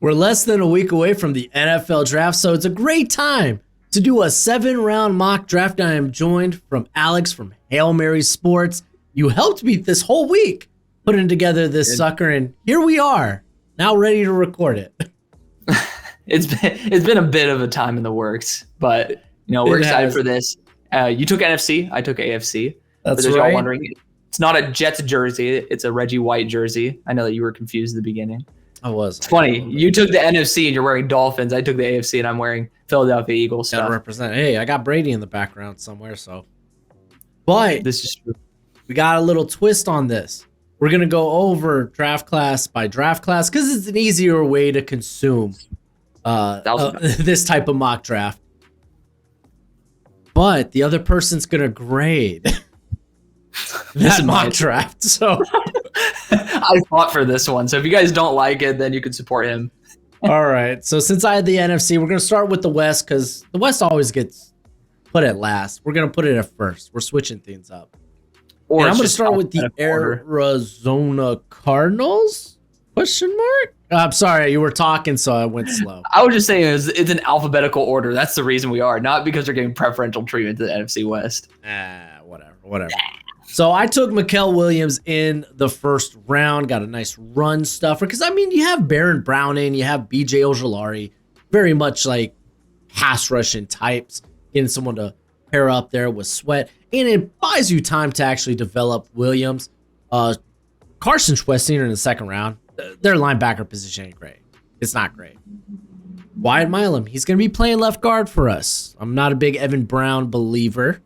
We're less than a week away from the NFL draft, so it's a great time to do a 7-round mock draft. I am joined from Alex from Hail Mary Sports. You helped me this whole week putting together this sucker, and here we are, now ready to record it. It's been a bit of a time in the works, but we're excited for this. You took NFC, I took AFC. That's right. right. Wondering, it's not a Jets jersey, it's a Reggie White jersey. I know that you were confused at the beginning. I was. It's funny. You took the NFC and you're wearing Dolphins. I took the AFC and I'm wearing Philadelphia Eagles stuff. Gotta represent. Hey, I got Brady in the background somewhere, so. But this is true. We got a little twist on this. We're gonna go over draft class by draft class because it's an easier way to consume this type of mock draft. But the other person's gonna grade this mock draft. So I fought for this one. So if you guys don't like it, then you can support him. All right. So since I had the NFC, we're gonna start with the West because the West always gets put at last. We're gonna put it at first. We're switching things up. And I'm gonna start with the Arizona Cardinals? Question mark? I'm sorry, you were talking, so I went slow. I was just saying it's an alphabetical order. That's the reason we are, not because they're giving preferential treatment to the NFC West. Whatever. So I took Mikael Williams in the first round. Got a nice run stuffer. Because, you have Baron Browning. You have B.J. Ojulari. Very much like pass rushing types. Getting someone to pair up there with Sweat. And it buys you time to actually develop Williams. Carson Schwestinger in the second round. Their linebacker position ain't great. It's not great. Wyatt Milam. He's going to be playing left guard for us. I'm not a big Evan Brown believer.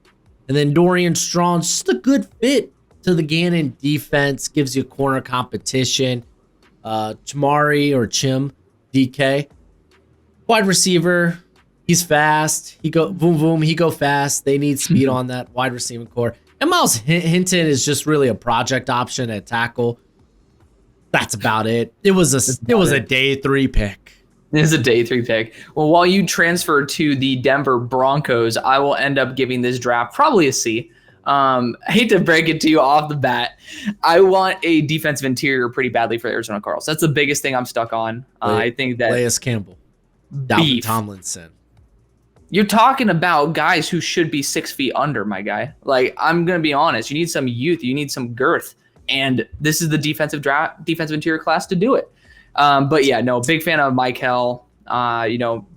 And then Dorian Strong, just a good fit to the Gannon defense, gives you corner competition. Chamari or Chim, DK. Wide receiver, he's fast. He go boom, boom, he go fast. They need speed on that wide receiving core. And Miles Hinton is just really a project option at tackle. That's about it. It was a day 3 pick. This is a day 3 pick. Well, while you transfer to the Denver Broncos, I will end up giving this draft probably a C. I hate to break it to you off the bat. I want a defensive interior pretty badly for the Arizona Cardinals. That's the biggest thing I'm stuck on. I think that Calais Campbell, Dalvin Tomlinson. You're talking about guys who should be 6 feet under, my guy. Like, I'm going to be honest. You need some youth. You need some girth. And this is the defensive interior class to do it. But yeah, no, big fan of Mikael,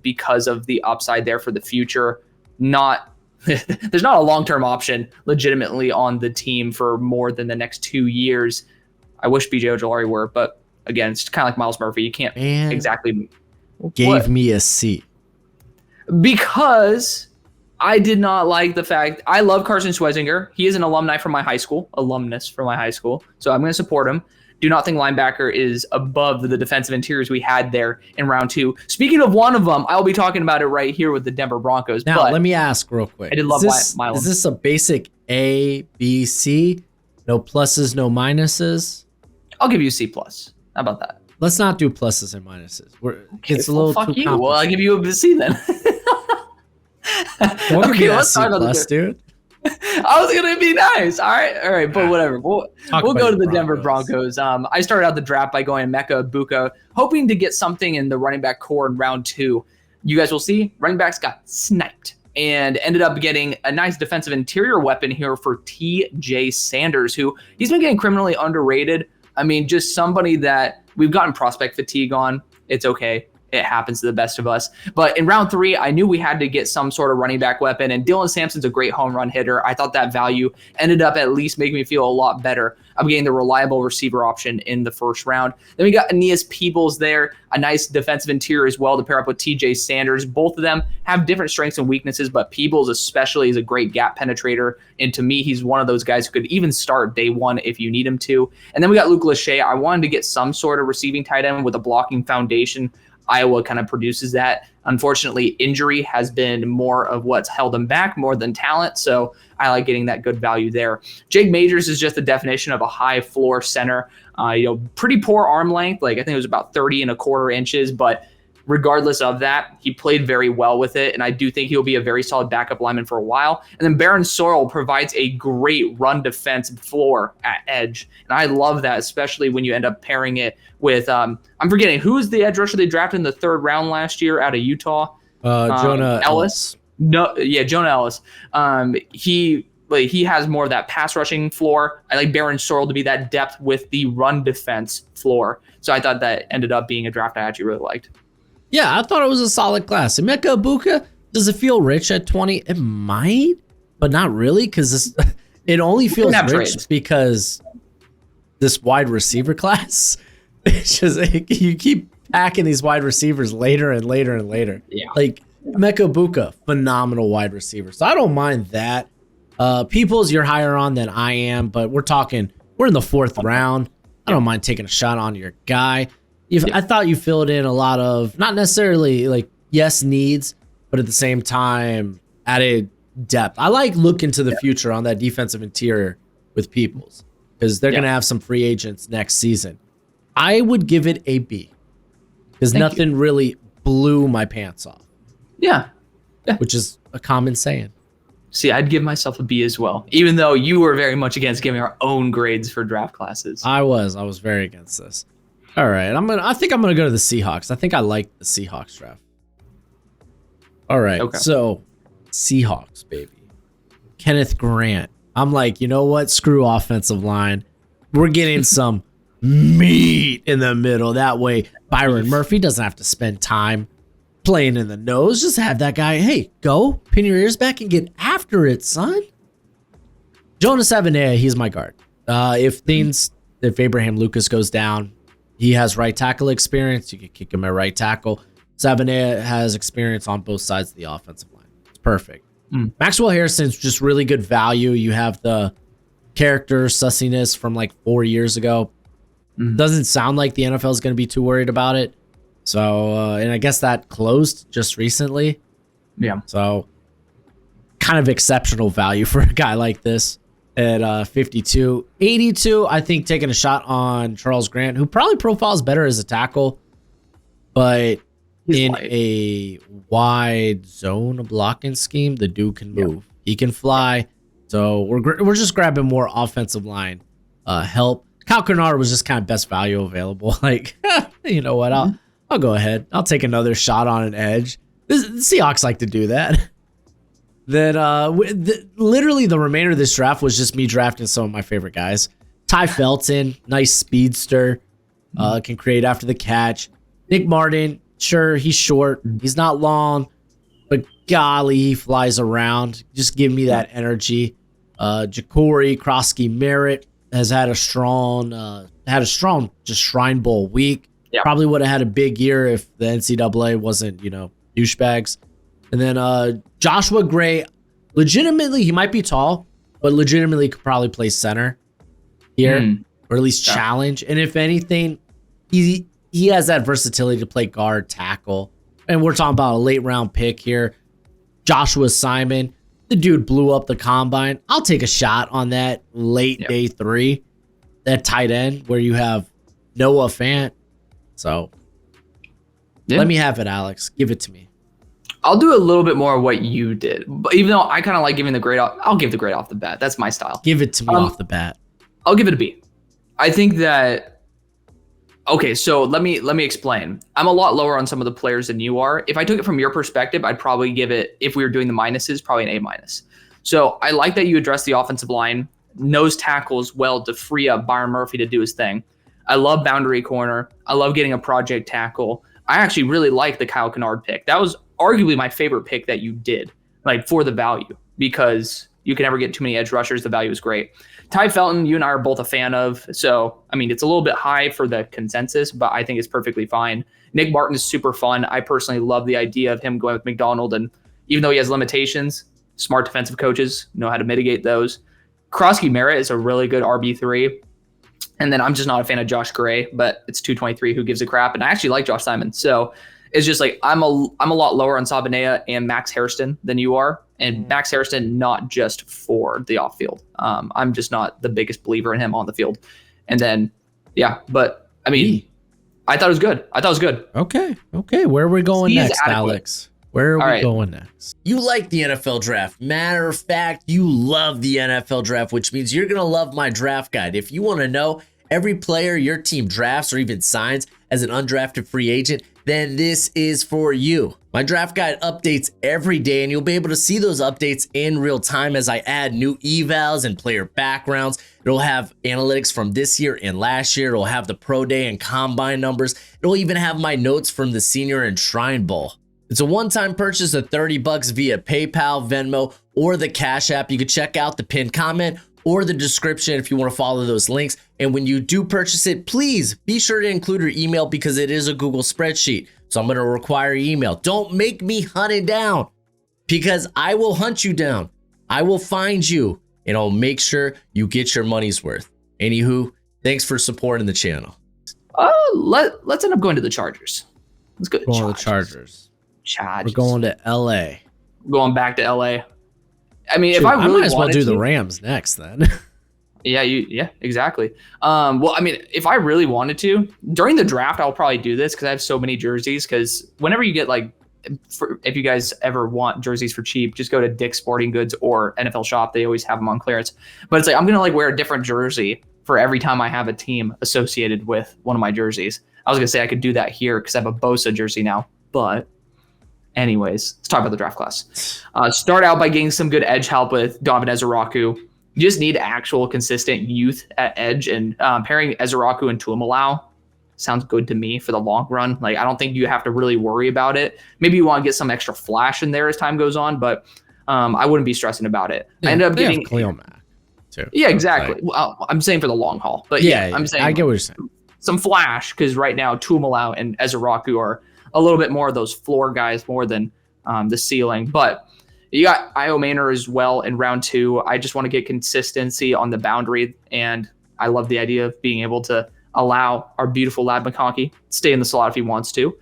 because of the upside there for the future. There's not a long-term option legitimately on the team for more than the next 2 years. I wish B.J. Ojulari were, but again, it's kind of like Miles Murphy. You can't exactly. Gave me a C. Because I did not like the fact. I love Carson Schwestinger. He is an alumnus from my high school. So I'm going to support him. Do not think linebacker is above the defensive interiors we had there in round 2. Speaking of one of them, I'll be talking about it right here with the Denver Broncos. Now, let me ask real quick. I did love Milam. Is this a basic A, B, C? No pluses, no minuses? I'll give you a C+. How about that? Let's not do pluses and minuses. It's a little too complicated. Well, I'll give you a C then. Don't give me a C+, dude. I was gonna be nice. All right, but whatever. We'll go to the Denver Broncos. I started out the draft by going Emeka Egbuka, hoping to get something in the running back core in round 2. You guys will see running backs got sniped and ended up getting a nice defensive interior weapon here for T.J. Sanders, who he's been getting criminally underrated. Just somebody that we've gotten prospect fatigue on. It's okay. It happens to the best of us. But in round 3, I knew we had to get some sort of running back weapon, and Dylan Sampson's a great home run hitter. I thought that value ended up at least making me feel a lot better. I'm getting the reliable receiver option in the first round. Then we got Aeneas Peebles there, a nice defensive interior as well to pair up with T.J. Sanders. Both of them have different strengths and weaknesses, but Peebles especially is a great gap penetrator. And to me, he's one of those guys who could even start day 1 if you need him to. And then we got Luke Lachey. I wanted to get some sort of receiving tight end with a blocking foundation. Iowa kind of produces that. Unfortunately, injury has been more of what's held him back more than talent. So I like getting that good value there. Jake Majors is just the definition of a high floor center. Pretty poor arm length. Like I think it was about 30 1/4 inches, but regardless of that, he played very well with it, and I do think he'll be a very solid backup lineman for a while. And then Baron Sorrell provides a great run defense floor at edge, and I love that, especially when you end up pairing it with I'm forgetting who's the edge rusher they drafted in the 3rd round last year out of Utah. Jonah Ellis. No, yeah, Jonah Ellis. He has more of that pass rushing floor. I like Baron Sorrell to be that depth with the run defense floor. So I thought that ended up being a draft I actually really liked. Yeah, I thought it was a solid class. Emeka Ibuka, does it feel rich at 20? It might, but not really, because it only feels rich trades. Because this wide receiver class, it's just you keep packing these wide receivers later and later and later. Yeah. Like Emeka Ibuka, phenomenal wide receiver. So I don't mind that. Peoples, you're higher on than I am, but we're in the 4th round. I don't mind taking a shot on your guy. I thought you filled in a lot of, not necessarily like needs, but at the same time added depth. I like looking to the future on that defensive interior with Peoples, because they're going to have some free agents next season. I would give it a B, because nothing really blew my pants off. Yeah. Which is a common saying. See, I'd give myself a B as well, even though you were very much against giving our own grades for draft classes. I was very against this. All right, I think I'm gonna go to the Seahawks. I think I like the Seahawks draft. All right, So Seahawks, baby. Kenneth Grant. I'm like, you know what? Screw offensive line. We're getting some meat in the middle. That way, Byron Murphy doesn't have to spend time playing in the nose. Just have that guy, hey, go, pin your ears back and get after it, son. Jonas Avenea, he's my guard. If Abraham Lucas goes down, he has right tackle experience. You can kick him at right tackle. Savanea has experience on both sides of the offensive line. It's perfect. Maxwell Harrison's just really good value. You have the character sussiness from like 4 years ago. Doesn't sound like the NFL is going to be too worried about it. So, and I guess that closed just recently. Yeah. So, kind of exceptional value for a guy like this at 52. 82, I think taking a shot on Charles Grant, who probably profiles better as a tackle, but in a wide zone blocking scheme, the dude can move. He can fly. So, we're just grabbing more offensive line help. Kyle Kernard was just kind of best value available. Like, you know what? I'll go ahead. I'll take another shot on an edge. The Seahawks like to do that. Then literally the remainder of this draft was just me drafting some of my favorite guys. Ty Felton, nice speedster, can create after the catch. Nick Martin, sure, he's short. He's not long, but golly, he flies around. Just give me that energy. Ja'Cory Krosky-Merritt has had a strong just Shrine Bowl week. Yeah. Probably would have had a big year if the NCAA wasn't, douchebags. And then Joshua Gray, legitimately, he might be tall, but legitimately could probably play center here, or at least challenge. And if anything, he has that versatility to play guard, tackle. And we're talking about a late round pick here. Joshua Simon, the dude blew up the combine. I'll take a shot on that late day 3, that tight end where you have Noah Fant. So let me have it, Alex. Give it to me. I'll do a little bit more of what you did. But even though I kind of like giving the grade off, I'll give the grade off the bat. That's my style. Give it to me off the bat. I'll give it a B. I think that, okay, so let me explain. I'm a lot lower on some of the players than you are. If I took it from your perspective, I'd probably give it, if we were doing the minuses, probably an A-. So I like that you address the offensive line, nose tackles well to free up Byron Murphy to do his thing. I love boundary corner. I love getting a project tackle. I actually really like the Kyle Kennard pick. That was arguably my favorite pick that you did, like for the value, because you can never get too many edge rushers. The value is great. Ty Felton, you and I are both a fan of. So, I mean, it's a little bit high for the consensus, but I think it's perfectly fine. Nick Martin is super fun. I personally love the idea of him going with McDonald. And even though he has limitations, smart defensive coaches know how to mitigate those. Krosky-Merritt is a really good RB3. And then I'm just not a fan of Josh Gray, but it's 223 who gives a crap. And I actually like Josh Simon. So it's just like I'm a lot lower on Sabanea and Max Hairston than you are. And Max Hairston, not just for the off field. I'm just not the biggest believer in him on the field. And then, but I mean, I thought it was good. Okay. Where are we going C is next, adequate. Alex? Where are All we right. going next? You like the NFL draft. Matter of fact, you love the NFL draft, which means you're going to love my draft guide. If you want to know every player your team drafts or even signs as an undrafted free agent, then this is for you. My draft guide updates every day, and you'll be able to see those updates in real time as I add new evals and player backgrounds. It'll have analytics from this year and last year. It'll have the pro day and combine numbers. It'll even have my notes from the senior and Shrine Bowl. It's a one-time purchase of $30 via PayPal, Venmo, or the Cash App. You can check out the pinned comment or the description if you want to follow those links. And when you do purchase it, please be sure to include your email because it is a Google spreadsheet. So I'm going to require your email. Don't make me hunt it down because I will hunt you down. I will find you and I'll make sure you get your money's worth. Anywho, thanks for supporting the channel. Let's end up going to the Chargers. Let's go to the Chargers. We're going to LA. Going back to LA. I mean, Shoot, if I really might as well wanted do to, the Rams next then. Yeah, exactly. Well, I mean, if I really wanted to, during the draft, I'll probably do this because I have so many jerseys. Because whenever you get if you guys ever want jerseys for cheap, just go to Dick's Sporting Goods or NFL Shop. They always have them on clearance. But it's like I'm gonna wear a different jersey for every time I have a team associated with one of my jerseys. I was gonna say I could do that here because I have a Bosa jersey now, but. Anyways, let's talk about the draft class. Start out by getting some good edge help with Donovan Ezeraku. You just need actual consistent youth at edge, and pairing Ezeraku and Tuimalau sounds good to me for the long run. I don't think you have to really worry about it. Maybe you want to get some extra flash in there as time goes on, but I wouldn't be stressing about it. Yeah, I ended up getting Khalil Mack too. Yeah, exactly. Well, I'm saying for the long haul, but I'm saying I get what you're saying. Some flash because right now Tuimalau and Ezeraku are a little bit more of those floor guys more than the ceiling. But you got Io Maynor as well in round 2. I just want to get consistency on the boundary, and I love the idea of being able to allow our beautiful Lad McConkey stay in the slot if he wants to.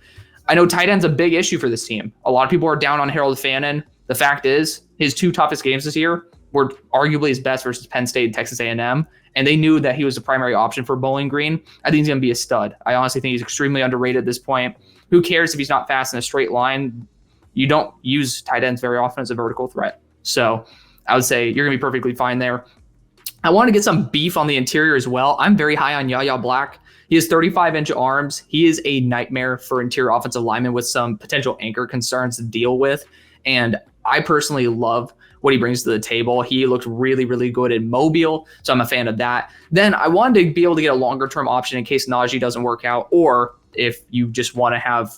I know tight end's a big issue for this team. A lot of people are down on Harold Fannin. The fact is, his 2 toughest games this year were arguably his best versus Penn State and Texas A&M, and they knew that he was the primary option for Bowling Green. I think he's going to be a stud. I honestly think he's extremely underrated at this point. Who cares if he's not fast in a straight line? You don't use tight ends very often as a vertical threat. So I would say you're going to be perfectly fine there. I want to get some beef on the interior as well. I'm very high on Yaya Black. He has 35-inch arms. He is a nightmare for interior offensive linemen with some potential anchor concerns to deal with. And I personally love what he brings to the table. He looked really, really good in Mobile, so I'm a fan of that. Then I wanted to be able to get a longer-term option in case Najee doesn't work out, or if you just want to have,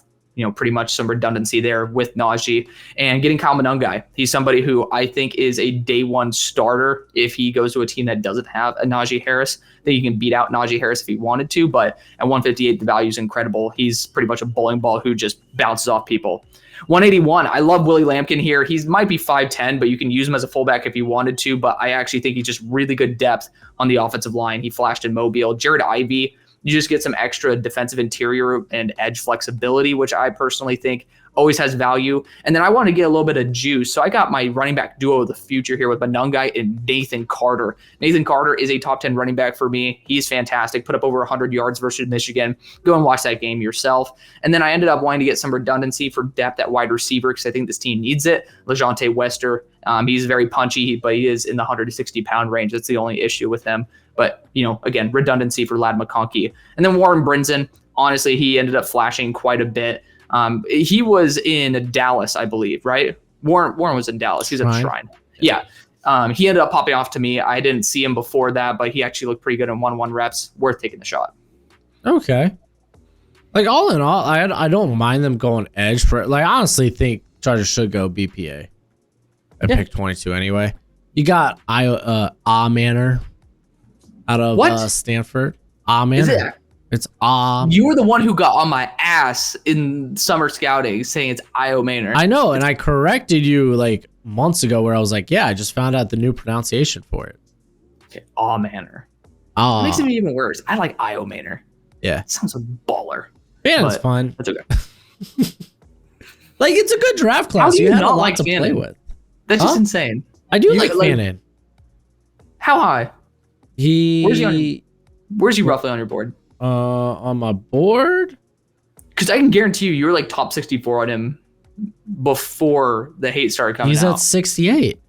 pretty much some redundancy there with Najee, and getting Kyle Monangai. He's somebody who I think is a day one starter if he goes to a team that doesn't have a Najee Harris. I think he can beat out Najee Harris if he wanted to, but at 158, the value is incredible. He's pretty much a bowling ball who just bounces off people. 181, I love Willie Lampkin here. He might be 5'10", but you can use him as a fullback if you wanted to, but I actually think he's just really good depth on the offensive line. He flashed in Mobile. Jared Ivey, you just get some extra defensive interior and edge flexibility, which I personally think always has value. And then I want to get a little bit of juice. So I got my running back duo of the future here with Monangai and Nathan Carter. Nathan Carter is a top 10 running back for me. He's fantastic. Put up over 100 yards versus Michigan. Go and watch that game yourself. And then I ended up wanting to get some redundancy for depth at wide receiver because I think this team needs it. LeJonte Wester, he's very punchy, but he is in the 160-pound range. That's the only issue with him. But, again, redundancy for Lad McConkey. And then Warren Brinson, honestly, he ended up flashing quite a bit. He was in Dallas, I believe, right? Warren was in Dallas. He's at Shrine. Yeah. He ended up popping off to me. I didn't see him before that, but he actually looked pretty good in 1-1 reps. Worth taking the shot. Okay. All in all, I don't mind them going edge for it. I honestly think Chargers should go BPA at pick 22 anyway. You got Manor out of Stanford. Manor. It's You were the one who got on my ass in summer scouting saying it's Io Manor. I know, and I corrected you months ago where I was like, yeah, I just found out the new pronunciation for it. Okay, Manor. It makes it even worse. I like Io Manor. Yeah. It sounds like baller. Yeah, it's fun. That's okay. It's a good draft class. You had a lot to play with. That's just insane. I do like Fannin. How high? Where's he roughly on your board? On my board? Because I can guarantee you were like top 64 on him before the hate started coming out. He's at 68.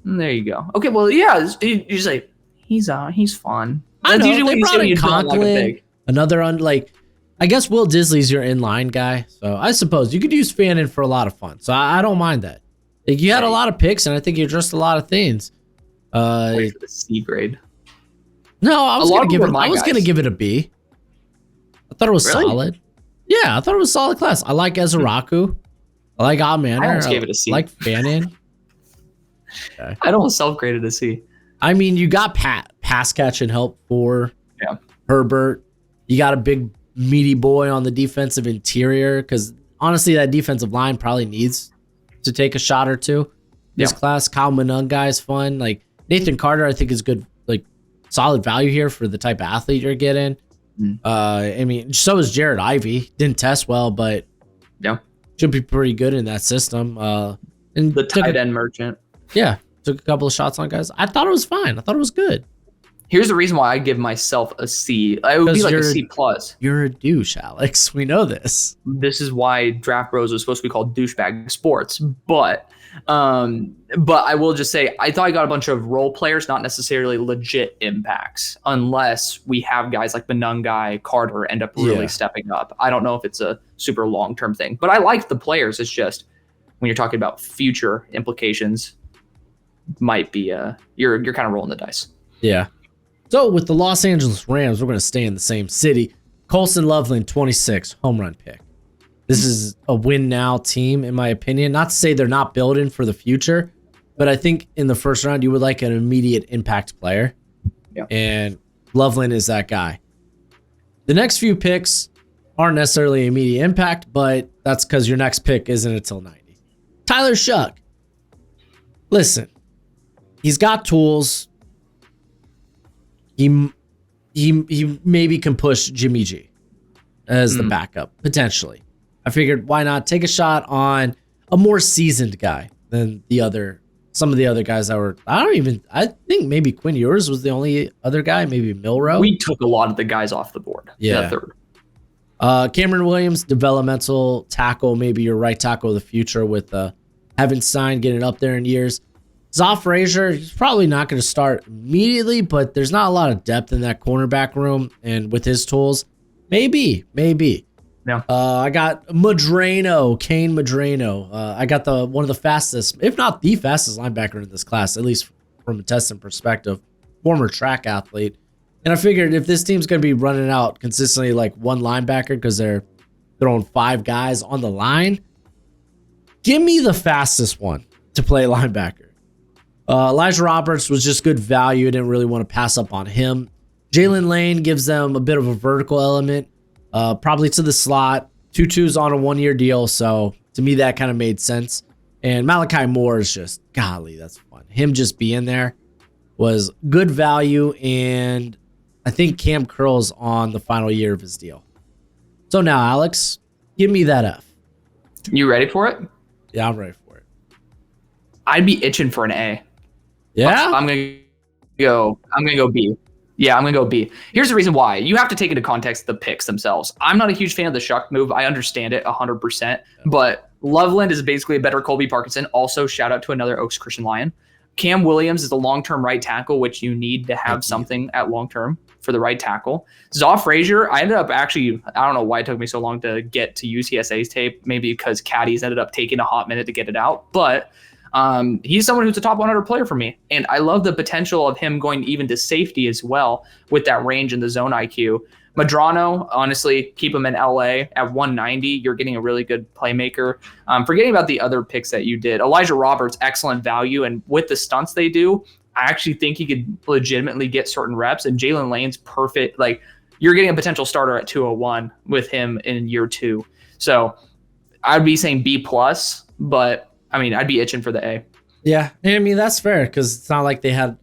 There you go. Okay, well, yeah, you just like he's fun. That's usually what you say when you don't like a big. Another I guess Will Disley's your inline guy, so I suppose you could use Fannin for a lot of fun. So I don't mind that. Like, you had a lot of picks, and I think you addressed a lot of things. Wait for the C grade. No, I was gonna give it a B. I thought it was solid. Yeah, I thought it was a solid class. I like Ezeraku. I like Manor. I almost gave it a C. I like Fannin. Okay. I don't self-grade it a C. I mean, you got pass catch and help for Herbert. You got a big meaty boy on the defensive interior, because honestly, that defensive line probably needs to take a shot or two. This class, Kyle Monunga is fun. Like, Nathan Carter, I think is good, like solid value here for the type of athlete you're getting. I mean, so is Jared Ivey. Didn't test well, but should be pretty good in that system. And the tight end merchant. Yeah, took a couple of shots on guys. I thought it was fine. I thought it was good. Here's the reason why I give myself a C. It would be like a C plus. You're a douche, Alex. We know this. This is why Draft Bros was supposed to be called Douchebag Sports. But I will just say, I thought I got a bunch of role players, not necessarily legit impacts, unless we have guys like Monunga, Carter end up really stepping up. I don't know if it's a super long-term thing, but I like the players. It's just when you're talking about future implications, might be you're kind of rolling the dice. Yeah. So with the Los Angeles Rams, we're going to stay in the same city. Colson Loveland, 26, home run pick. This is a win now team, in my opinion. Not to say they're not building for the future, but I think in the first round, you would like an immediate impact player. Yeah. And Loveland is that guy. The next few picks aren't necessarily immediate impact, but that's because your next pick isn't until 90. Tyler Shuck. Listen, he's got tools. He maybe can push Jimmy G as the backup, potentially. I figured, why not take a shot on a more seasoned guy than some of the other guys that were, I think maybe Quinn Ewers was the only other guy, maybe Milrow. We took a lot of the guys off the board. Yeah. Third. Cameron Williams, developmental tackle, maybe your right tackle of the future with Havenstein getting up there in years. Zoff Frazier, he's probably not going to start immediately, but there's not a lot of depth in that cornerback room, and with his tools, maybe. Yeah. I got Kane Madrano. I got one of the fastest, if not the fastest linebacker in this class, at least from a testing perspective, former track athlete. And I figured if this team's going to be running out consistently like one linebacker because they're throwing 5 guys on the line, give me the fastest one to play linebacker. Elijah Roberts was just good value. I didn't really want to pass up on him. Jalen Lane gives them a bit of a vertical element, probably to the slot. 2-2s on a 1-year deal, so to me that kind of made sense. And Malachi Moore is just, golly, that's fun. Him just being there was good value, and I think Cam Curl's on the final year of his deal. So now, Alex, give me that F. You ready for it? Yeah, I'm ready for it. I'd be itching for an A. Yeah? I'm gonna go B. Yeah, I'm gonna go B. Here's the reason why. You have to take into context the picks themselves. I'm not a huge fan of the Shuck move. I understand it 100%, but Loveland is basically a better Colby Parkinson. Also, shout out to another Oaks Christian Lion. Cam Williams is the long-term right tackle, which you need to have something at long-term for the right tackle. Zoff Frazier, I ended up actually, I don't know why it took me so long to get to UTSA's tape, maybe because Caddies ended up taking a hot minute to get it out, but he's someone who's a top 100 player for me. And I love the potential of him going even to safety as well with that range and the zone IQ. Madrano, honestly, keep him in LA at 190. You're getting a really good playmaker. Forgetting about the other picks that you did. Elijah Roberts, excellent value. And with the stunts they do, I actually think he could legitimately get certain reps. And Jalen Lane's perfect. Like, you're getting a potential starter at 201 with him in year 2. So I'd be saying B+, but I mean, I'd be itching for the A. Yeah, I mean, that's fair because it's not like they had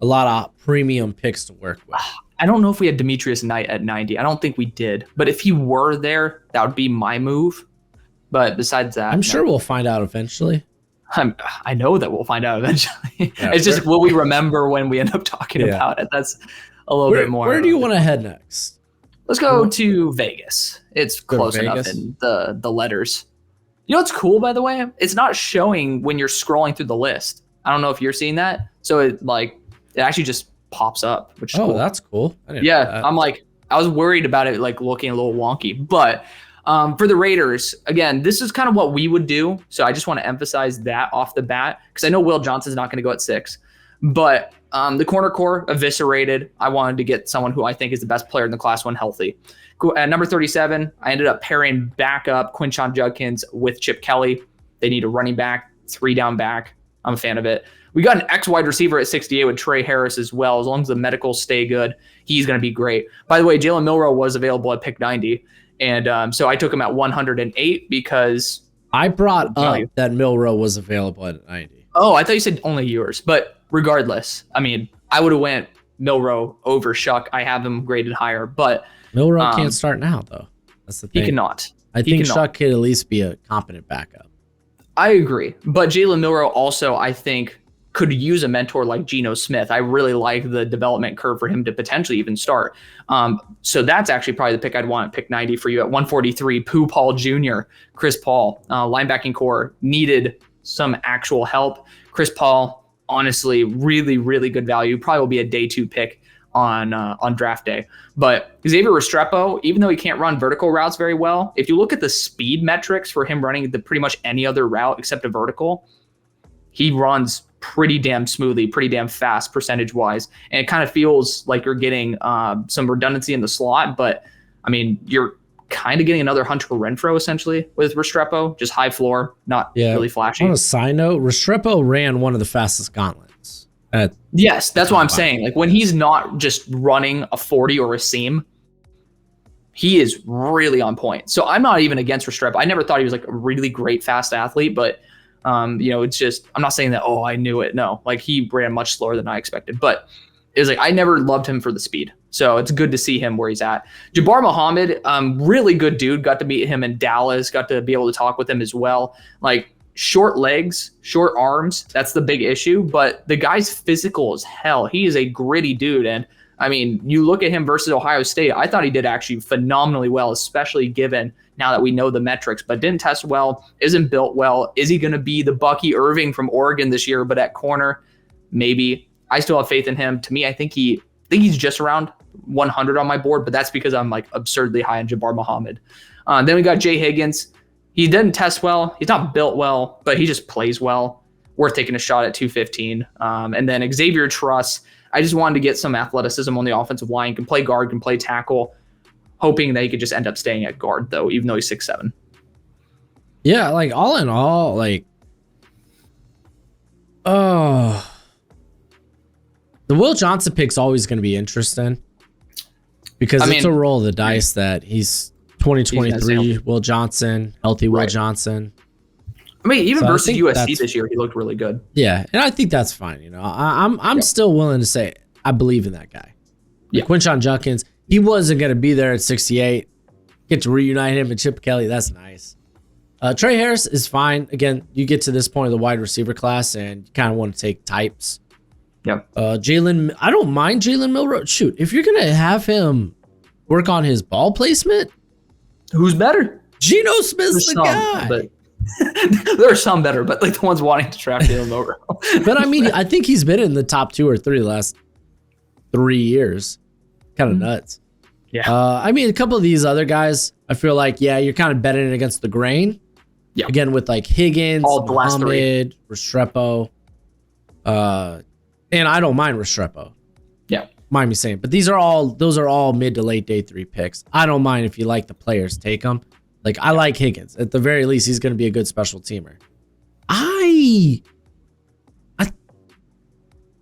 a lot of premium picks to work with. I don't know if we had Demetrius Knight at 90. I don't think we did. But if he were there, that would be my move. But besides that, I'm sure we'll find out eventually. I know that we'll find out eventually. Yeah, it's just will we remember when we end up talking about it? That's a little bit more. Where do you want to head next? Let's go to Vegas. It's close enough in the letters. You know what's cool, by the way? It's not showing when you're scrolling through the list. I don't know if you're seeing that. So it actually just pops up, which is cool. That's cool. Yeah, I'm like, I was worried about it like looking a little wonky. But for the Raiders, again, this is kind of what we would do. So I just want to emphasize that off the bat because I know Will Johnson's not going to go at 6. But the corner core eviscerated. I wanted to get someone who I think is the best player in the class when healthy. At number 37, I ended up pairing backup Quinshon Judkins with Chip Kelly. They need a running back, 3-down back. I'm a fan of it. We got an X-wide receiver at 68 with Trey Harris as well. As long as the medicals stay good, he's going to be great. By the way, Jalen Milroe was available at pick 90. And so I took him at 108 because I brought up that Milroe was available at 90. Oh, I thought you said only yours. But regardless, I mean, I would have went Milroe over Shuck. I have him graded higher, but Milroe can't start now, though. That's the thing. He cannot. I think Shuck could at least be a competent backup. I agree. But Jalen Milroe also, I think, could use a mentor like Geno Smith. I really like the development curve for him to potentially even start. So that's actually probably the pick I'd want at pick 90 for you. At 143, Pooh Paul Jr., Chris Paul, linebacking core, needed some actual help. Chris Paul, honestly, really, really good value. Probably will be a day 2 pick on draft day. But Xavier Restrepo, even though he can't run vertical routes very well, if you look at the speed metrics for him running pretty much any other route except a vertical, he runs pretty damn smoothly, pretty damn fast percentage-wise. And it kind of feels like you're getting some redundancy in the slot, but, I mean, you're kind of getting another Hunter Renfrow, essentially, with Restrepo. Just high floor, not really flashy. On a side note, Restrepo ran one of the fastest gauntlets. Yes, that's what I'm saying. Like, when he's not just running a 40 or a seam, he is really on point. So I'm not even against Restrepo. I never thought he was like a really great fast athlete, but it's just, I'm not saying that, I knew it. No, like he ran much slower than I expected, but it was like, I never loved him for the speed. So it's good to see him where he's at. Jabbar Muhammad, really good dude. Got to meet him in Dallas, got to be able to talk with him as well. Like short legs, short arms. That's the big issue, but the guy's physical as hell. He is a gritty dude. And I mean, you look at him versus Ohio State, I thought he did actually phenomenally well, especially given now that we know the metrics, but didn't test well, isn't built well. Is he going to be the Bucky Irving from Oregon this year, but at corner? Maybe. I still have faith in him. To me, I think he's just around 100 on my board, but that's because I'm like absurdly high on Jabbar Muhammad. Then we got Jay Higgins. He didn't test well. He's not built well, but he just plays well. Worth taking a shot at 215. And then Xavier Truss. I just wanted to get some athleticism on the offensive line. Can play guard, can play tackle. Hoping that he could just end up staying at guard, though, even though he's 6'7". Yeah, like all in all, like, the Will Johnson pick's always going to be interesting because it's a roll of the dice that he's 2023 Will Johnson, healthy Will Johnson. I mean, even versus USC this year, he looked really good. Yeah, and I think that's fine. You know, I'm still willing to say I believe in that guy. Like Quinshon Judkins, he wasn't going to be there at 68. Get to reunite him and Chip Kelly. That's nice. Trey Harris is fine. Again, you get to this point of the wide receiver class and you kind of want to take types. Yep. Jalen, I don't mind Jalen Milroe. Shoot, if you're going to have him work on his ball placement, who's better? Geno Smith's the guy. But there are some better, but like the ones wanting to draft Jalen Milroe. But I mean, I think he's been in the top 2 or 3 the last 3 years. Kind of nuts. Yeah. I mean, a couple of these other guys, I feel like, you're kind of betting against the grain. Yeah. Again, with like Higgins, Muhammad, Restrepo. And I don't mind Restrepo. Yeah. Mind me saying. But those are all mid to late day 3 picks. I don't mind if you like the players, take them. Like, I like Higgins. At the very least, he's going to be a good special teamer. I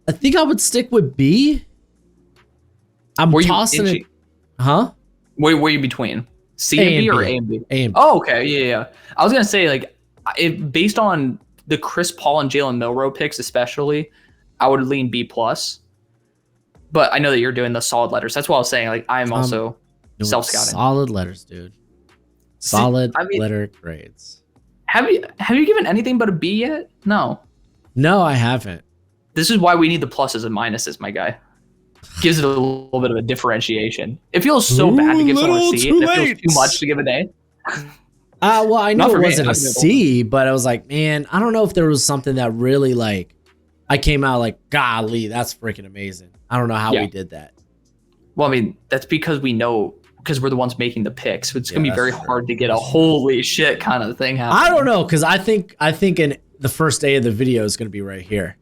think I would stick with B. I'm tossing it. Huh? Where were you between C and B or A and B? A and B. Oh, okay. Yeah. I was going to say, like, based on the Chris Paul and Jalen Milroe picks, especially, I would lean B+. But I know that you're doing the solid letters. That's what I was saying. Like, I'm also self-scouting. Solid letters, dude. Solid letter grades. Have you given anything but a B yet? No. No, I haven't. This is why we need the pluses and minuses, my guy. gives it a little bit of a differentiation. It feels so bad to give someone a C, and it feels too much to give an A. Well, I know it wasn't a C, but I was like, man, I don't know if there was something that really like, I came out like, golly, that's freaking amazing. I don't know how we did that. Well, I mean, that's because we know, because we're the ones making the picks. So it's going to be very hard to get a holy shit kind of thing happening. I don't know, because I think in the first A of the video is going to be right here.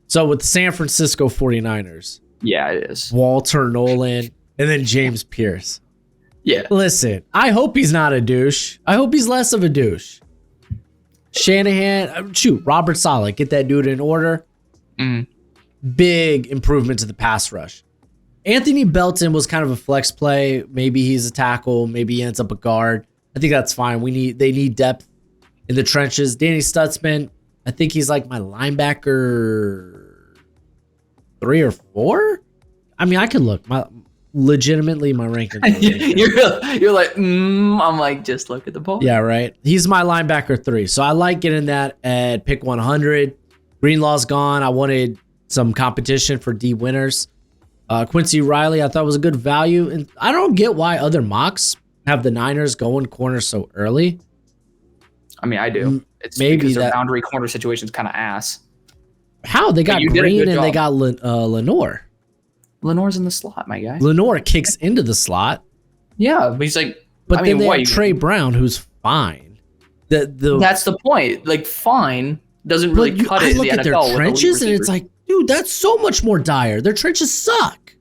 So with the San Francisco 49ers. Yeah, it is. Walter Nolan and then James Pierce. Yeah. Listen, I hope he's not a douche. I hope he's less of a douche. Shanahan, Robert Saleh, get that dude in order. Big improvement to the pass rush. Anthony Belton was kind of a flex play. Maybe he's a tackle. Maybe he ends up a guard. I think that's fine. They need depth in the trenches. Danny Stutzman, I think he's like my linebacker 3 or 4. I mean, I could look. Legitimately, my ranking. You're like, I'm like, just look at the poll. Yeah, right. He's my linebacker 3. So I like getting that at pick 100. Greenlaw's gone. I wanted some competition for D winners. Quincy Riley, I thought was a good value. And I don't get why other mocks have the Niners going corner so early. I mean, I do. It's maybe because their boundary corner situation's kind of ass. How? They got Green and they got Lenore. Lenore's in the slot, my guy. Lenore kicks into the slot. Yeah, but he's like... But then they have Trey Brown, who's fine. That's the point. Like, fine doesn't really cut it in the NFL. I look at their trenches and it's like, dude, that's so much more dire. Their trenches suck.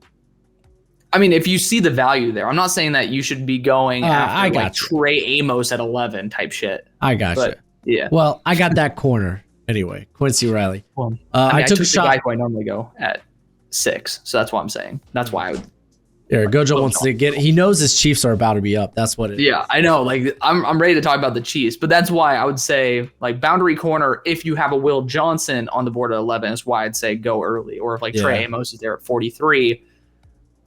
I mean, if you see the value there, I'm not saying that you should be going after like Trey Amos at 11 type shit. I got you. Yeah. Well, I got that corner anyway. Quincy Riley. Well, I took a shot. The guy who I normally go at 6, so that's what I'm saying. That's why I would. Yeah, Gojo wants to get. He knows his Chiefs are about to be up. That's what it is. Yeah, I know. Like I'm ready to talk about the Chiefs, but that's why I would say like boundary corner. If you have a Will Johnson on the board at 11, is why I'd say go early. Or if like Trey Amos is there at 43,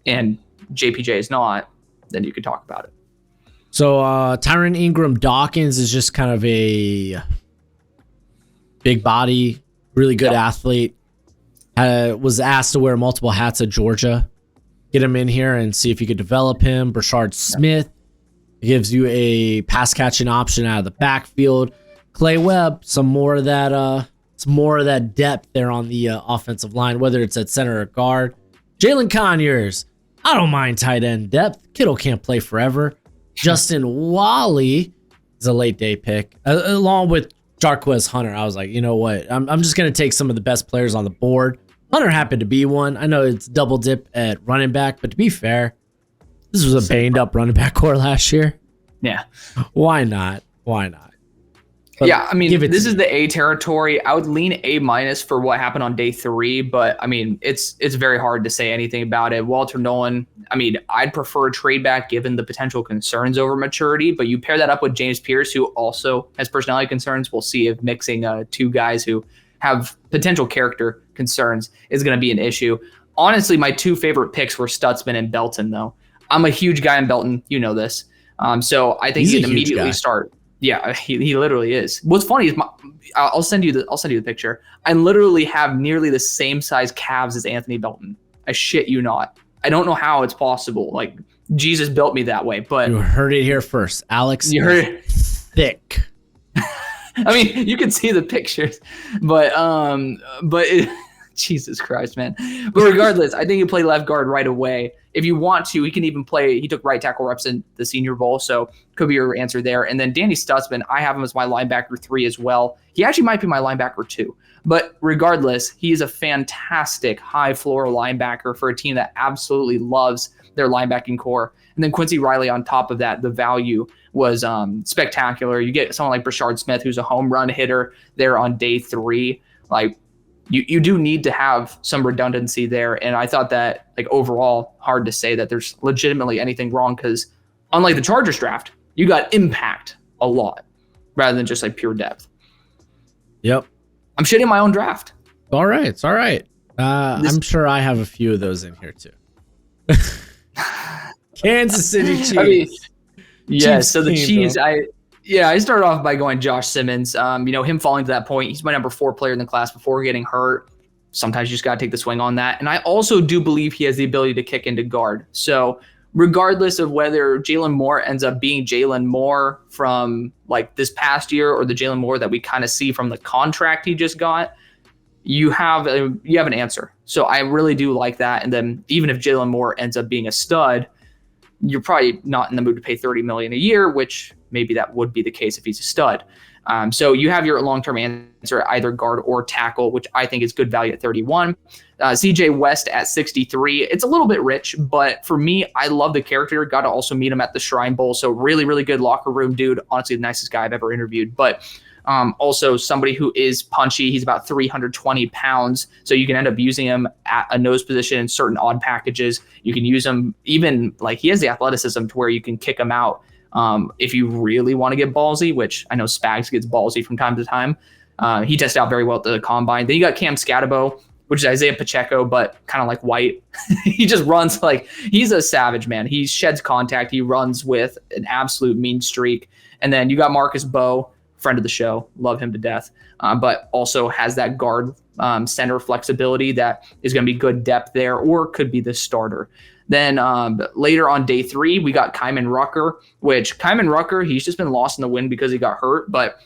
and JPJ is not, then you could talk about it. So Tyron Ingram Dawkins is just kind of a big body, really good athlete. Was asked to wear multiple hats at Georgia. Get him in here and see if you could develop him. Brashard Smith gives you a pass catching option out of the backfield. Clay Webb, some more of that depth there on the offensive line, whether it's at center or guard. Jalen Conyers, I don't mind tight end depth. Kittle can't play forever. Justin Wally is a late day pick, along with Jarquez Hunter. I was like, you know what? I'm just gonna take some of the best players on the board. Hunter happened to be one. I know it's double dip at running back, but to be fair, this was a banged up running back core last year. Yeah. Why not? But yeah, I mean, this is the A territory. I would lean A- for what happened on day 3, but I mean, it's very hard to say anything about it. Walter Nolan, I mean, I'd prefer a trade back given the potential concerns over maturity, but you pair that up with James Pierce, who also has personality concerns. We'll see if mixing 2 guys who have potential character concerns is going to be an issue. Honestly, my 2 favorite picks were Stutzman and Belton, though. I'm a huge guy in Belton. You know this. So I think he'd immediately start. Yeah, he literally is. What's funny is I'll send you the picture. I literally have nearly the same size calves as Anthony Belton. I shit you not. I don't know how it's possible. Like Jesus built me that way, but you heard it here first. Alex, you heard it. Thick. I mean, you can see the pictures, but Jesus Christ, man. But regardless, I think you play left guard right away. If you want to, he can even play. He took right tackle reps in the Senior Bowl, so could be your answer there. And then Danny Stutzman, I have him as my linebacker 3 as well. He actually might be my linebacker 2. But regardless, he is a fantastic high floor linebacker for a team that absolutely loves their linebacking core. And then Quincy Riley on top of that, the value was spectacular. You get someone like Brashard Smith, who's a home run hitter there on day 3. Like, you do need to have some redundancy there. And I thought that, like, overall, hard to say that there's legitimately anything wrong because unlike the Chargers draft, you got impact a lot rather than just like pure depth. Yep. I'm shitting my own draft. All right. It's all right. I'm sure I have a few of those in here too. Kansas City Chiefs. I mean, yeah, Chiefs so the Chiefs, I started off by going Josh Simmons. Him falling to that point, he's my number 4 player in the class before getting hurt. sometimes you just got to take the swing on that. And I also do believe he has the ability to kick into guard. So regardless of whether Jalen Moore ends up being Jalen Moore from like this past year or the Jalen Moore that we kind of see from the contract he just got, you have an answer. So I really do like that. And then even if Jalen Moore ends up being a stud, you're probably not in the mood to pay $30 million a year, which maybe that would be the case if he's a stud. So you have your long-term answer, either guard or tackle, which I think is good value at 31. CJ West at 63. It's a little bit rich, but for me, I love the character. Got to also meet him at the Shrine Bowl. So really, really good locker room dude. Honestly, the nicest guy I've ever interviewed. But also somebody who is punchy. He's about 320 pounds. So you can end up using him at a nose position in certain odd packages. You can use him even like he has the athleticism to where you can kick him out. If you really want to get ballsy, which I know Spags gets ballsy from time to time. He tested out very well at the combine. Then you got Cam Scatabo, which is Isaiah Pacheco, but kind of like White. He just runs like he's a savage, man. He sheds contact. He runs with an absolute mean streak. And then you got Marcus Bowe, friend of the show. Love him to death. But also has that guard center flexibility that is going to be good depth there or could be the starter. Then later on day 3, we got Kyman Rucker, which Kyman Rucker, he's just been lost in the wind because he got hurt. But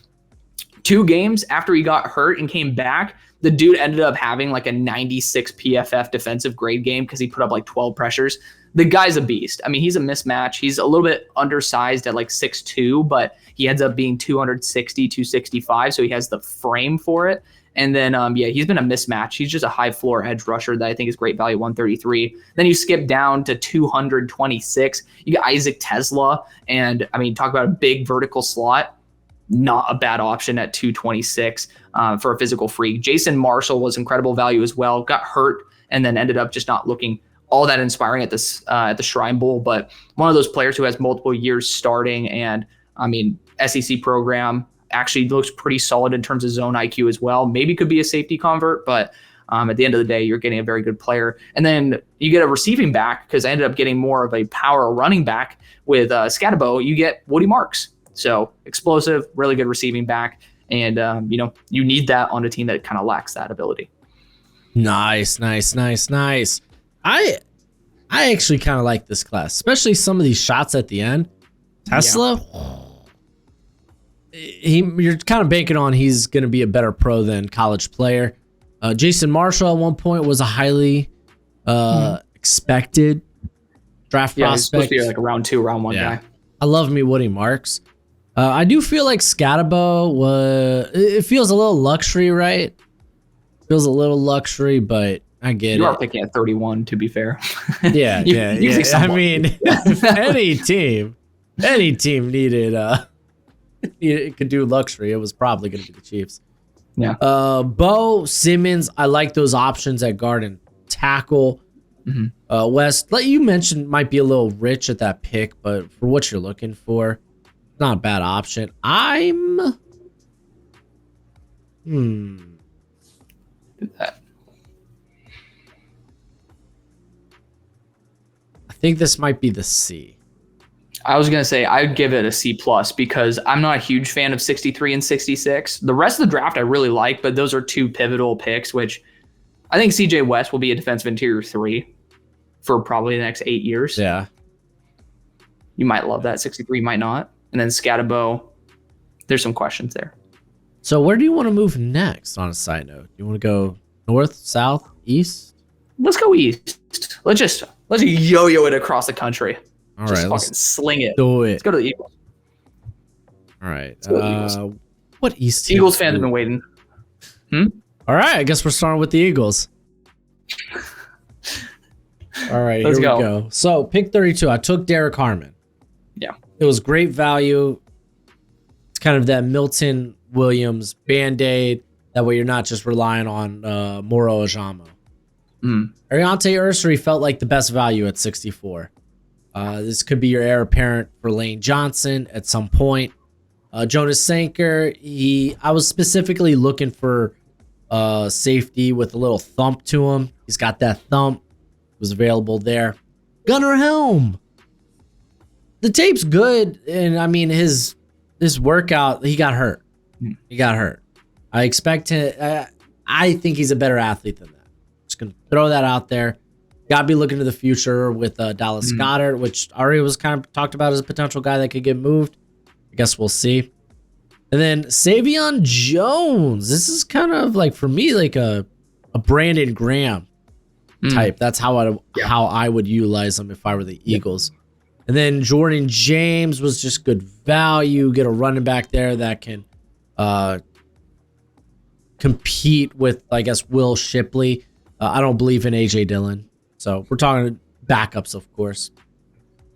2 games after he got hurt and came back, the dude ended up having like a 96 PFF defensive grade game because he put up like 12 pressures. The guy's a beast. I mean, he's a mismatch. He's a little bit undersized at like 6'2", but he ends up being 260, 265. So he has the frame for it. And then, he's been a mismatch. He's just a high floor edge rusher that I think is great value, 133. Then you skip down to 226. You got Isaac Tesla. And, I mean, talk about a big vertical slot. Not a bad option at 226 for a physical freak. Jason Marshall was incredible value as well. Got hurt and then ended up just not looking all that inspiring at the Shrine Bowl. But one of those players who has multiple years starting and, I mean, SEC program, actually looks pretty solid in terms of zone IQ as well. Maybe could be a safety convert, but at the end of the day, you're getting a very good player. And then you get a receiving back because I ended up getting more of a power running back with Scatabo. You get Woody Marks. So explosive, really good receiving back. And, you need that on a team that kind of lacks that ability. Nice. I actually kind of like this class, especially some of these shots at the end. Tesla, you're kind of banking on he's going to be a better pro than college player. Jason Marshall at one point was a highly expected draft prospect. He's supposed to be like a round 2, round 1 guy. I love me Woody Marks. I do feel like Scatabo it feels a little luxury, right? Feels a little luxury, but I get it. You are picking at 31, to be fair. Yeah. I mean, if any team needed it could do luxury, it was probably going to be the Chiefs. Yeah. Bo Simmons, I like those options at guard and tackle. Mm-hmm. West, like you mentioned, might be a little rich at that pick, but for what you're looking for, not a bad option. I think this might be the C. I was going to say I'd give it a C+ because I'm not a huge fan of 63 and 66. The rest of the draft I really like, but those are 2 pivotal picks, which I think CJ West will be a defensive interior 3 for probably the next 8 years. Yeah. You might love that. 63 might not. And then Scatabo, there's some questions there. So where do you want to move next on a side note? Do you want to go north, south, east? Let's go east. Let's yo-yo it across the country. All just right, fucking sling it. Do it. Let's go to the Eagles. All right. What East team? Eagles fans have been waiting. All right. I guess we're starting with the Eagles. All right. Let's here we go. So pick 32. I took Derek Harmon. Yeah. It was great value. It's kind of that Milton Williams Band-Aid. That way you're not just relying on Moro Ajamo. Ariante Ursary felt like the best value at 64. This could be your heir apparent for Lane Johnson at some point. Jonas Sanker, I was specifically looking for safety with a little thump to him. He's got that thump. It was available there. Gunnar Helm. The tape's good, and I mean his workout, he got hurt. I expect him. I think he's a better athlete than that. Just going to throw that out there. Got to be looking to the future with Dallas Goedert, which already was kind of talked about as a potential guy that could get moved. I guess we'll see. And then Savion Jones. This is kind of like, for me, like a Brandon Graham type. That's how I would utilize him if I were the Eagles. And then Jordan James was just good value. Get a running back there that can compete with, I guess, Will Shipley. I don't believe in A.J. Dillon. So we're talking backups, of course.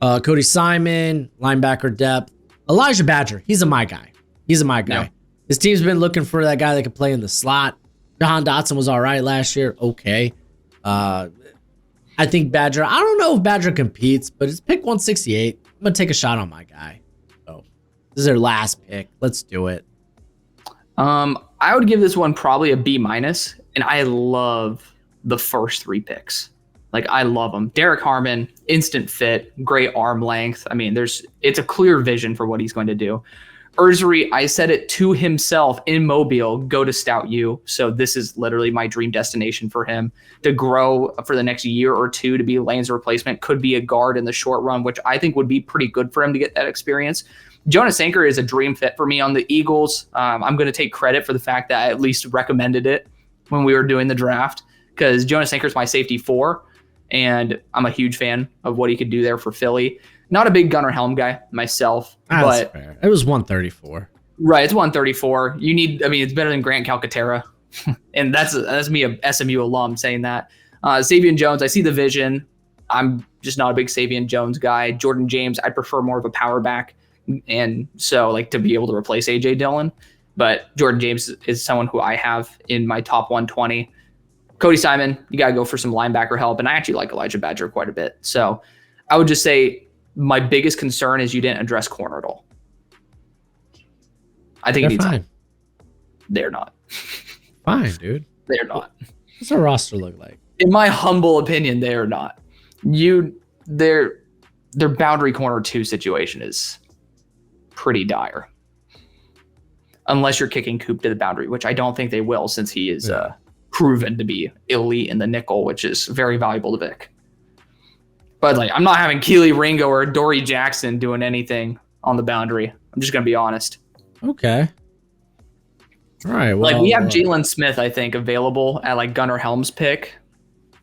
Cody Simon, linebacker depth. Elijah Badger, he's my guy. Yeah. His team's been looking for that guy that can play in the slot. Jahan Dotson was all right last year. Okay. I think Badger, I don't know if Badger competes, but it's pick 168. I'm going to take a shot on my guy. So this is their last pick. Let's do it. I would give this one probably a B-, and I love the first 3 picks. Like, I love them. Derek Harmon, instant fit, great arm length. I mean, it's a clear vision for what he's going to do. Ursary, I said it to himself in Mobile, go to Stout U. So this is literally my dream destination for him to grow for the next year or two to be Lane's replacement. Could be a guard in the short run, which I think would be pretty good for him to get that experience. Jonas Anchor is a dream fit for me on the Eagles. I'm going to take credit for the fact that I at least recommended it when we were doing the draft, because Jonas Anchor is my safety 4, and I'm a huge fan of what he could do there for Philly. Not a big Gunnar Helm guy myself, but fair. It was 134. Right, it's 134. It's better than Grant Calcaterra, and that's me, a SMU alum, saying that. Savion Jones, I see the vision. I'm just not a big Savion Jones guy. Jordan James, I prefer more of a power back, and so like to be able to replace A.J. Dillon. But Jordan James is someone who I have in my top 120. Cody Simon, you got to go for some linebacker help, and I actually like Elijah Badger quite a bit. So I would just say my biggest concern is you didn't address corner at all. I think it needs help. They're not. Fine, dude. They're not. What's our roster look like? In my humble opinion, they are not. Their boundary corner 2 situation is pretty dire. Unless you're kicking Coop to the boundary, which I don't think they will, since he is proven to be elite in the nickel, which is very valuable to Vic. But like, I'm not having Keely Ringo or Dory Jackson doing anything on the boundary. I'm just going to be honest. Okay. All right. Well, like, we have Jalen Smith, I think, available at like Gunnar Helm's pick.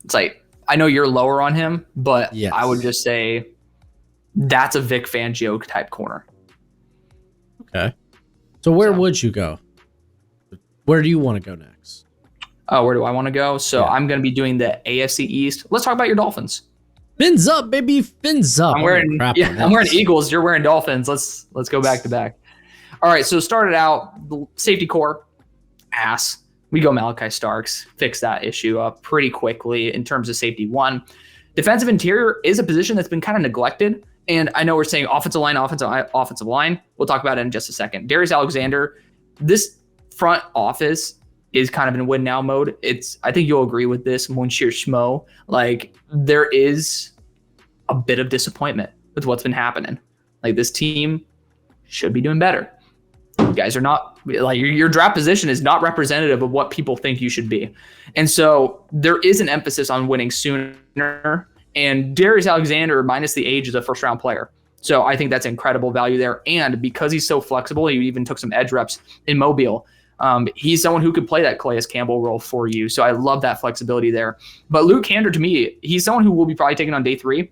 It's like, I know you're lower on him, but yes. I would just say that's a Vic Fangio type corner. Okay. So where would you go? Where do you want to go next? Oh, where do I want to go? So I'm going to be doing the AFC East. Let's talk about your Dolphins. Fins up, baby. Fins up. I'm wearing Eagles. You're wearing Dolphins. Let's go back to back. All right. So started out the safety core, ass. We go Malachi Starks. Fix that issue up pretty quickly in terms of safety 1. Defensive interior is a position that's been kind of neglected. And I know we're saying offensive line. We'll talk about it in just a second. Darius Alexander, this front office is kind of in win now mode. I think you'll agree with this, Monsieur Schmo. Like, there is a bit of disappointment with what's been happening. Like, this team should be doing better. You guys are not, like, your draft position is not representative of what people think you should be. And so there is an emphasis on winning sooner. And Darius Alexander, minus the age, is a first-round player. So I think that's incredible value there. And because he's so flexible, he even took some edge reps in Mobile. He's someone who could play that Calais Campbell role for you. So I love that flexibility there. But Luke Hander, to me, he's someone who will be probably taken on day 3.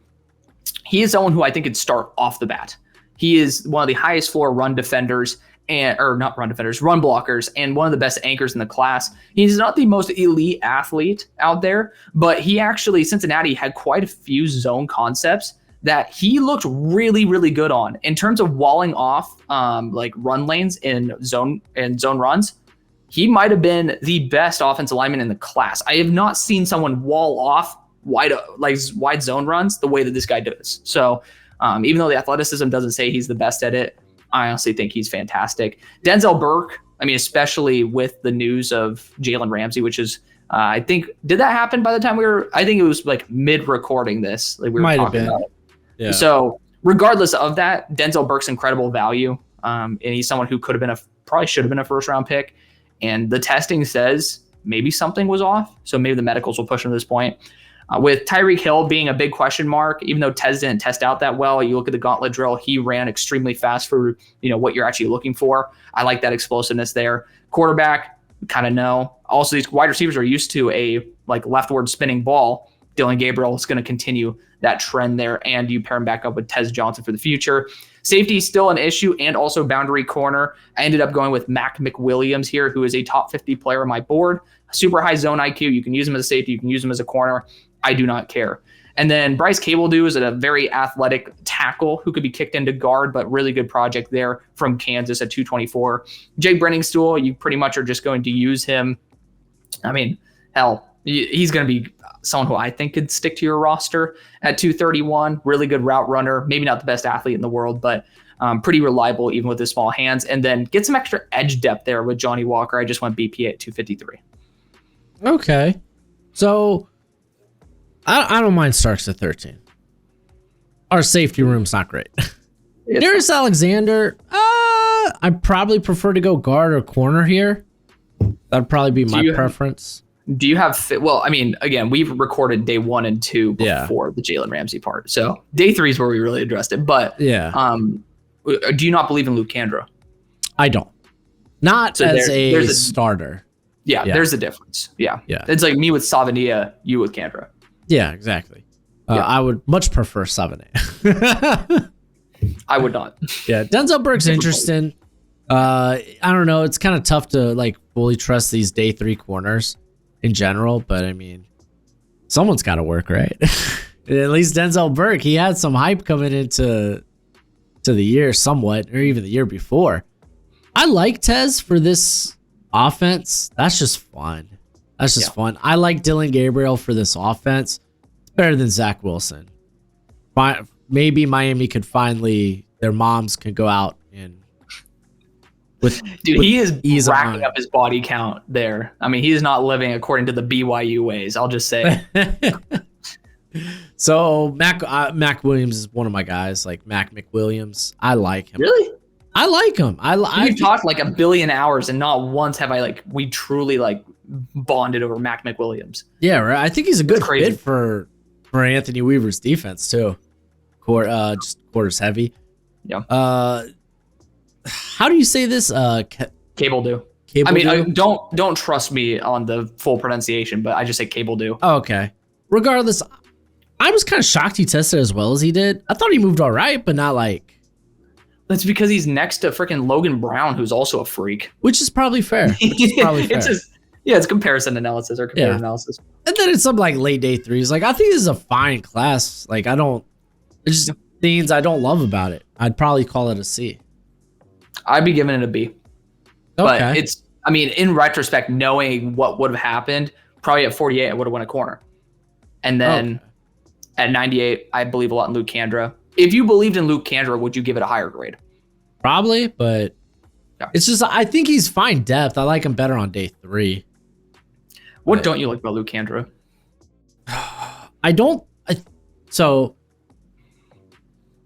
He is someone who I think could start off the bat. He is one of the highest floor run defenders, run blockers, and one of the best anchors in the class. He's not the most elite athlete out there, but he actually, Cincinnati had quite a few zone concepts that he looked really, really good on in terms of walling off like run lanes in zone runs. He might have been the best offensive lineman in the class. I have not seen someone wall off wide zone runs the way that this guy does. So even though the athleticism doesn't say he's the best at it, I honestly think he's fantastic. Denzel Burke, I mean, especially with the news of Jalen Ramsey, which is, I think, did that happen by the time I think it was like mid-recording this. Like we were talking about it. Yeah. So regardless of that, Denzel Burke's incredible value. And he's someone who probably should have been a first-round pick. And the testing says maybe something was off. So maybe the medicals will push him to this point. With Tyreek Hill being a big question mark, even though Tez didn't test out that well, you look at the gauntlet drill, he ran extremely fast for what you're actually looking for. I like that explosiveness there. Quarterback, kind of know. Also, these wide receivers are used to a leftward spinning ball. Dylan Gabriel is going to continue that trend there, and you pair him back up with Tez Johnson for the future. Safety is still an issue, and also boundary corner. I ended up going with Mac McWilliams here, who is a top 50 player on my board. Super high zone IQ. You can use him as a safety. You can use him as a corner. I do not care. And then Bryce Cable-Dew is a very athletic tackle who could be kicked into guard, but really good project there from Kansas at 224. Jake Brenningstool, you pretty much are just going to use him. I mean, hell, he's going to be someone who I think could stick to your roster at 231. Really good route runner. Maybe not the best athlete in the world, but pretty reliable even with his small hands. And then get some extra edge depth there with Johnny Walker. I just went BP at 253. Okay. So I don't mind Starks at 13. Our safety room's not great. Darius Alexander, I'd probably prefer to go guard or corner here. That'd probably be my preference. Do you have well, I mean, again, we've recorded day 1 and 2 before the Jalen Ramsey part. So day 3 is where we really addressed it. But do you not believe in Luke Kandra? I don't. Not so as a starter. Yeah, there's a difference. Yeah. It's like me with Savania, you with Kandra. Yeah, exactly. I would much prefer Savania. I would not. Yeah, Denzel Burke's interesting. I don't know. It's kind of tough to fully trust these day 3 corners in general, but I mean, someone's got to work, right? At least Denzel Burke, he had some hype coming into the year somewhat, or even the year before. I like Tez for this offense. That's just fun. That's just fun. I like Dylan Gabriel for this offense. It's better than Zach Wilson. Maybe Miami could finally, their moms can go out and he is racking up his body count there. I mean, he is not living according to the BYU ways. I'll just say. So Mac Williams is one of my guys, like Mac McWilliams. I like him. Really? I like him. We've talked like a billion hours, and not once have we truly bonded over Mac McWilliams. Yeah, right. I think he's a good fit for Anthony Weaver's defense too. Just quarters heavy. Yeah. How do you say this? Cable-Dew. I mean, don't trust me on the full pronunciation, but I just say Cable-Dew. Oh, okay. Regardless, I was kind of shocked he tested as well as he did. I thought he moved all right, but not like. That's because he's next to freaking Logan Brown, who's also a freak. Which is probably fair. It's comparison analysis or comparative analysis. And then it's some late day threes. I think this is a fine class. There's just things I don't love about it. I'd probably call it a C. I'd be giving it a B. Okay. But in retrospect, knowing what would have happened, probably at 48, I would have won a corner. And then at 98, I believe a lot in Luke Kandra. If you believed in Luke Kandra, would you give it a higher grade? Probably, but it's just, I think he's fine depth. I like him better on day 3. What don't you like about Luke Kandra? So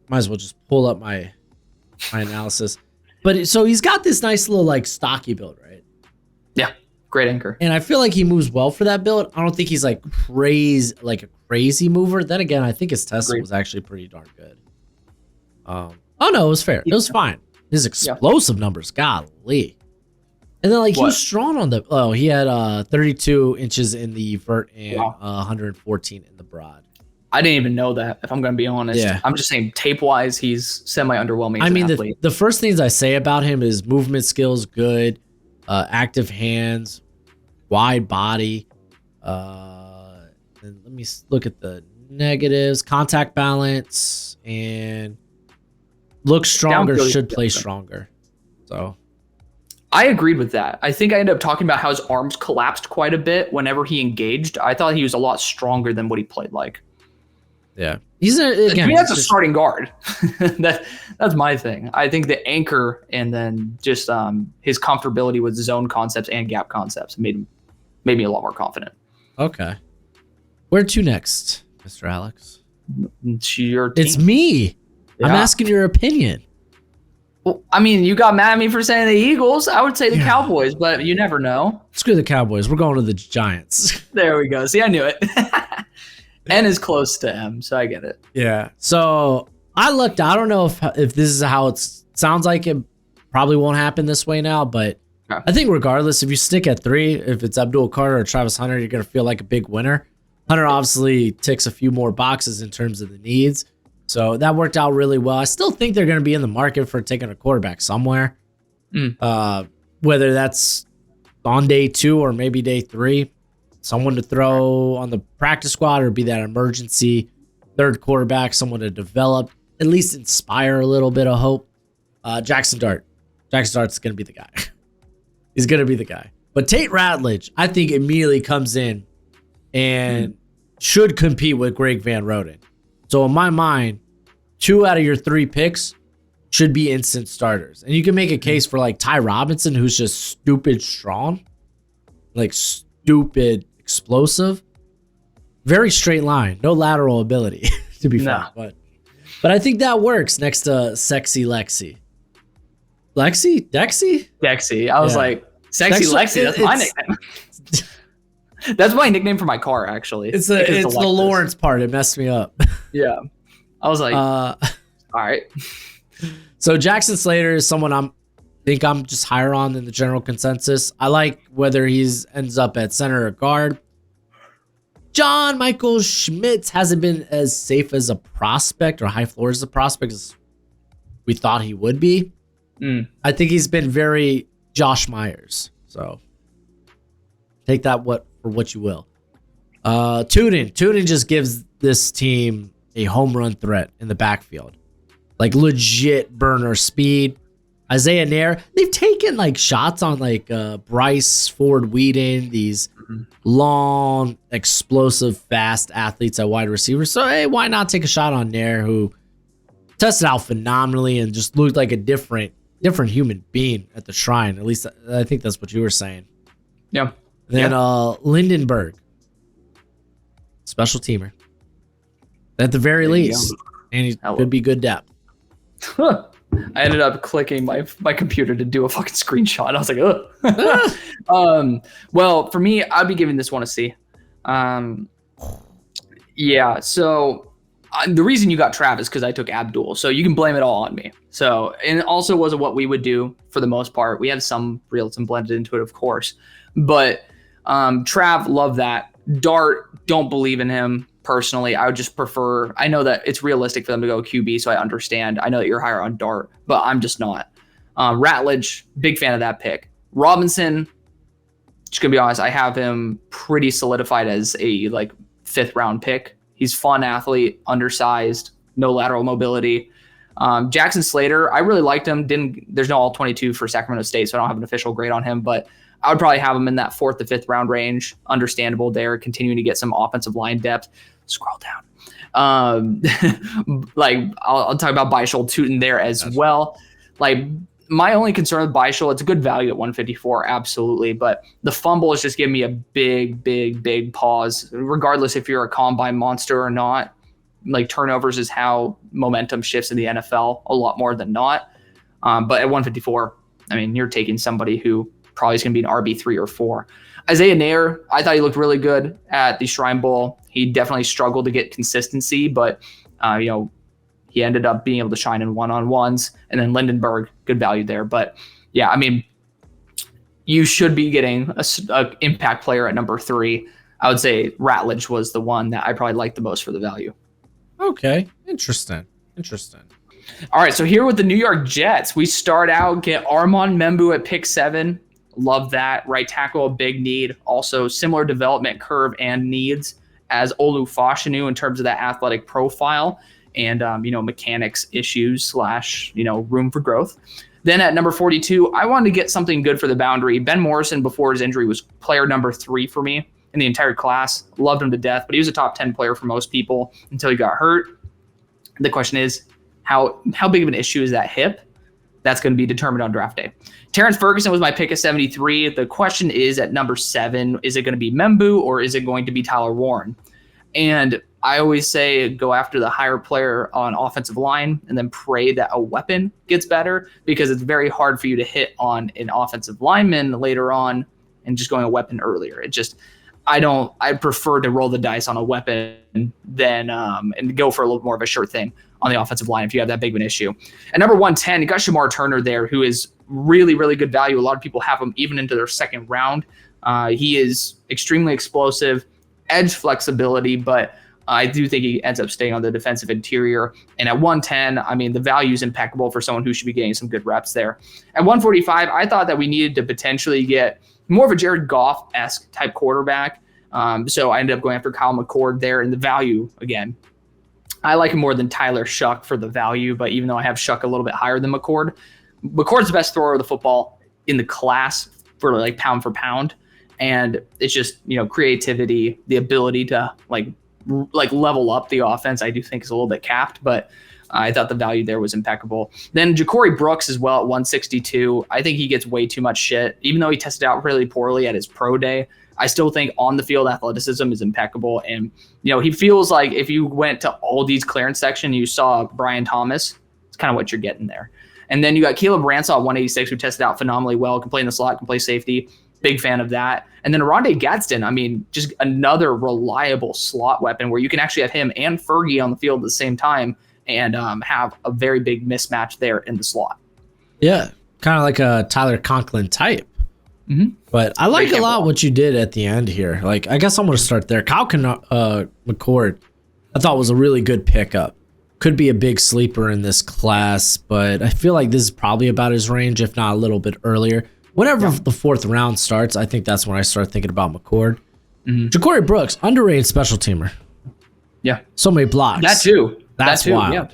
might as well just pull up my analysis. But so he's got this nice little stocky build, right? Yeah, great anchor. And I feel like he moves well for that build. I don't think he's a crazy mover. Then again, I think his Tesla was actually pretty darn good. Oh no, it was fair. It was fine. His explosive numbers, golly. And then he was strong on the. He had 32 inches in the vert and 114 in the broad. I didn't even know that, if I'm going to be honest. Yeah. I'm just saying, tape-wise, he's semi-underwhelming. I mean, the first things I say about him is movement skills good, active hands, wide body. And let me look at the negatives. Contact balance and looks stronger, should play stronger. So I agreed with that. I think I ended up talking about how his arms collapsed quite a bit whenever he engaged. I thought he was a lot stronger than what he played like. Yeah, that's a starting guard. That's my thing. I think the anchor and then just his comfortability with zone concepts and gap concepts made me a lot more confident. Okay, where to next, Mr. Alex? It's your team. It's me. Yeah. I'm asking your opinion. Well, I mean, you got mad at me for saying the Eagles. I would say the Cowboys, but you never know. Screw the Cowboys. We're going to the Giants. There we go. See, I knew it. N is close to M, so I get it. Yeah. So I looked. I don't know if this is how it sounds like. It probably won't happen this way now, but I think regardless, if you stick at 3, if it's Abdul Carter or Travis Hunter, you're gonna feel like a big winner. Hunter obviously ticks a few more boxes in terms of the needs. So that worked out really well. I still think they're going to be in the market for taking a quarterback somewhere. Whether that's on day 2 or maybe day 3. Someone to throw on the practice squad or be that emergency third quarterback, someone to develop, at least inspire a little bit of hope. Jackson Dart. Jackson Dart's going to be the guy. He's going to be the guy. But Tate Ratledge, I think, immediately comes in and should compete with Greg Van Roten. So in my mind, 2 out of your 3 picks should be instant starters. And you can make a case for like Ty Robinson, who's just stupid strong, like stupid explosive, very straight line, no lateral ability to be fair. But I think that works next to sexy Lexi. Dexy. I was like, sexy Lexi. That's my nickname. That's my nickname for my car, actually. It's the Lawrence part. It messed me up. Yeah. I was like, all right. So Jackson Slater is someone I'm just higher on than the general consensus. I like whether he's ends up at center or guard. John Michael Schmitz hasn't been as safe as a prospect or high floor as a prospect as we thought he would be. I think he's been very Josh Myers. So take that for what you will. Tuden just gives this team a home run threat in the backfield. Like legit burner speed. Isaiah Nair, they've taken like shots on like Bryce Ford Whedon, these long, explosive, fast athletes at wide receiver. So hey, why not take a shot on Nair, who tested out phenomenally and just looked like a different human being at the Shrine. At least I think that's what you were saying. Yeah. Then Lindenberg, special teamer at the very least, and he could be good depth. I ended up clicking my computer to do a fucking screenshot. I was like, ugh. Well, for me, I'd be giving this one a C. Yeah. So the reason you got Travis because I took Abdul, so you can blame it all on me. So, and it also wasn't what we would do for the most part. We had some realism blended into it, of course, but Trav, love that. Dart, don't believe in him. Personally, I would just prefer, I know that it's realistic for them to go QB, so I understand. I know that you're higher on Dart, but I'm just not. Ratledge, big fan of that pick. Robinson, just gonna be honest, I have him pretty solidified as a like 5th round pick. He's fun athlete, undersized, no lateral mobility. Jackson Slater, I really liked him. There's no all 22 for Sacramento State, so I don't have an official grade on him, but I would probably have him in that 4th to 5th round range. Understandable there, continuing to get some offensive line depth. Scroll down. Like I'll talk about Beischel Tuten there as well. Like my only concern with Beischel, it's a good value at 154, absolutely, but the fumble is just giving me a big pause. Regardless if you're a combine monster or not, like turnovers is how momentum shifts in the NFL a lot more than not. But at 154, I mean, you're taking somebody who probably is going to be an RB3 or 4. Isaiah Nair, I thought he looked really good at the Shrine Bowl. He definitely struggled to get consistency, but he ended up being able to shine in one-on-ones. And then Lindenberg, good value there. But yeah, I mean, you should be getting a impact player at number 3. I would say Ratledge was the one that I probably liked the most for the value. Okay, interesting. All right, so here with the New York Jets, we start out, get Armand Membu at pick 7. Love that. Right tackle, a big need. Also, similar development curve and needs as Olu Fashanu in terms of that athletic profile and, mechanics issues / room for growth. Then at number 42, I wanted to get something good for the boundary. Ben Morrison, before his injury, was player number 3 for me in the entire class. Loved him to death, but he was a top 10 player for most people until he got hurt. The question is, how big of an issue is that hip? That's going to be determined on draft day. Terrence Ferguson was my pick at 73. The question is at number 7, is it going to be Membu or is it going to be Tyler Warren? And I always say go after the higher player on offensive line and then pray that a weapon gets better, because it's very hard for you to hit on an offensive lineman later on and just going a weapon earlier. I prefer to roll the dice on a weapon than and go for a little more of a sure thing on the offensive line if you have that big of an issue. At number 110, you got Shamar Turner there, who is really, really good value. A lot of people have him even into their second round. He is extremely explosive, edge flexibility, but I do think he ends up staying on the defensive interior. And at 110, I mean, the value is impeccable for someone who should be getting some good reps there. At 145, I thought that we needed to potentially get more of a Jared Goff-esque type quarterback. So I ended up going after Kyle McCord there, and the value, again, I like him more than Tyler Shuck for the value, but even though I have Shuck a little bit higher than McCord, McCord's the best thrower of the football in the class for like pound for pound. And it's just, creativity, the ability to like level up the offense, I do think is a little bit capped, but I thought the value there was impeccable. Then Ja'Cory Brooks as well at 162. I think he gets way too much shit, even though he tested out really poorly at his pro day. I still think on the field athleticism is impeccable. And, he feels like if you went to all these clearance section, you saw Brian Thomas, it's kind of what you're getting there. And then you got Caleb Ransaw at 186, who tested out phenomenally well, can play in the slot, can play safety. Big fan of that. And then Rondé Gadsden, I mean, just another reliable slot weapon where you can actually have him and Fergie on the field at the same time and have a very big mismatch there in the slot. Yeah, kind of like a Tyler Conklin type. Mm-hmm. But I like a lot what you did at the end here. Like, I guess I'm going to start there. Kyle McCord, I thought was a really good pickup. Could be a big sleeper in this class, but I feel like this is probably about his range, if not a little bit earlier. Whenever the fourth round starts, I think that's when I start thinking about McCord. Mm-hmm. Ja'Cory Brooks, underrated special teamer. Yeah. So many blocks. That too. That's wild. Yeah.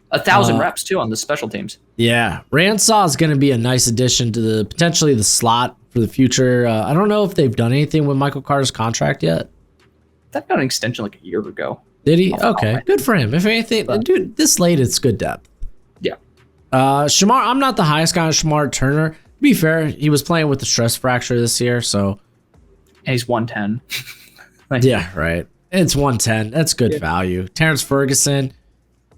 1,000 reps too on the special teams. Yeah. Ransaw is going to be a nice addition to potentially the slot for the future. I don't know if they've done anything with Michael Carter's contract yet. That got an extension like a year ago. Did he? Okay. Good for him. If anything, dude, this late, it's good depth. Yeah. Shamar, I'm not the highest guy on Shamar Turner. To be fair, he was playing with the stress fracture this year, so. And he's 110. Yeah, right. It's 110. That's good value. Terrence Ferguson.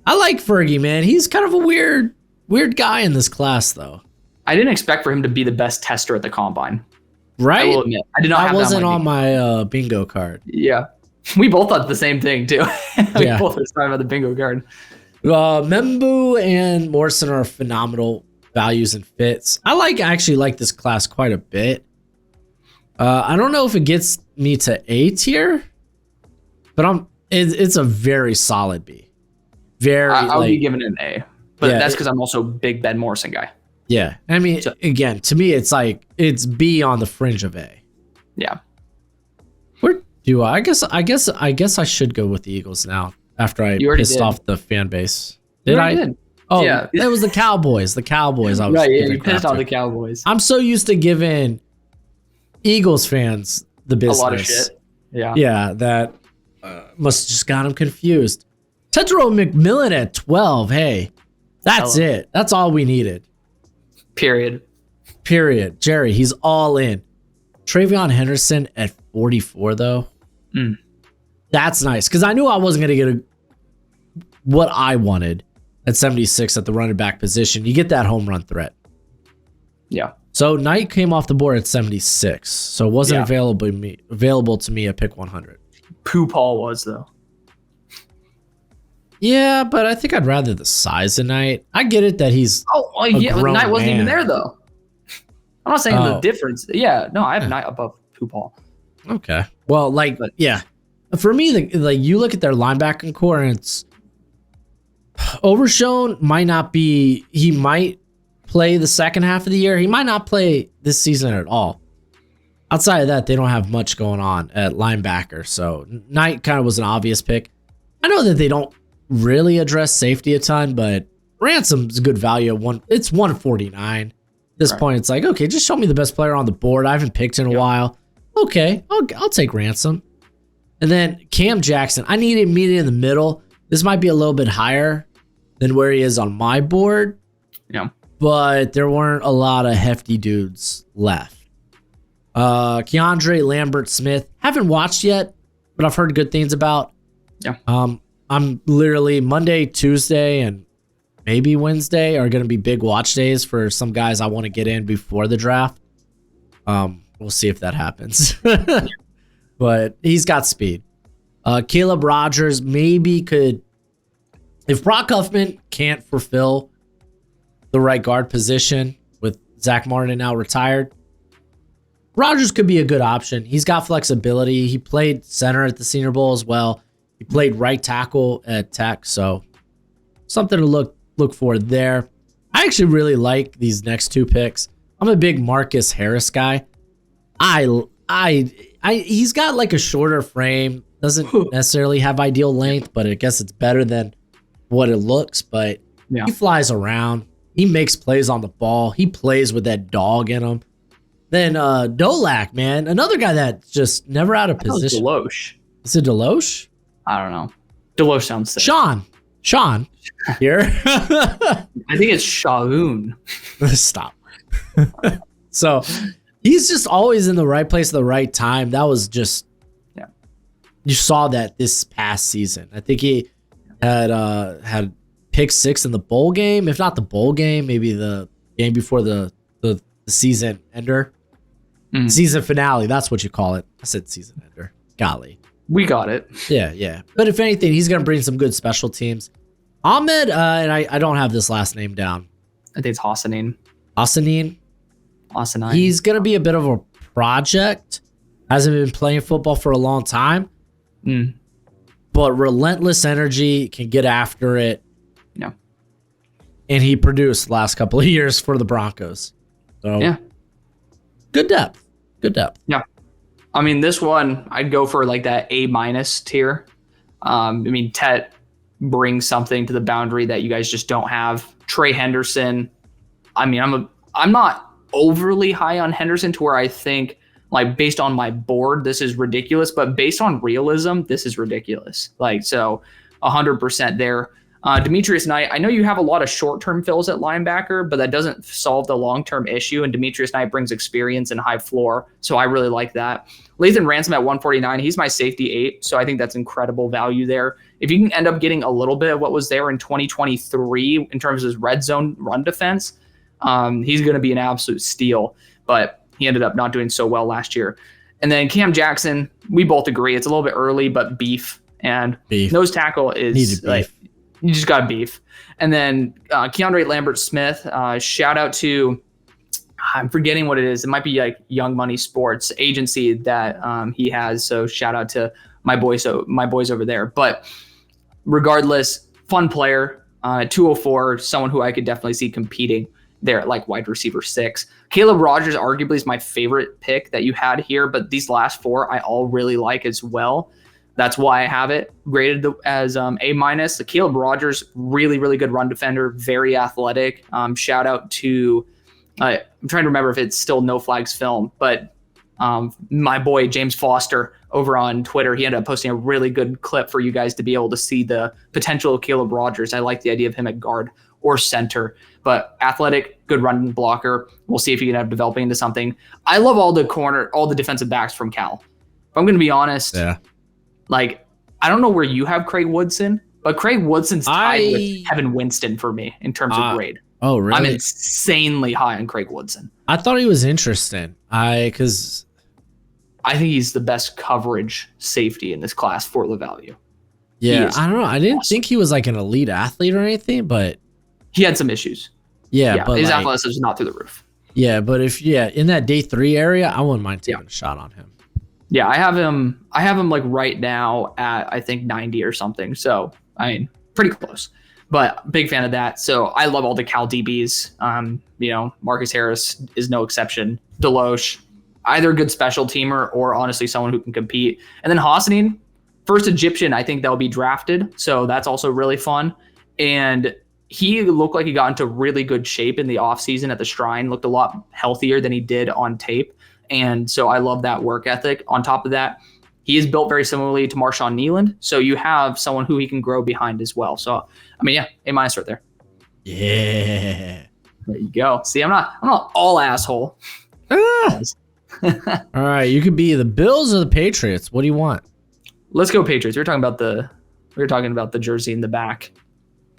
I like Fergie, man. He's kind of a weird guy in this class, though. I didn't expect for him to be the best tester at the combine. Right? I will admit. I did not have that wasn't on my bingo card. Yeah. We both thought the same thing, too. We both were talking about the bingo card. Membu and Morrison are phenomenal values and fits. I actually like this class quite a bit. I don't know if it gets me to A tier, but it's a very solid B. I'll be giving it an A, but that's because I'm also a big Ben Morrison guy. Yeah, I mean, again, to me, it's like it's B on the fringe of A. Yeah. Where do I guess I should go with the Eagles now after I pissed off the fan base. Did I? Did. Oh, yeah. It was the Cowboys. The Cowboys. I was right. Yeah, you pissed off the Cowboys. I'm so used to giving Eagles fans the business. A lot of shit. Yeah. Yeah, that must have just got them confused. Tedro McMillan at 12. Hey, that's it. That's all we needed. Period. Jerry, he's all in. Travion Henderson at 44, though. That's nice, because I knew I wasn't going to get what I wanted at 76 at the running back position. You get that home run threat. Yeah. So Knight came off the board at 76, so it wasn't available to me at pick 100. Pooh Paul was, though. Yeah, but I think I'd rather the size of Knight. I get it that he's Knight wasn't even there, though. I'm not saying the difference. Yeah, no, I have Knight above Pooh Paul. Okay. Well, for me, you look at their linebacking core, and it's Overshown might not be. He might play the second half of the year. He might not play this season at all. Outside of that, they don't have much going on at linebacker. So Knight kind of was an obvious pick. I know that they don't really address safety a ton, but Ransom's a good value at it's 149. At this point, it's like, okay, just show me the best player on the board. I haven't picked in a while. Okay, I'll take Ransom. And then Cam Jackson, I need him meeting in the middle. This might be a little bit higher than where he is on my board. Yeah. But there weren't a lot of hefty dudes left. Keandre Lambert Smith, haven't watched yet, but I've heard good things about. Yeah. I'm literally Monday, Tuesday, and maybe Wednesday are going to be big watch days for some guys I want to get in before the draft. We'll see if that happens. But he's got speed. Caleb Rogers maybe could, if Brock Huffman can't fulfill the right guard position with Zach Martin now retired, Rogers could be a good option. He's got flexibility. He played center at the Senior Bowl as well. He played right tackle at Tech, so something to look for there. I actually really like these next two picks. I'm a big Marcus Harris guy. He's got like a shorter frame, doesn't necessarily have ideal length, but I guess it's better than what it looks. But he flies around. He makes plays on the ball. He plays with that dog in him. Then Dolak, man, another guy that's just never out of position. Deloche. Is it Deloche? I don't know. Deloche sounds sick. Sean here. I think it's Shaun. Stop. So he's just always in the right place at the right time. That was just, you saw that this past season. I think he had pick 6 in the bowl game. If not the bowl game, maybe the game before the season ender. Season finale, that's what you call it. I said season ender. Golly. We got it. Yeah. But if anything, he's going to bring some good special teams. Ahmed, and I don't have this last name down. I think it's Hassanin. Hassanin. Hassanin. He's going to be a bit of a project. Hasn't been playing football for a long time. But relentless energy, can get after it. Yeah. And he produced the last couple of years for the Broncos. So yeah. Good depth. Yeah. I mean, this one, I'd go for like that A- tier. I mean, Tet brings something to the boundary that you guys just don't have. Trey Henderson. I mean, I'm not overly high on Henderson to where I think, like, based on my board, this is ridiculous, but based on realism, this is ridiculous. Like, so 100% there. Demetrius Knight, I know you have a lot of short-term fills at linebacker, but that doesn't solve the long-term issue, and Demetrius Knight brings experience and high floor, so I really like that. Lathan Ransom at 149, he's my safety 8, so I think that's incredible value there. If you can end up getting a little bit of what was there in 2023 in terms of his red zone run defense, he's going to be an absolute steal, but he ended up not doing so well last year. And then Cam Jackson, we both agree, it's a little bit early, but beef. And nose tackle is like, you just got beef. And then Keandre Lambert-Smith, shout out to, I'm forgetting what it is. It might be like Young Money Sports agency that he has. So shout out to my boys over there. But regardless, fun player, 204, someone who I could definitely see competing there at like wide receiver 6. Caleb Rogers arguably is my favorite pick that you had here, but these last 4 I all really like as well. That's why I have it graded as A-. The Caleb Rogers, really, really good run defender, very athletic. Shout out to, I'm trying to remember if it's still No Flags Film, but my boy James Foster over on Twitter, he ended up posting a really good clip for you guys to be able to see the potential of Caleb Rogers. I like the idea of him at guard or center, but athletic, good run blocker. We'll see if he can end up developing into something. I love all the defensive backs from Cal. If I'm going to be honest, like, I don't know where you have Craig Woodson, but Craig Woodson's tied with Kevin Winston for me in terms of grade. Oh, really? I'm insanely high on Craig Woodson. I thought he was interesting. I think he's the best coverage safety in this class for the value. Yeah, I don't know. I didn't think he was like an elite athlete or anything, but he had some issues. Yeah, but his athleticism is not through the roof. Yeah, but if in that day 3 area, I wouldn't mind taking a shot on him. Yeah, I have him like right now at, I think, 90 or something. So, I mean, pretty close, but big fan of that. So I love all the Cal DBs. Marcus Harris is no exception. Deloche, either a good special teamer or honestly someone who can compete. And then Hassanin, first Egyptian, I think that'll be drafted. So that's also really fun. And he looked like he got into really good shape in the offseason at the Shrine, looked a lot healthier than he did on tape. And so I love that work ethic. On top of that, he is built very similarly to Marshawn Nealand. So you have someone who he can grow behind as well. So, I mean, yeah, A- right there. Yeah. There you go. See, I'm not all asshole. All right. You could be the Bills or the Patriots. What do you want? Let's go Patriots. We're talking about the We were talking about the jersey in the back.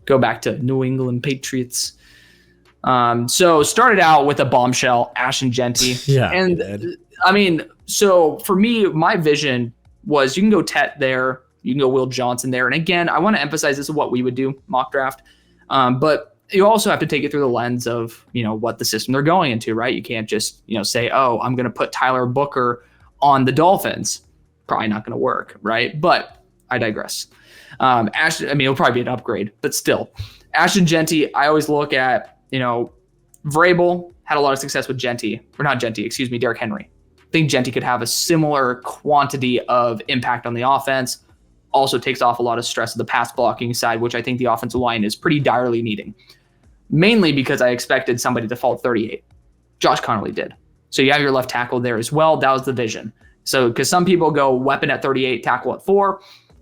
Go back to New England Patriots. So started out with a bombshell, Ashton Genty. Yeah. And I mean, so for me, my vision was you can go Tet there, you can go Will Johnson there. And again, I want to emphasize this is what we would do mock draft. But you also have to take it through the lens of, what the system they're going into, right? You can't just, say, oh, I'm going to put Tyler Booker on the Dolphins. Probably not going to work, right? But I digress. It'll probably be an upgrade, but still. Ashton Genty, I always look at, Vrabel had a lot of success with Derrick Henry. I think Genty could have a similar quantity of impact on the offense. Also takes off a lot of stress of the pass blocking side, which I think the offensive line is pretty direly needing. Mainly because I expected somebody to fall at 38. Josh Connolly did. So you have your left tackle there as well. That was the vision. So because some people go weapon at 38, tackle at 4.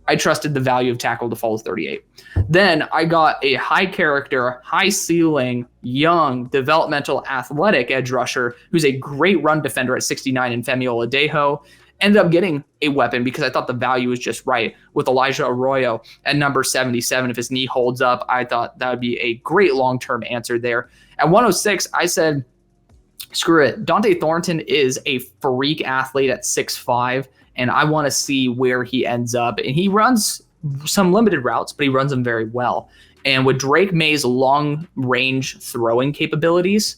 I trusted the value of tackle to fall to 38. Then I got a high character, high ceiling, young, developmental, athletic edge rusher who's a great run defender at 69 in Femi Oladejo. Ended up getting a weapon because I thought the value was just right with Elijah Arroyo at number 77. If his knee holds up, I thought that would be a great long-term answer there. At 106, I said, screw it. Dante Thornton is a freak athlete at 6'5", and I want to see where he ends up. And he runs some limited routes, but he runs them very well. And with Drake May's long-range throwing capabilities,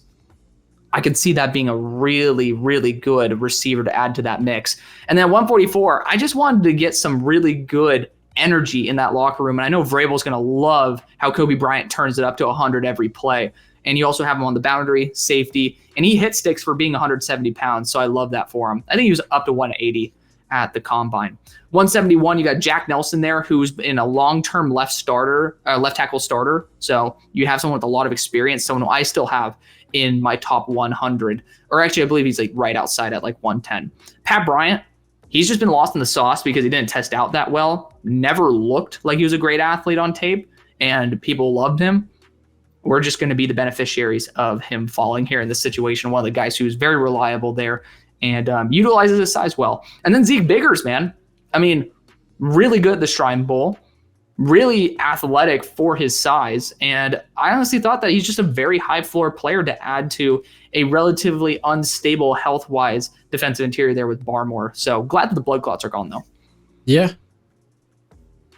I could see that being a really, really good receiver to add to that mix. And then 144, I just wanted to get some really good energy in that locker room. And I know Vrabel's going to love how Kobe Bryant turns it up to 100 every play. And you also have him on the boundary, safety, and he hit sticks for being 170 pounds. So I love that for him. I think he was up to 180 at the combine. 171, you got Jack Nelson there, who's in a long-term left tackle starter. So you have someone with a lot of experience, someone who I still have in my top 100. Or actually, I believe he's like right outside at like 110. Pat Bryant, he's just been lost in the sauce because he didn't test out that well. Never looked like he was a great athlete on tape, and people loved him. We're just going to be the beneficiaries of him falling here in this situation. One of the guys who's very reliable there and utilizes his size well. And then Zeke Biggers, man. I mean, really good at the Shrine Bowl, really athletic for his size. And I honestly thought that he's just a very high floor player to add to a relatively unstable health-wise defensive interior there with Barmore. So glad that the blood clots are gone, though. Yeah.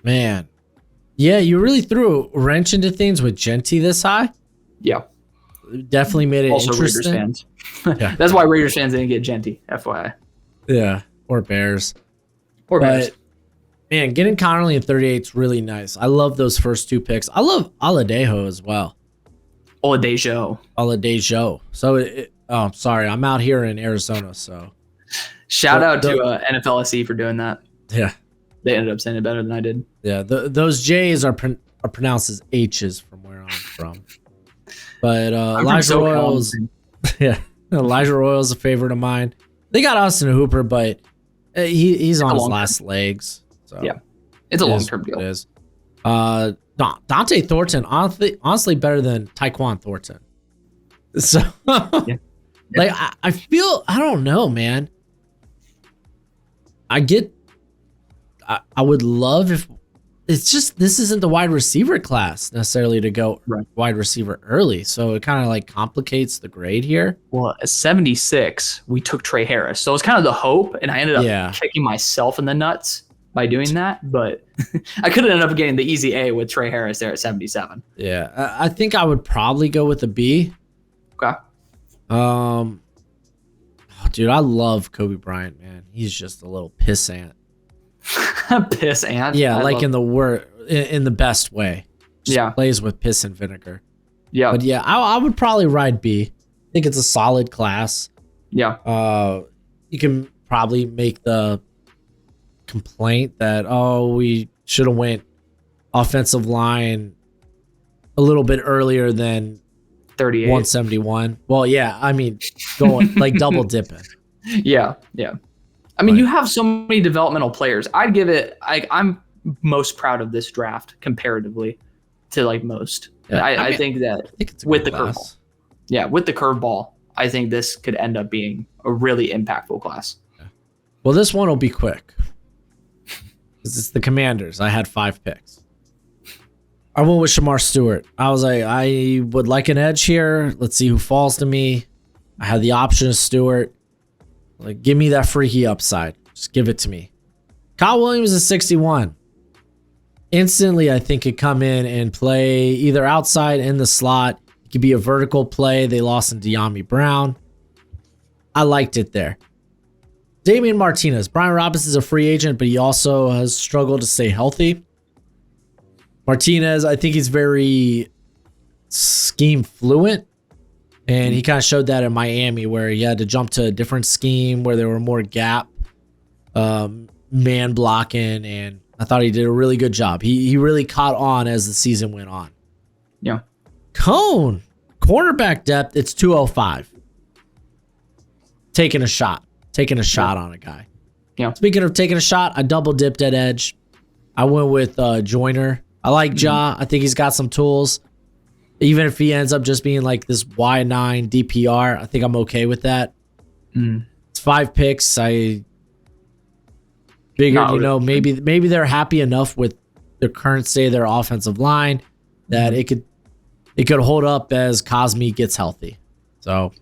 Man. Yeah, you really threw a wrench into things with Genty this high. Yeah. Definitely made it also interesting. Raiders fans. Yeah. That's why Raiders fans didn't get Genty, FYI. Yeah, or Bears. Bears. Man, getting Connolly in 38 is really nice. I love those first two picks. I love Oladejo as well. Oladejo. So, sorry, I'm out here in Arizona, so. Shout out to NFLSE for doing that. Yeah. They ended up saying it better than I did. Yeah, those J's are pronounced as H's from where I'm from. But Elijah Royals, Elijah Royals a favorite of mine. They got Austin Hooper, but he's on his last legs. So yeah, it's a long-term deal. It is. Dante Thornton, honestly better than Tyquan Thornton. So, like, I feel, I don't know, man. I would love if it's just, this isn't the wide receiver class necessarily to go wide receiver early. So it kind of like complicates the grade here. Well, at 76, we took Trey Harris. So it was kind of the hope. And I ended up kicking myself in the nuts by doing that. But I could have ended up getting the easy A with Trey Harris there at 77. Yeah. I think I would probably go with a B. Okay. Dude, I love Kobe Bryant, man. He's just a little pissant. Pissant. Yeah, like in the best way. Just plays with piss and vinegar. Yeah. But yeah, I would probably ride B. I think it's a solid class. Yeah. You can probably make the complaint that we should have went offensive line a little bit earlier than 38. 171. Well, yeah, I mean, going like double dipping. Yeah. I mean, you have so many developmental players. I'd give it. I'm most proud of this draft comparatively to like most. Yeah, I think it's with the curveball. Yeah, with the curveball, I think this could end up being a really impactful class. Yeah. Well, this one will be quick. because it's the Commanders. I had 5 picks. I went with Shamar Stewart. I was like, I would like an edge here. Let's see who falls to me. I had the option of Stewart. Like, give me that freaky upside. Just give it to me. Kyle Williams is 61. Instantly, I think could come in and play either outside in the slot. It could be a vertical play. They lost in De'Ami Brown. I liked it there. Damian Martinez. Brian Robinson is a free agent, but he also has struggled to stay healthy. Martinez, I think he's very scheme fluent, and he kind of showed that in Miami where he had to jump to a different scheme where there were more gap man blocking, and I thought he did a really good job. He really caught on as the season went on. Yeah. Cone, cornerback depth, it's 205. Taking a shot on a guy. Yeah. Speaking of taking a shot, I double dipped at edge. I went with Joyner. I like Ja. I think he's got some tools. Even if he ends up just being like this Y9 DPR, I think I'm okay with that. It's 5 picks. I figured, maybe they're happy enough with the current state of their offensive line that it could hold up as Cosme gets healthy. So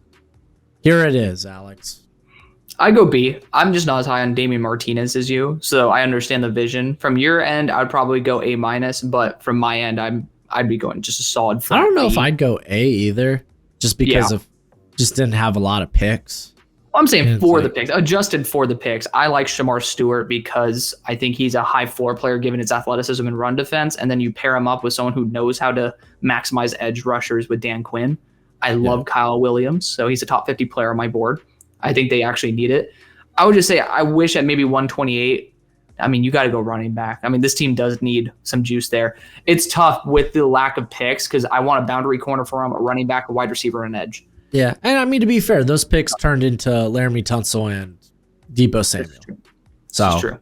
here it is, Alex. I go B. I'm just not as high on Damian Martinez as you, so I understand the vision. From your end, I'd probably go A-, but from my end, I'd be going just a solid flat I don't know B. if I'd go A either, just because of just didn't have a lot of picks. Well, I'm saying for the picks, adjusted for the picks. I like Shamar Stewart because I think he's a high floor player given his athleticism and run defense, and then you pair him up with someone who knows how to maximize edge rushers with Dan Quinn. I love Kyle Williams, so he's a top 50 player on my board. I think they actually need it. I would just say I wish at maybe 128. I mean, you got to go running back. I mean, this team does need some juice there. It's tough with the lack of picks because I want a boundary corner for him, a running back, a wide receiver, and an edge. Yeah, and I mean, to be fair, those picks turned into Laramie Tunsil and Debo Samuel. So it's true.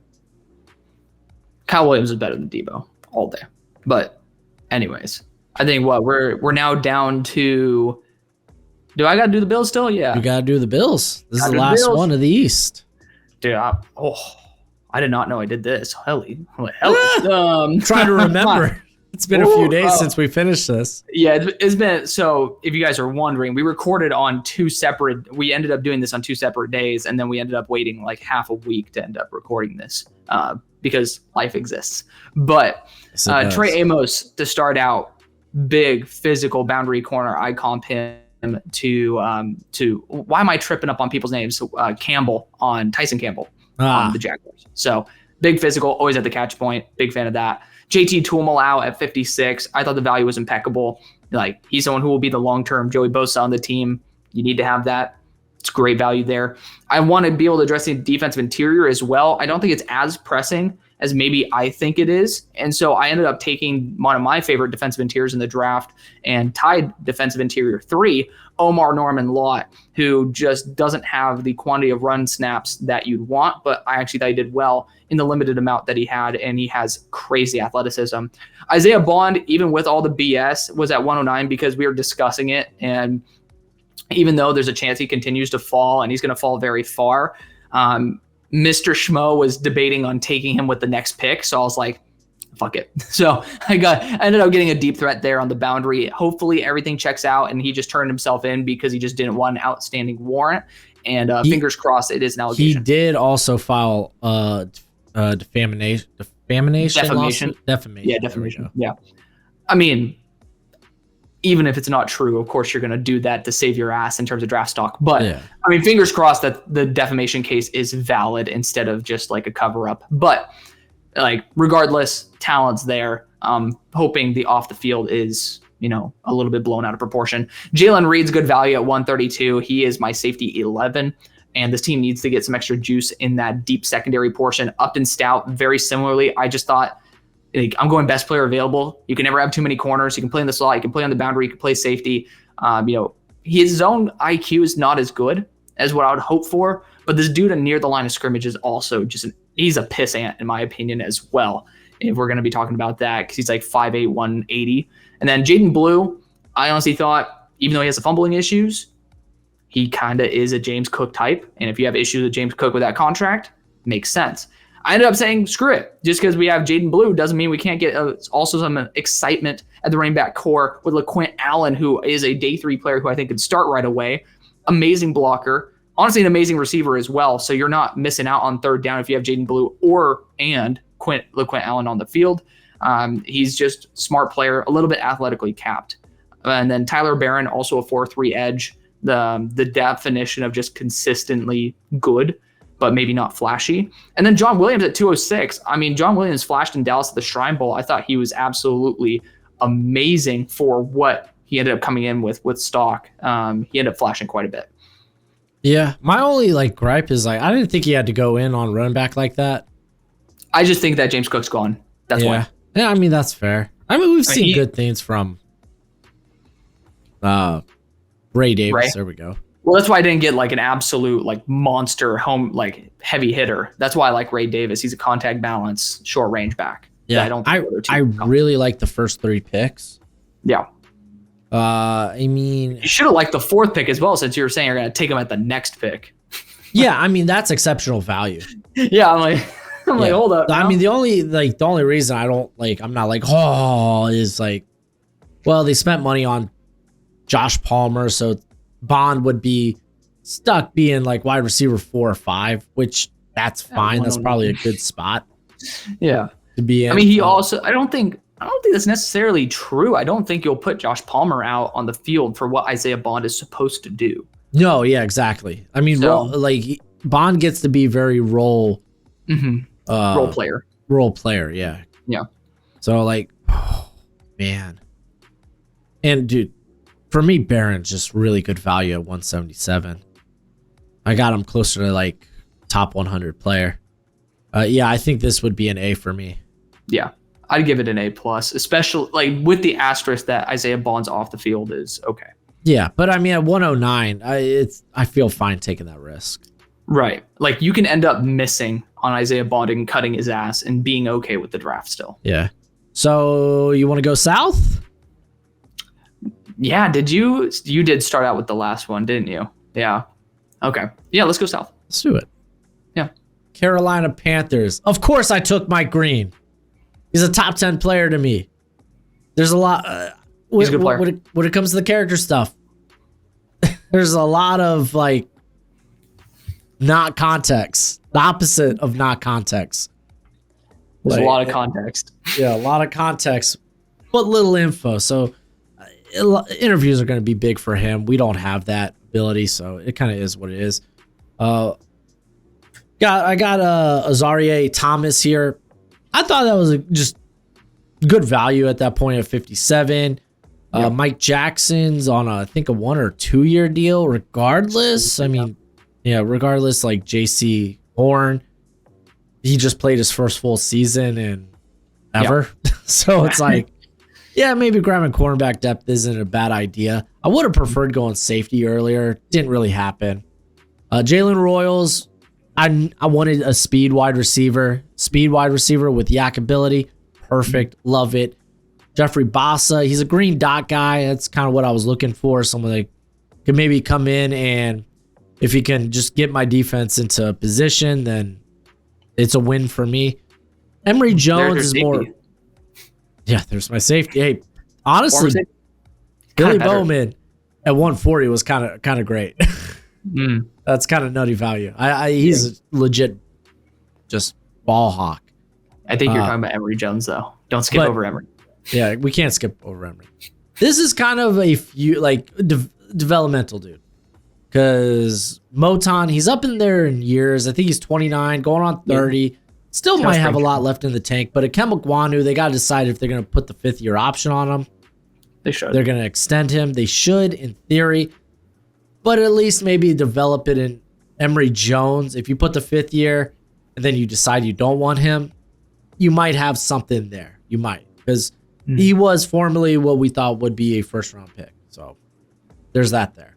Kyle Williams is better than Debo all day. But anyways, I think we're now down to. Do I got to do the Bills still? Yeah. You got to do the Bills. This is the last one of the East. Dude, I did not know I did this. Helly. Trying to remember. It's been a few days since we finished this. Yeah, it's been. So if you guys are wondering, we recorded on we ended up doing this on 2 separate days, and then we ended up waiting like half a week to end up recording this because life exists. But Trey Amos, to start out, big physical boundary corner. I comp him to why am I tripping up on people's names? Tyson Campbell on the Jaguars. So big physical, always at the catch point. Big fan of that. JT Tuimoloau at 56. I thought the value was impeccable. Like, he's someone who will be the long-term Joey Bosa on the team. You need to have that. It's great value there. I want to be able to address the defensive interior as well. I don't think it's as pressing as maybe I think it is. And so I ended up taking one of my favorite defensive interiors in the draft and tied defensive interior 3, Omar Norman Lott, who just doesn't have the quantity of run snaps that you'd want, but I actually thought he did well in the limited amount that he had, and he has crazy athleticism. Isaiah Bond, even with all the BS, was at 109 because we were discussing it, and even though there's a chance he continues to fall, and he's going to fall very far, Mr. Schmo was debating on taking him with the next pick, so I was like, fuck it. So I ended up getting a deep threat there on the boundary. Hopefully everything checks out, and he just turned himself in because he just didn't want an outstanding warrant. And fingers crossed, it is an allegation. He did also file defamation. Defamation. Yeah, defamation. Yeah. I mean, even if it's not true, of course, you're going to do that to save your ass in terms of draft stock. But I mean, fingers crossed that the defamation case is valid instead of just like a cover up. But like, regardless, talent's there. Hoping the off the field is, a little bit blown out of proportion. Jalen Reed's good value at 132. He is my safety 11. And this team needs to get some extra juice in that deep secondary portion. Upton Stout, very similarly. I just thought, I'm going best player available. You can never have too many corners. You can play in the slot. You can play on the boundary. You can play safety. His zone IQ is not as good as what I would hope for. But this dude near the line of scrimmage is also he's a pissant, in my opinion, as well. If we're going to be talking about that, because he's like 5'8", 180. And then Jaden Blue, I honestly thought, even though he has the fumbling issues, he kind of is a James Cook type. And if you have issues with James Cook with that contract, makes sense. I ended up saying, screw it. Just because we have Jaden Blue doesn't mean we can't get also some excitement at the running back core with LaQuint Allen, who is a day 3 player who I think could start right away. Amazing blocker. Honestly, an amazing receiver as well. So you're not missing out on third down if you have Jaden Blue and LaQuint Allen on the field. He's just smart player, a little bit athletically capped. And then Tyler Barron, also a 4-3 edge. The definition of just consistently good, but maybe not flashy. And then John Williams at 206. I mean, John Williams flashed in Dallas at the Shrine Bowl. I thought he was absolutely amazing for what he ended up coming in with stock. He ended up flashing quite a bit. Yeah, my only gripe is I didn't think he had to go in on running back like that. I just think that James Cook's gone. That's why. Yeah, I mean that's fair. I mean we've seen good things from Ray Davis. Ray? There we go. Well, that's why I didn't get an absolute monster home heavy hitter. That's why I like Ray Davis. He's a contact balance, short range back. Yeah, I really like the first 3 picks. Yeah. I mean, you should have liked the 4th pick as well, since you were saying you're going to take him at the next pick. Yeah, I mean that's exceptional value. Yeah, I'm like, hold up. I mean, the only reason I don't I'm not is well, they spent money on Josh Palmer, so Bond would be stuck being wide receiver 4 or 5, which that's fine. That's probably a good spot. Yeah, to be in. I mean, he also I don't think that's necessarily true. I don't think you'll put Josh Palmer out on the field for what Isaiah Bond is supposed to do. No, yeah, exactly. I mean, Bond gets to be very role player. Role player, yeah. Yeah. So oh, man. And dude, for me, Barron's just really good value at 177. I got him closer to top 100 player. Yeah, I think this would be an A for me. Yeah. I'd give it an A+, especially with the asterisk that Isaiah Bond's off the field is okay. Yeah, but I mean at 109, I feel fine taking that risk. Right. You can end up missing on Isaiah Bond and cutting his ass and being okay with the draft still. Yeah. So you want to go south? Yeah, you did start out with the last one, didn't you? Yeah. Okay. Yeah, let's go south. Let's do it. Yeah. Carolina Panthers. Of course I took Mike Green. He's a top 10 player to me. There's a lot he's a good player. When it comes to the character stuff. There's a lot of not context. The opposite of not context. There's a lot of context. Yeah, a lot of context, but little info. So interviews are going to be big for him. We don't have that ability, so it kind of is what it is. I got Azarie Thomas here. I thought that was just good value at that point at 57. Yep. Mike Jackson's on I think a 1 or 2 year deal. Regardless, I mean, regardless, JC Horn, he just played his first full season in ever. Yep. So it's maybe grabbing cornerback depth isn't a bad idea. I would have preferred going safety earlier. Didn't really happen. Jalen Royals, I wanted a speed wide receiver with yak ability. Perfect. Love it. Jeffrey Bassa, he's a green dot guy. That's kind of what I was looking for. Someone that could maybe come in, and if he can just get my defense into position, then it's a win for me. Emory Jones is more. Yeah, there's my safety. Hey, honestly, Billy Bowman at 140 was kind of great. That's kind of nutty value. He's legit, just ball hawk. I think you're talking about Emory Jones though. Don't skip over Emory. Yeah, we can't skip over Emory. This is kind of a few developmental dude, because Moton, he's up in there in years. I think he's 29, going on 30. Yeah. Still might have a lot left in the tank, but Akem Ekwonu, they got to decide if they're going to put the 5th year option on him. They should. They're going to extend him. They should, in theory, but at least maybe develop it in Emory Jones. If you put the 5th year and then you decide you don't want him, you might have something there. You might, because he was formerly what we thought would be a 1st round pick. So there's that there.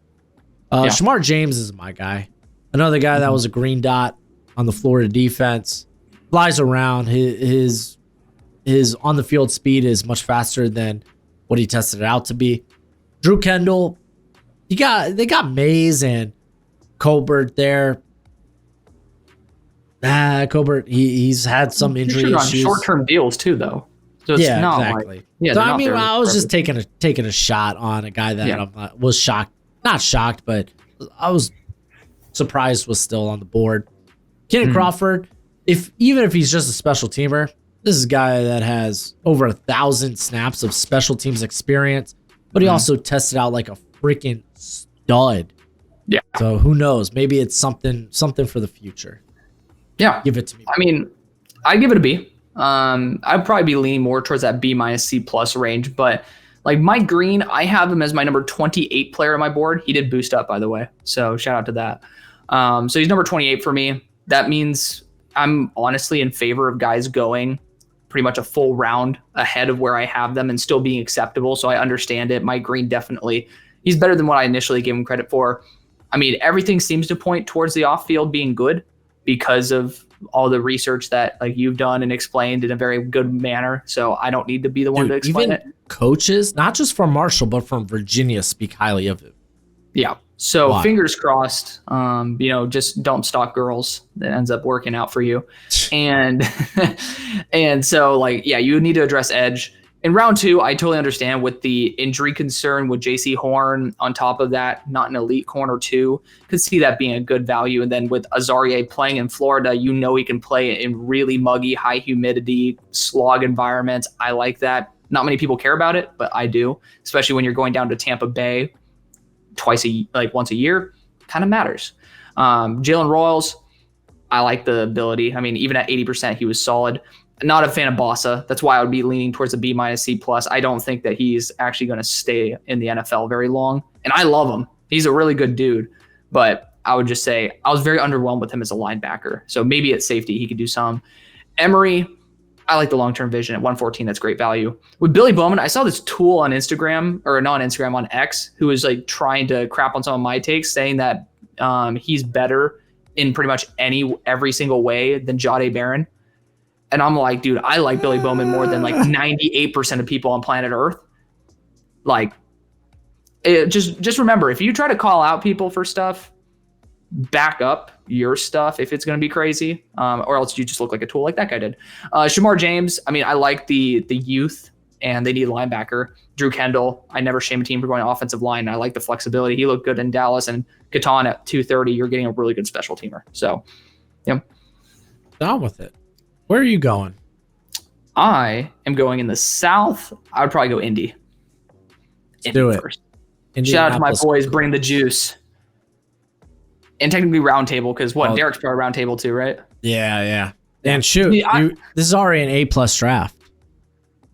Shamar James is my guy. Another guy that was a green dot on the Florida defense. Flies around. His on the field speed is much faster than what he tested it out to be. Drew Kendall, they got Mays and Colbert there. Colbert, he's had some injury on issues. Short-term deals too, though. So it's not exactly. Like, yeah, so I mean, I was just taking a shot on a guy that I was shocked, not shocked, but I was surprised was still on the board. Kenan Crawford, even if he's just a special teamer, this is a guy that has over 1,000 snaps of special teams experience, but he also tested out like a freaking stud. Yeah. So who knows? Maybe it's something for the future. Yeah. Give it to me. I mean, I give it a B. I'd probably be leaning more towards that B- C+ range, but like Mike Green, I have him as my number 28 player on my board. He did boost up, by the way. So shout out to that. So he's number 28 for me. That means I'm honestly in favor of guys going pretty much a full round ahead of where I have them and still being acceptable. So I understand it. Mike Green, definitely. He's better than what I initially gave him credit for. I mean, everything seems to point towards the off field being good because of all the research that like you've done and explained in a very good manner. So I don't need to be the one to explain it. Coaches, not just from Marshall, but from Virginia, speak highly of it. Yeah. So fingers crossed, just don't stalk girls. That ends up working out for you. And so you need to address edge. In round 2, I totally understand with the injury concern with JC Horn on top of that, not an elite corner too. Could see that being a good value. And then with Azaria playing in Florida, he can play in really muggy, high humidity, slog environments. I like that. Not many people care about it, but I do, especially when you're going down to Tampa Bay once a year, kind of matters. Jalen Royals, I like the ability. I mean, even at 80%, he was solid. Not a fan of Bossa. That's why I would be leaning towards a B- C+. I don't think that he's actually going to stay in the NFL very long. And I love him. He's a really good dude. But I would just say I was very underwhelmed with him as a linebacker. So maybe at safety, he could do some. Emory, I like the long-term vision at 114. That's great value. With Billy Bowman, I saw this tool on Instagram, or not on Instagram, on X, who was like trying to crap on some of my takes, saying that he's better in pretty much every single way than Jahdae Barron. And I'm like, dude, I like Billy Bowman more than like 98% of people on planet Earth. Like, just remember, if you try to call out people for stuff, back up your stuff if it's going to be crazy, or else you just look like a tool like that guy did. Shamar James, I mean, I like the youth, and they need a linebacker. Drew Kendall, I never shame a team for going offensive line. I like the flexibility. He looked good in Dallas, and Catan at 230, you're getting a really good special teamer. So, yeah. Down with it. Where are you going? I am going in the South. I would probably go Indy. Do it. First. Shout out to my boys, bring the juice. And technically round table, because Derek's part of round table too, right? Yeah. And shoot, this is already an A+ draft.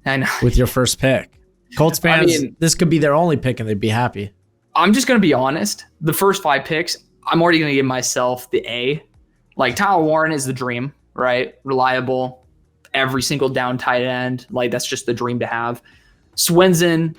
I know. With your first pick. Colts fans, this could be their only pick and they'd be happy. I'm just going to be honest. The first 5 picks, I'm already going to give myself the A. Like, Tyler Warren is the dream, right? Reliable, every single down tight end. Like, that's just the dream to have. Swinson,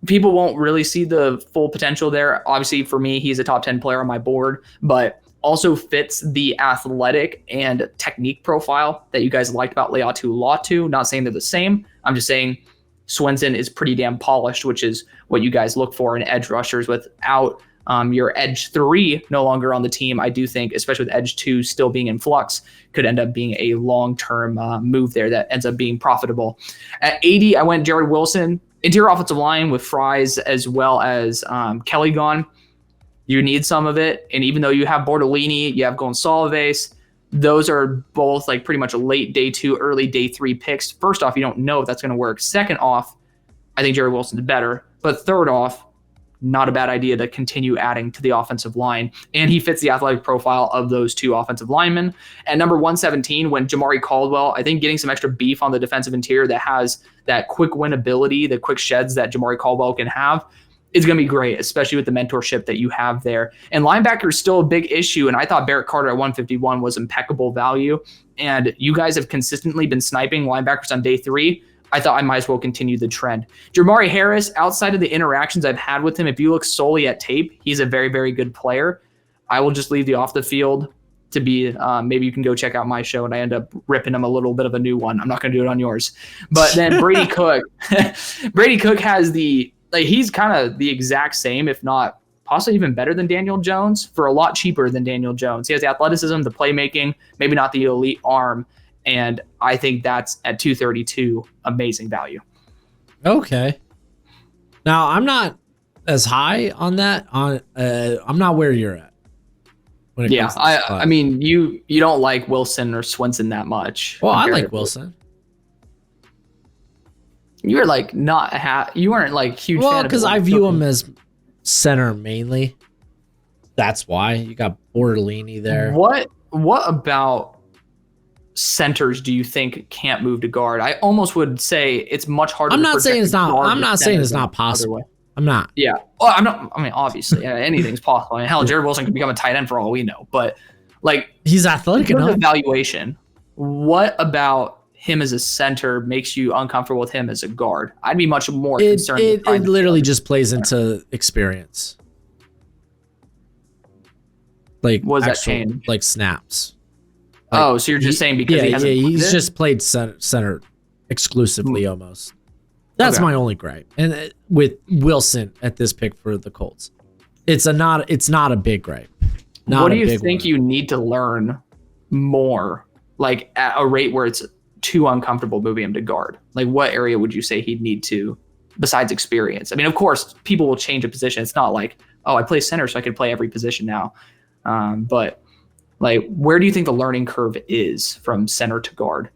people won't really see the full potential there. Obviously, for me, he's a top 10 player on my board, but also fits the athletic and technique profile that you guys liked about Leatu Latu. Not saying they're the same. I'm just saying Swinson is pretty damn polished, which is what you guys look for in edge rushers. Without your edge 3 no longer on the team, I do think, especially with edge 2 still being in flux, could end up being a long-term move there that ends up being profitable. At 80, I went Jared Wilson. Interior offensive line with Fries as well as Kelly gone. You need some of it. And even though you have Bortolini, you have Gonsalves, those are both like pretty much a late day 2, early day 3 picks. First off, you don't know if that's going to work. Second off, I think Jared Wilson's better. But third off, not a bad idea to continue adding to the offensive line. And he fits the athletic profile of those 2 offensive linemen. At number 117, when Jamari Caldwell, I think getting some extra beef on the defensive interior that has that quick win ability, the quick sheds that Jamari Caldwell can have, is going to be great, especially with the mentorship that you have there. And linebacker is still a big issue, and I thought Barrett Carter at 151 was impeccable value. And you guys have consistently been sniping linebackers on day 3. I thought I might as well continue the trend. Jamari Harris, outside of the interactions I've had with him, if you look solely at tape, he's a very, very good player. I will just leave the off the field to be, maybe you can go check out my show and I end up ripping him a little bit of a new one. I'm not going to do it on yours. But then Brady Cook, Brady Cook has he's kind of the exact same, if not possibly even better than Daniel Jones for a lot cheaper than Daniel Jones. He has the athleticism, the playmaking, maybe not the elite arm. And I think that's at 232, amazing value. Okay. Now, I'm not as high on that. I'm not where you're at. Yeah, I mean, you don't like Wilson or Swinson that much. Well, I like Wilson. You were like you weren't like huge. Well, because I view him as center mainly. That's why you got Bortolini there. What about centers do you think can't move to guard? I almost would say it's much harder. I'm not saying it's not. I'm not saying it's not possible. I'm not. Yeah. Well, I'm not. I mean, obviously, anything's possible. I mean, hell, Jared Wilson could become a tight end for all we know. But like, he's athletic enough. Evaluation. What about him as a center makes you uncomfortable with him as a guard? I'd be much more concerned. It literally just plays into experience. Like, what does that change? Like snaps. Like, so you're just saying because he's just played center exclusively almost. That's my only gripe. And with Wilson at this pick for the Colts, it's not a big gripe. What do you think you need to learn more, like at a rate where it's too uncomfortable moving him to guard? Like, what area would you say he'd need to, besides experience? I mean, of course, people will change a position. It's not like, oh, I play center, so I can play every position now. But like, where do you think the learning curve is from center to guard?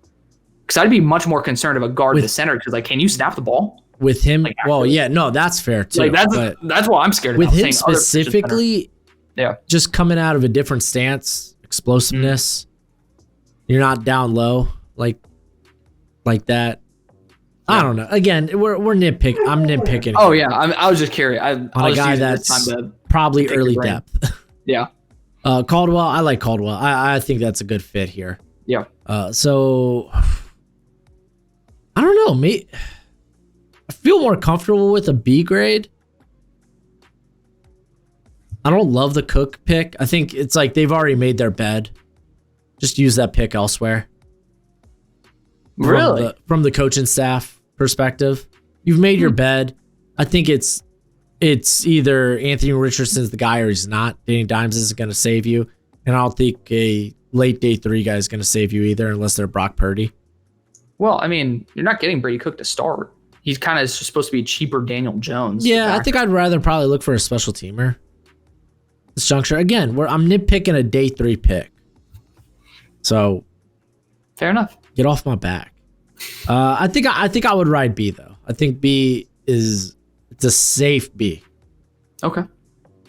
Because I'd be much more concerned of a guard to center because, like, can you snap the ball with him? Like, well, yeah, no, that's fair too. Like, that's what I'm scared of. With him specifically, just coming out of a different stance, explosiveness. You're not down low like that. Yeah. I don't know. Again, we're nitpicking. I'm nitpicking. Oh yeah, I was just curious. On a guy that's probably early depth. Yeah. Caldwell, I like Caldwell. I think that's a good fit here. Yeah. So I don't know. I feel more comfortable with a B grade. I don't love the Cook pick. I think it's like they've already made their bed. Just use that pick elsewhere. Really? From the coaching staff perspective, you've made your bed. I think it's either Anthony Richardson's the guy or he's not. Danny Dimes isn't going to save you. And I don't think a late day 3 guy is going to save you either unless they're Brock Purdy. Well, I mean, you're not getting Brady Cook to start. He's kind of supposed to be cheaper Daniel Jones. Yeah, I think I'd rather probably look for a special teamer. This juncture. Again, I'm nitpicking a day 3 pick. So fair enough. Get off my back. I think I would ride B though. I think B it's a safe B. Okay.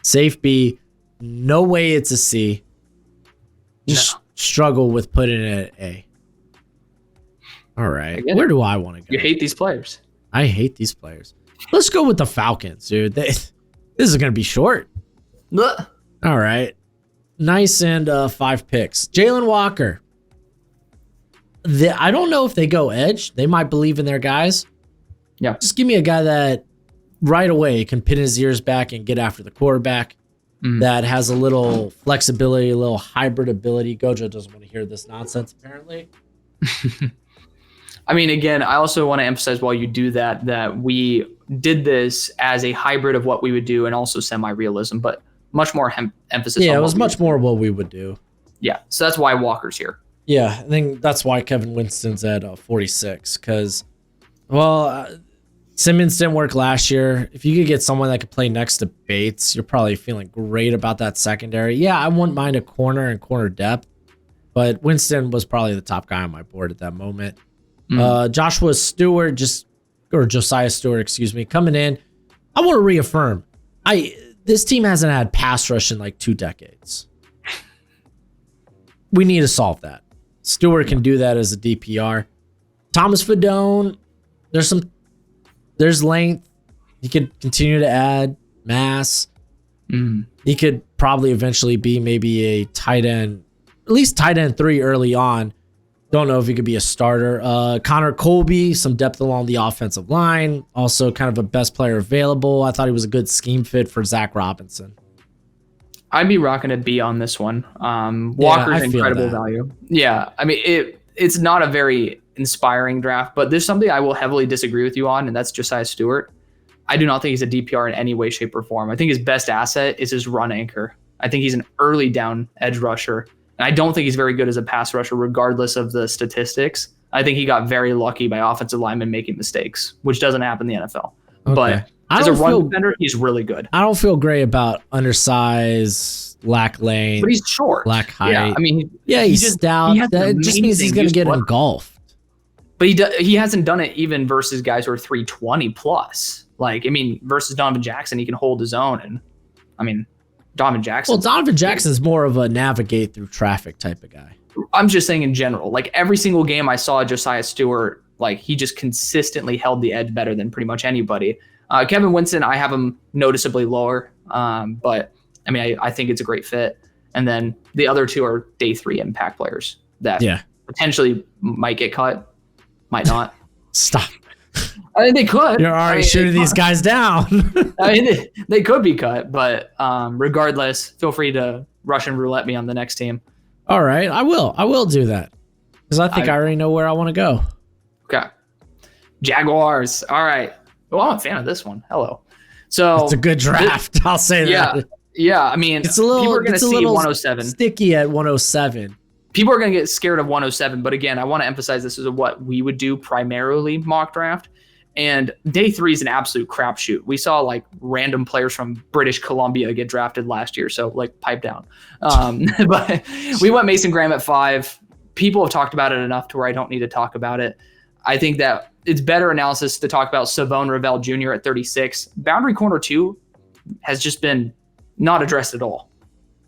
Safe B. No way it's a C. Just struggle with putting it at A. All right. Where do I want to go? You hate these players. I hate these players. Let's go with the Falcons, dude. This is going to be short. Ugh. All right. Nice and 5 picks. Jalen Walker. I don't know if they go edge. They might believe in their guys. Yeah. Just give me a guy that right away can pin his ears back and get after the quarterback. That has a little flexibility, a little hybrid ability. Gojo doesn't want to hear this nonsense, apparently. I mean, again, I also want to emphasize while you do that we did this as a hybrid of what we would do and also semi-realism, but much more emphasis. Yeah, it was much more what we would do. Yeah, so that's why Walker's here. Yeah, I think that's why Kevin Winston's at 46 because, well, Simmons didn't work last year. If you could get someone that could play next to Bates, you're probably feeling great about that secondary. Yeah, I wouldn't mind a corner and corner depth, but Winston was probably the top guy on my board at that moment. Josiah Stewart, coming in. I want to reaffirm. This team hasn't had pass rush in like 2 decades. We need to solve that. Stewart can do that as a DPR. Thomas Fedone, there's length. He could continue to add mass. He could probably eventually be maybe a tight end, at least tight end 3 early on. Don't know if he could be a starter. Connor Colby, some depth along the offensive line. Also kind of a best player available. I thought he was a good scheme fit for Zach Robinson. I'd be rocking a B on this one. Walker's incredible value. Yeah, I mean, it's not a very inspiring draft, but there's something I will heavily disagree with you on, and that's Josiah Stewart. I do not think he's a DPR in any way, shape, or form. I think his best asset is his run anchor. I think he's an early down edge rusher. And I don't think he's very good as a pass rusher, regardless of the statistics. I think he got very lucky by offensive linemen making mistakes, which doesn't happen in the NFL. Okay. But as a run defender, he's really good. I don't feel great about undersized, lack lane. But he's short. Lack height. Yeah, I mean, he's stout. That just means he's going to get engulfed. But he hasn't done it even versus guys who are 320 plus. Like, I mean, versus Donovan Jackson, he can hold his own. And, I mean, Donovan Jackson. Well, Donovan Jackson's more of a navigate through traffic type of guy. I'm just saying in general. Like, every single game I saw Josiah Stewart, like, he just consistently held the edge better than pretty much anybody. Kevin Winston, I have him noticeably lower. But, I mean, I think it's a great fit. And then the other two are day 3 impact players that potentially might get cut. Might not. Stop. I mean, they could. You're already shooting these guys down. I mean, they could be cut, but regardless, feel free to Russian roulette me on the next team. All right, I will do that because I think I already know where I want to go. Okay, Jaguars. All right. Well, I'm a fan of this one. Hello. So it's a good draft. I'll say that. Yeah. I mean, it's a little. People are going to see 107. Sticky at 107. People are going to get scared of 107, but again, I want to emphasize this is what we would do primarily mock draft. And day 3 is an absolute crapshoot. We saw like random players from British Columbia get drafted last year, so like pipe down. But we went Mason Graham at 5. People have talked about it enough to where I don't need to talk about it. I think that it's better analysis to talk about Savone Ravel Jr. at 36. Boundary corner 2 has just been not addressed at all.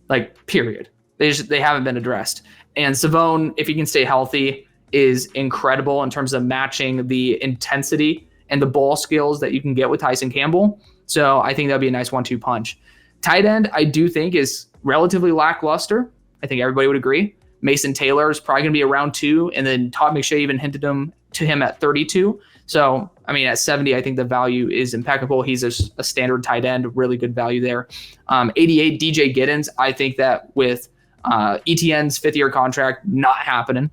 Like, period. They haven't been addressed. And Savone, if he can stay healthy, is incredible in terms of matching the intensity and the ball skills that you can get with Tyson Campbell. So I think that'd be a nice 1-2 punch. Tight end, I do think is relatively lackluster. I think everybody would agree. Mason Taylor is probably going to be around 2, and then Todd McShay even hinted to him at 32. So, I mean, at 70, I think the value is impeccable. He's a standard tight end, really good value there. 88, DJ Giddens. I think that with ETN's 5th-year contract not happening.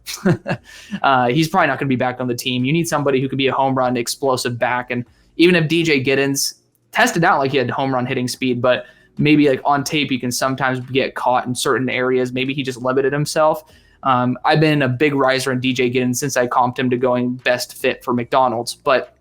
He's probably not going to be back on the team. You need somebody who could be a home run explosive back. And even if DJ Giddens tested out like he had home run hitting speed, but maybe like on tape, you can sometimes get caught in certain areas. Maybe he just limited himself. I've been a big riser in DJ Giddens since I comped him to going best fit for McDonald's, but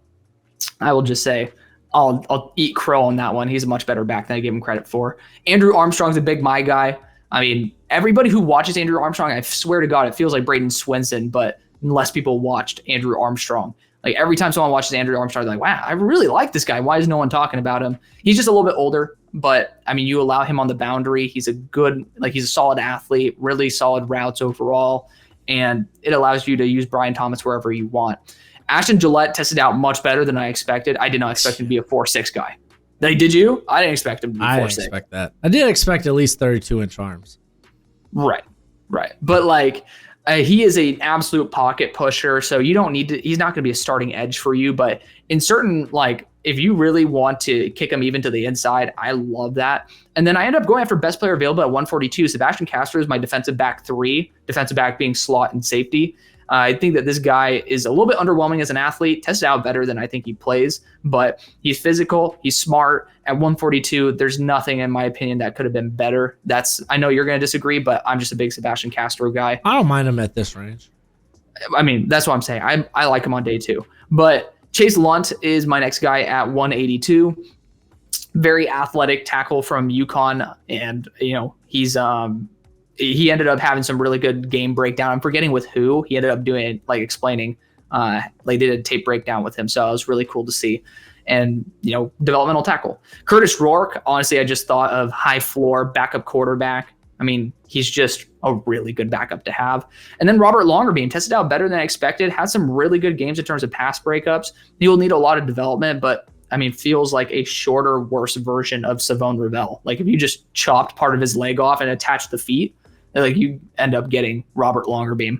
I will just say I'll eat crow on that one. He's a much better back than I gave him credit for. Andrew Armstrong's a big my guy. I mean, everybody who watches Andrew Armstrong, I swear to God, it feels like Braden Swinson, but less people watched Andrew Armstrong. Like, every time someone watches Andrew Armstrong, they're like, wow, I really like this guy. Why is no one talking about him? He's just a little bit older, but I mean, you allow him on the boundary. He's he's a solid athlete, really solid routes overall, and it allows you to use Brian Thomas wherever you want. Ashton Gillette tested out much better than I expected. I did not expect him to be a 4.6 guy. Did you? I didn't expect him to be 4.6. I didn't expect that. I did expect at least 32-inch arms. Right. But like, he is an absolute pocket pusher, so you don't need to. He's not going to be a starting edge for you. But in certain, like, if you really want to kick him even to the inside, I love that. And then I ended up going after best player available at 142. Sebastian Castro is my defensive back 3. Defensive back being slot and safety. I think that this guy is a little bit underwhelming as an athlete, tested out better than I think he plays, but he's physical, he's smart. At 142, there's nothing, in my opinion, that could have been better. I know you're going to disagree, but I'm just a big Sebastian Castro guy. I don't mind him at this range. I mean, that's what I'm saying. I like him on day 2. But Chase Lunt is my next guy at 182. Very athletic tackle from UConn, and, you know, he ended up having some really good game breakdown. I'm forgetting with who. He ended up doing, like, explaining. They did a tape breakdown with him, so it was really cool to see. And, you know, developmental tackle. Curtis Rourke, honestly, I just thought of high floor backup quarterback. I mean, he's just a really good backup to have. And then Robert Longerbeam tested out better than I expected. Had some really good games in terms of pass breakups. He will need a lot of development, but I mean, feels like a shorter, worse version of Savone Ravel. Like, if you just chopped part of his leg off and attached the feet, like, you end up getting Robert Longerbeam.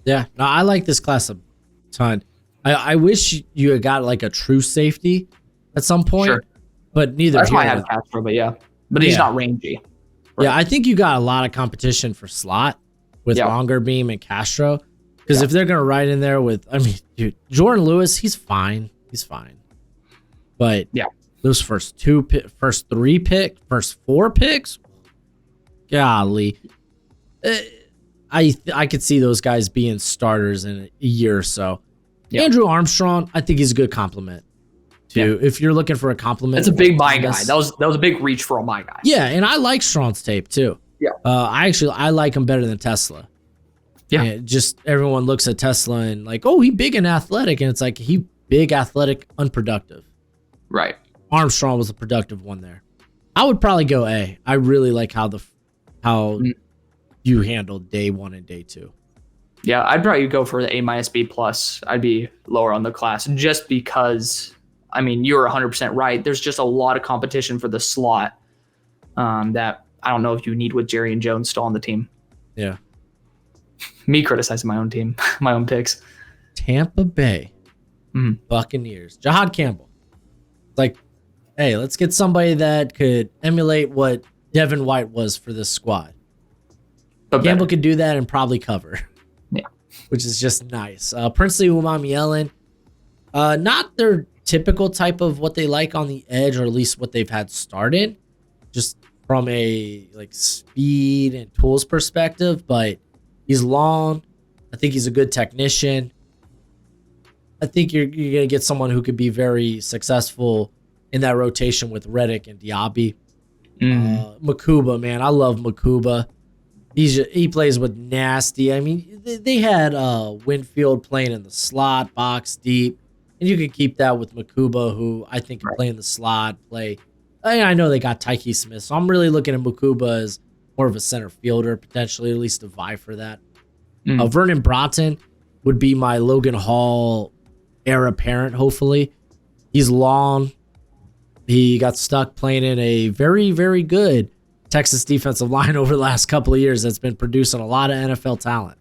Yeah, no, I like this class a ton. I wish you had got like a true safety at some point, sure. But neither. That's why I have Castro, but he's not rangy. Right? Yeah, I think you got a lot of competition for slot with Longerbeam and Castro, because if they're gonna ride in there with, I mean, dude, Jordan Lewis, he's fine. But those first first four picks, golly, I could see those guys being starters in a year or so. Yep. Andrew Armstrong, I think he's a good compliment. If you're looking for a compliment, that's a big my guy. That was a big reach for a my guy. Yeah, and I like Strong's tape too. Yeah, I like him better than Tesla. Yeah, and just everyone looks at Tesla and like, oh, he big and athletic, and it's like he big, athletic, unproductive. Right. Armstrong was a productive one there. I would probably go A. I really like how you handled day 1 and day 2. Yeah, I'd probably go for the A- B+. I'd be lower on the class just because, I mean, you're 100% right. There's just a lot of competition for the slot that I don't know if you need with Jerry and Jones still on the team. Yeah. Me criticizing my own team, my own picks. Tampa Bay Buccaneers. Jahad Campbell. Like, hey, let's get somebody that could emulate what Devin White was for this squad. But Campbell could do that and probably cover. Yeah. Which is just nice. Princely Umamielen. Not their typical type of what they like on the edge, or at least what they've had started. Just from a like speed and tools perspective, but he's long. I think he's a good technician. I think you're going to get someone who could be very successful in that rotation with Reddick and Diaby. Makuba, man, I love Makuba. He plays with nasty. I mean, they had Winfield playing in the slot, box deep, and you could keep that with Makuba, who I think can play in the slot. I know they got Tyke Smith, so I'm really looking at Makuba as more of a center fielder, potentially, at least to vie for that. Vernon Broughton would be my Logan Hall heir apparent, hopefully. He's long. He got stuck playing in a very, very good Texas defensive line over the last couple of years that's been producing a lot of NFL talent.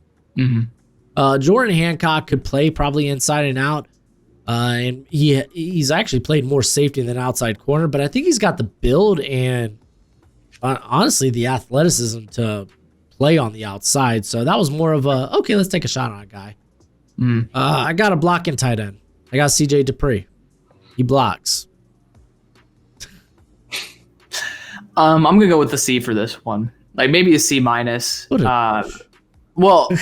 Jordan Hancock could play probably inside and out. And he's actually played more safety than outside corner, but I think he's got the build and honestly the athleticism to play on the outside. So that was more of a, okay, let's take a shot on a guy. I got a blocking tight end. I got CJ Dupree. He blocks. I'm going to go with the C for this one. Like maybe a C-. Well,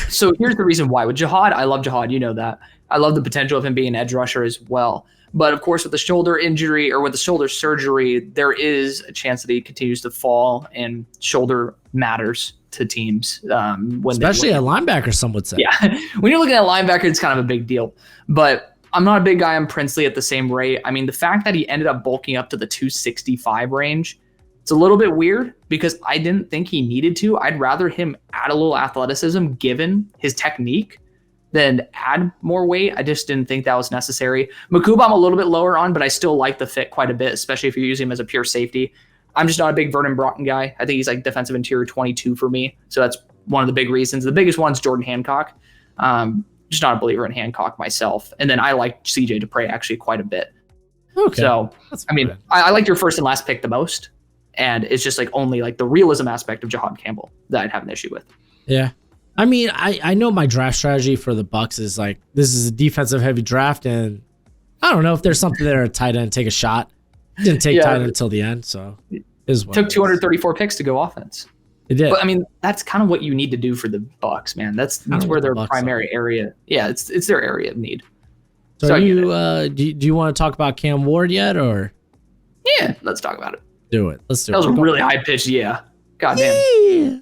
so here's the reason why. With Jahad, I love Jahad. You know that. I love the potential of him being an edge rusher as well. But, of course, with the shoulder injury or with the shoulder surgery, there is a chance that he continues to fall, and shoulder matters to teams. Especially a linebacker, some would say. Yeah. When you're looking at linebacker, it's kind of a big deal. But I'm not a big guy on Princely at the same rate. I mean, the fact that he ended up bulking up to the 265 range, it's a little bit weird because I didn't think he needed to. I'd rather him add a little athleticism given his technique than add more weight. I just didn't think that was necessary. Makuba, I'm a little bit lower on, but I still like the fit quite a bit, especially if you're using him as a pure safety. I'm just not a big Vernon Broughton guy. I think he's like defensive interior 22 for me. So that's one of the big reasons. The biggest one's Jordan Hancock. Just not a believer in Hancock myself. And then I like CJ Dupree actually quite a bit. Okay. So, I mean, I liked your first and last pick the most. And it's just like only like the realism aspect of Jahad Campbell that I'd have an issue with. Yeah. I mean, I know my draft strategy for the Bucs is like, this is a defensive heavy draft, and I don't know if there's something there at tight end, take a shot. Didn't take tight end until the end, so it took 234 picks to go offense. It did. But I mean, that's kind of what you need to do for the Bucs, man. That's where their primary area. Yeah, it's their area of need. So do you want to talk about Cam Ward yet, or? Yeah, let's talk about it. Do it. Let's do it. That was a really high pitch. Yeah. God damn. Yeah.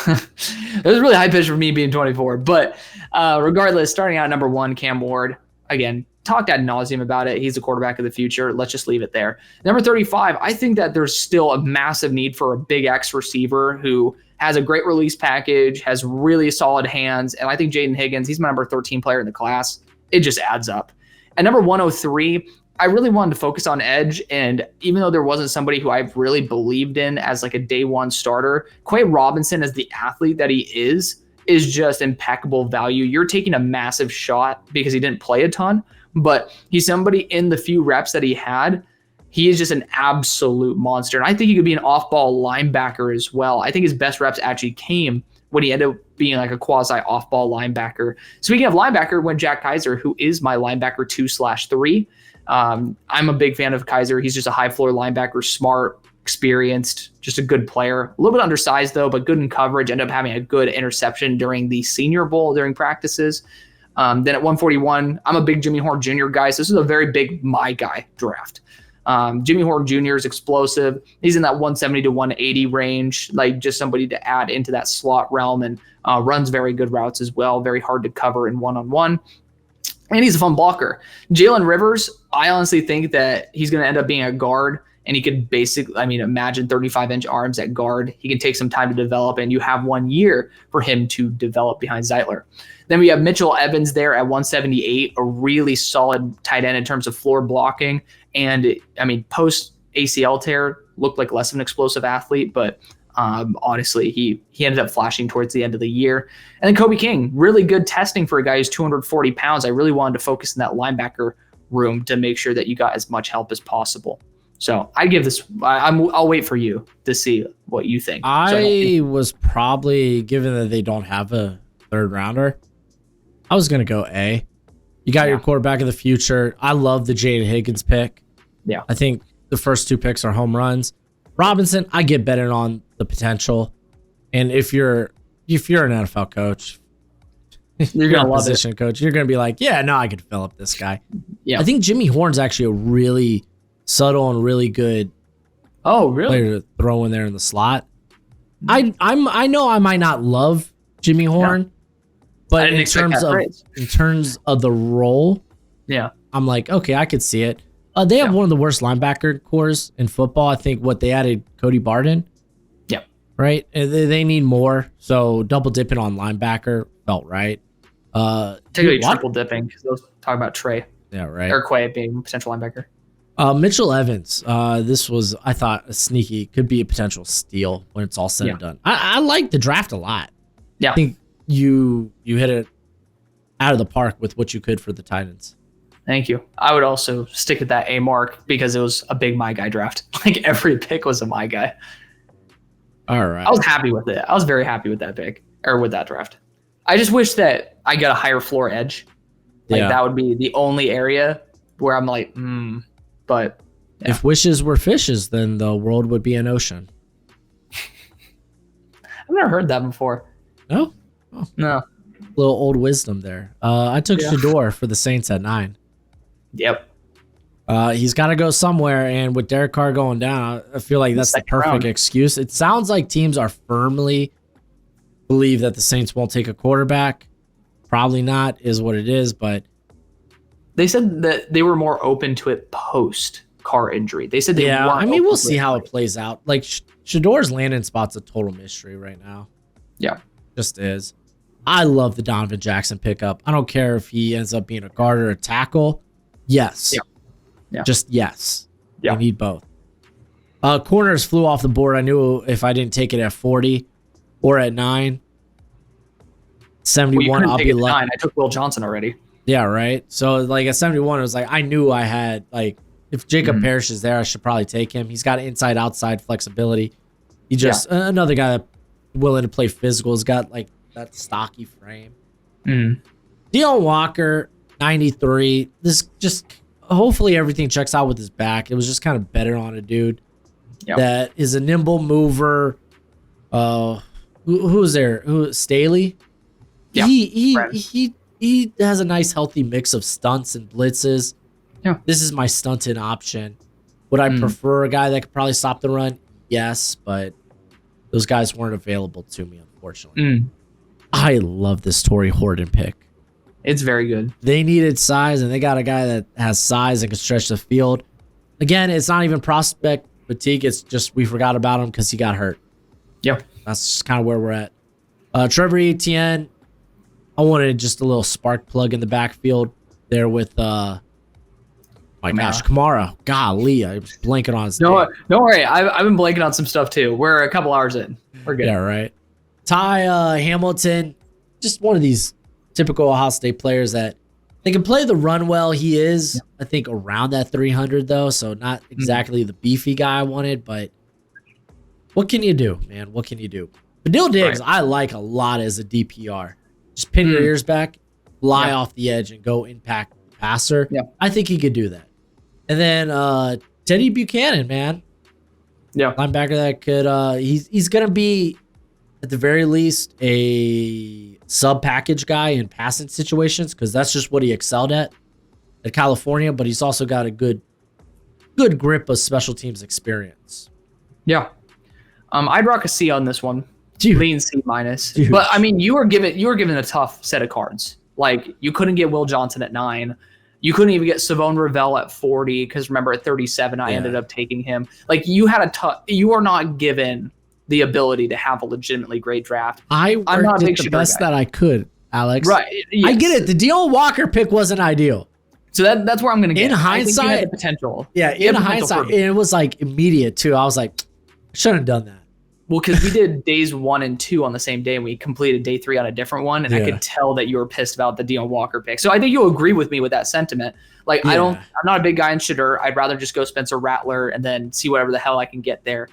It was really high pitch for me being 24. But regardless, starting out number 1, Cam Ward. Again, talked ad nauseum about it. He's the quarterback of the future. Let's just leave it there. Number 35, I think that there's still a massive need for a big X receiver who has a great release package, has really solid hands. And I think Jaden Higgins, he's my number 13 player in the class. It just adds up. At number 103, I really wanted to focus on edge, and even though there wasn't somebody who I've really believed in as like a day one starter, Quay Robinson as the athlete that he is just impeccable value. You're taking a massive shot because he didn't play a ton, but he's somebody in the few reps that he had. He is just an absolute monster. And I think he could be an off-ball linebacker as well. I think his best reps actually came when he ended up being like a quasi off-ball linebacker. Speaking of linebacker, when Jack Kaiser, who is my linebacker 2/3, I'm a big fan of Kaiser. He's just a high floor linebacker, smart, experienced, just a good player. A little bit undersized though, but good in coverage. Ended up having a good interception during the Senior Bowl during practices. Then at 141, I'm a big Jimmy Horn Jr. guy. So this is a very big my guy draft. Jimmy Horn Jr. is explosive. He's in that 170 to 180 range, like just somebody to add into that slot realm, and runs very good routes as well. Very hard to cover in one-on-one. And he's a fun blocker. Jalen Rivers, I honestly think that he's going to end up being a guard, and he could basically, imagine 35-inch arms at guard. He can take some time to develop, and you have 1 year for him to develop behind Zeitler. Then we have Mitchell Evans there at 178, a really solid tight end in terms of floor blocking. And post ACL tear, looked like less of an explosive athlete, but honestly, he ended up flashing towards the end of the year. And then Kobe King, really good testing for a guy who's 240 pounds. I really wanted to focus in that linebacker room to make sure that you got as much help as possible. So I give this, I'll wait for you to see what you think. I was probably, given that they don't have a third rounder, I was going to go A. You got your quarterback of the future. I love the Jaden Higgins pick. Yeah. I think the first two picks are home runs. Robinson, I get betting on the potential. And if you're an NFL coach, you're going to love position coach, you're going to be like, yeah, no, I could develop this guy. Yeah. I think Jimmy Horn's actually a really subtle and really good player to throw in there in the slot. I know I might not love Jimmy Horn, but in terms of the role, I'm like, okay, I could see it. They have one of the worst linebacker cores in football. I think they added Cody Barden. Yeah. Right? They need more. So double dipping on linebacker felt right. Technically triple dipping because they'll talk about Trey. Yeah, right. Or Quay being potential linebacker. Mitchell Evans. This was, I thought, a sneaky, could be a potential steal when it's all said and done. I like the draft a lot. Yeah. I think you hit it out of the park with what you could for the Titans. Thank you. I would also stick at that A mark because it was a big my guy draft. Like every pick was a my guy. All right. I was happy with it. I was very happy with that pick or with that draft. I just wish that I got a higher floor edge. Like that would be the only area where I'm like, but if wishes were fishes, then the world would be an ocean. I've never heard that before. No? Oh. No. Little old wisdom there. I took Shador for the Saints at 9. Yep. He's got to go somewhere, and with Derek Carr going down, I feel like that's the perfect excuse. It sounds like teams are firmly believe that the Saints won't take a quarterback. Probably not, is what it is, but they said that they were more open to it post Carr injury. They said they weren't. I mean, we'll see how it plays out. Like Shador's landing spot's a total mystery right now. Yeah, just is. I love the Donovan Jackson pickup. I don't care if he ends up being a guard or a tackle. Yes. Yeah. Just yes. Yeah. I need both. Corners flew off the board. I knew if I didn't take it at 40 or at 9, 71, I'll be lucky. I took Will Johnson already. Yeah, right. So like at 71, it was like I knew I had if Jacob Parrish is there, I should probably take him. He's got inside-outside flexibility. He just another guy that willing to play physical. He's got that stocky frame. Deion Walker, 93. This just hopefully everything checks out with his back. It was just kind of better on a dude that is a nimble mover. Who's there? Staley? Yeah. He has a nice healthy mix of stunts and blitzes. Yeah. This is my stunted option. Would I prefer a guy that could probably stop the run? Yes, but those guys weren't available to me, unfortunately. I love this Torrey Horton pick. It's very good. They needed size, and they got a guy that has size and can stretch the field. Again, it's not even prospect fatigue. It's just we forgot about him because he got hurt. Yep. That's just kind of where we're at. Trevor Etienne, I wanted just a little spark plug in the backfield there with Kamara. Golly, I was blanking on his name. Don't worry. I've been blanking on some stuff too. We're a couple hours in. We're good. Yeah, right. Ty Hamilton, just one of these typical Ohio State players that they can play the run well. He is, I think, around that 300 though, so not exactly the beefy guy I wanted, but what can you do, man? What can you do? Fadil Diggs, I like a lot as a DPR. Just pin your ears back, fly off the edge, and go impact the passer. Yeah. I think he could do that. And then Teddy Buchanan, man. Yeah. Linebacker that could he's gonna be at the very least a sub package guy in passing situations, because that's just what he excelled at California, but he's also got a good grip of special teams experience. Yeah. I'd rock a C on this one. Dude. Lean C minus. Dude. But I mean, you were given a tough set of cards. Like, you couldn't get Will Johnson at 9. You couldn't even get Savone Ravel at 40, because remember at 37 I ended up taking him. Like, you had you are not given the ability to have a legitimately great draft. I'm not a big the best guy. That I could, Alex. Right. Yes. I get it. The Dion Walker pick wasn't ideal. So that's where I'm going to get. In hindsight, I think you had the potential. Yeah, in hindsight, it was like immediate too. I was like, shouldn't have done that. Well, because we did days 1 and 2 on the same day, and we completed day 3 on a different one, and I could tell that you were pissed about the Dion Walker pick. So I think you'll agree with me with that sentiment. Like, I'm not a big guy in Shedeur. I'd rather just go Spencer Rattler and then see whatever the hell I can get there.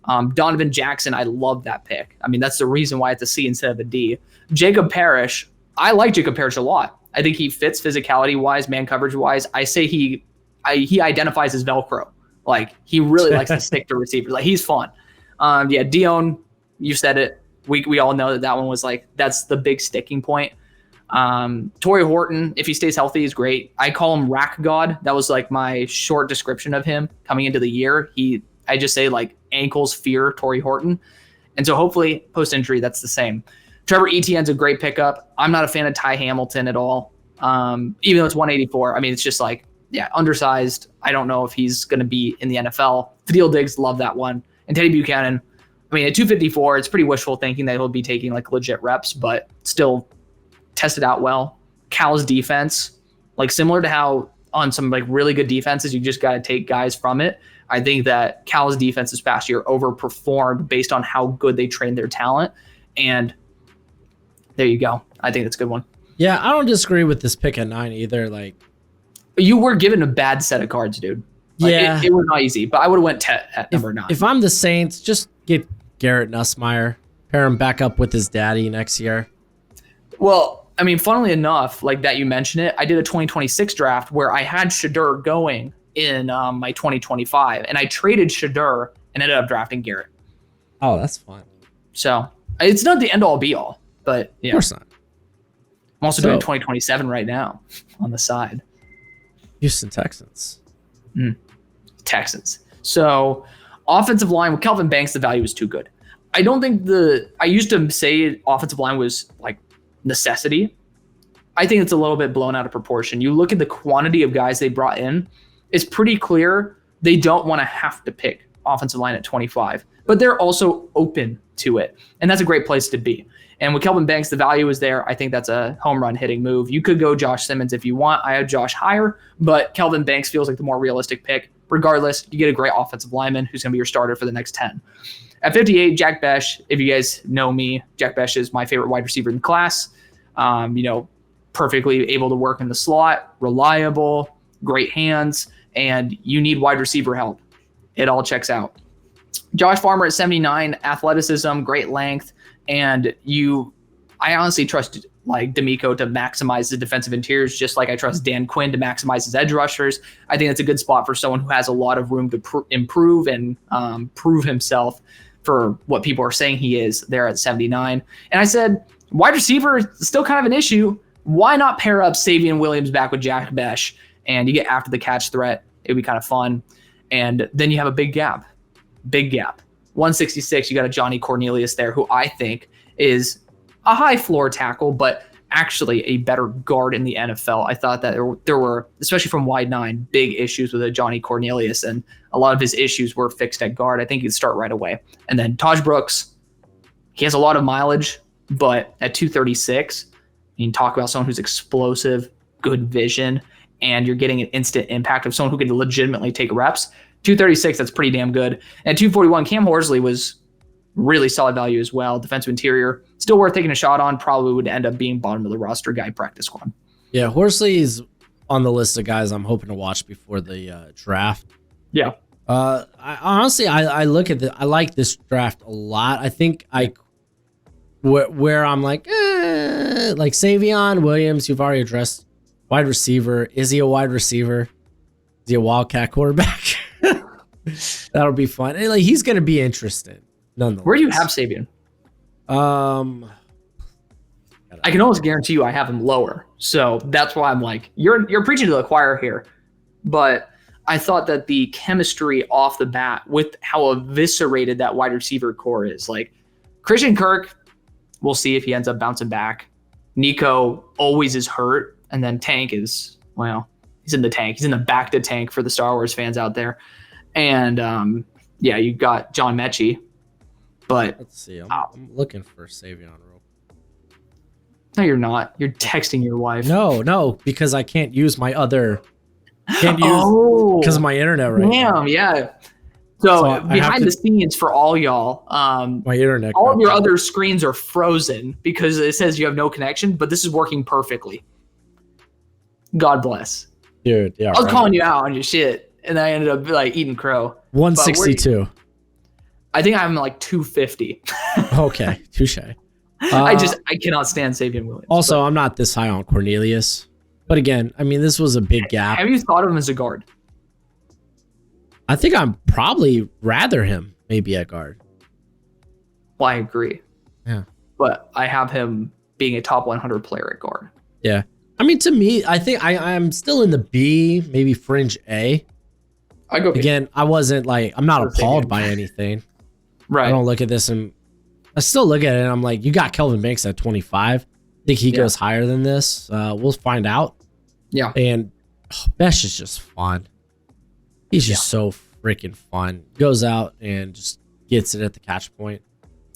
Donovan Jackson, I love that pick. I mean, that's the reason why it's a C instead of a D. Jacob Parrish, I like Jacob Parrish a lot. I think he fits physicality-wise, man coverage-wise. I say he identifies as Velcro. Like, he really likes to stick to receivers. Like, he's fun. Dion, you said it. We all know that one was like, that's the big sticking point. Torrey Horton, if he stays healthy, is great. I call him Rack God. That was like my short description of him coming into the year. I just say like ankles fear Torrey Horton. And so hopefully post injury, that's the same. Trevor Etienne's a great pickup. I'm not a fan of Ty Hamilton at all. Even though it's 184. I mean, it's just like, undersized. I don't know if he's going to be in the NFL. Fadil Diggs, love that one. And Teddy Buchanan, I mean, at 254, it's pretty wishful thinking that he'll be taking like legit reps, but still tested out well. Cal's defense, like similar to how on some like really good defenses, you just got to take guys from it. I think that Cal's defense this past year overperformed based on how good they trained their talent. And there you go. I think that's a good one. Yeah, I don't disagree with this pick at 9 either. Like, you were given a bad set of cards, dude. Like, it was not easy, but I would have went at number 9. If I'm the Saints, just get Garrett Nussmeier, pair him back up with his daddy next year. Well, I mean, funnily enough, like that you mentioned it, I did a 2026 draft where I had Shedeur going in my 2025, and I traded Shedeur and ended up drafting Garrett. Oh, that's fun. So it's not the end all be all, but yeah. Of course not. I'm also doing 2027 right now on the side. Houston Texans. Texans. So offensive line with Kelvin Banks, the value is too good. I don't think I used to say offensive line was like necessity. I think it's a little bit blown out of proportion. You look at the quantity of guys they brought in, it's pretty clear they don't want to have to pick offensive line at 25, but they're also open to it. And that's a great place to be. And with Kelvin Banks, the value is there. I think that's a home run hitting move. You could go Josh Simmons if you want. I have Josh higher, but Kelvin Banks feels like the more realistic pick. Regardless, you get a great offensive lineman who's going to be your starter for the next 10. At 58, Jack Besh. If you guys know me, Jack Besh is my favorite wide receiver in the class. Perfectly able to work in the slot, reliable, great hands, and you need wide receiver help. It all checks out. Josh Farmer at 79, athleticism, great length, and I honestly trust like D'Amico to maximize the defensive interiors, just like I trust Dan Quinn to maximize his edge rushers. I think that's a good spot for someone who has a lot of room to improve and prove himself for what people are saying he is there at 79. And I said, wide receiver is still kind of an issue. Why not pair up Savion Williams back with Jack Besh, and you get after the catch threat? It'd be kind of fun. And then you have a big gap. 166, you got a Johnny Cornelius there, who I think is a high floor tackle, but actually a better guard in the NFL. I thought that there were, especially from wide 9, big issues with a Johnny Cornelius, and a lot of his issues were fixed at guard. I think he'd start right away. And then Taj Brooks, he has a lot of mileage, but at 236, you can talk about someone who's explosive, good vision, and you're getting an instant impact of someone who can legitimately take reps. 236, that's pretty damn good. And at 241, Cam Horsley was really solid value as well. Defensive interior, still worth taking a shot on. Probably would end up being bottom of the roster guy practice squad. Yeah, Horsley is on the list of guys I'm hoping to watch before the draft. Yeah. I look at I like this draft a lot. I think where I'm like Savion Williams, you've already addressed. Wide receiver, is he a wide receiver? he a Wildcat quarterback? That'll be fun. And, like, he's going to be interested. Nonetheless. Where do you have Sabian? I can almost guarantee you I have him lower. So that's why I'm like, you're preaching to the choir here. But I thought that the chemistry off the bat with how eviscerated that wide receiver core is. Like Christian Kirk, we'll see if he ends up bouncing back. Nico always is hurt. And then Tank is, well, he's in the tank. He's in the back to tank for the Star Wars fans out there. And yeah, you got John Mechie. But let's see. I'm looking for Savion real. No, you're not. You're texting your wife. No, because I can't use my other. Can't use because of my internet right now. Yeah. So behind the scenes for all y'all, my internet. All of your other screens are frozen because it says you have no connection, but this is working perfectly. God bless. Dude, yeah. I was calling you out on your shit, and I ended up like eating crow. 162. I think I'm like 250. Okay, touche. I cannot stand Savion Williams. Also, I'm not this high on Cornelius. But again, I mean, this was a big gap. Have you thought of him as a guard? I think I'm probably rather him maybe at guard. Well, I agree. Yeah. But I have him being a top 100 player at guard. Yeah. I mean, to me, I think I'm still in the B, maybe fringe A. I go B. Again, I'm not appalled by anything. Right. I don't look at this and I still look at it and I'm like, you got Kelvin Banks at 25. I think he goes higher than this. We'll find out. Yeah. And Besh is just fun. He's just so freaking fun. Goes out and just gets it at the catch point.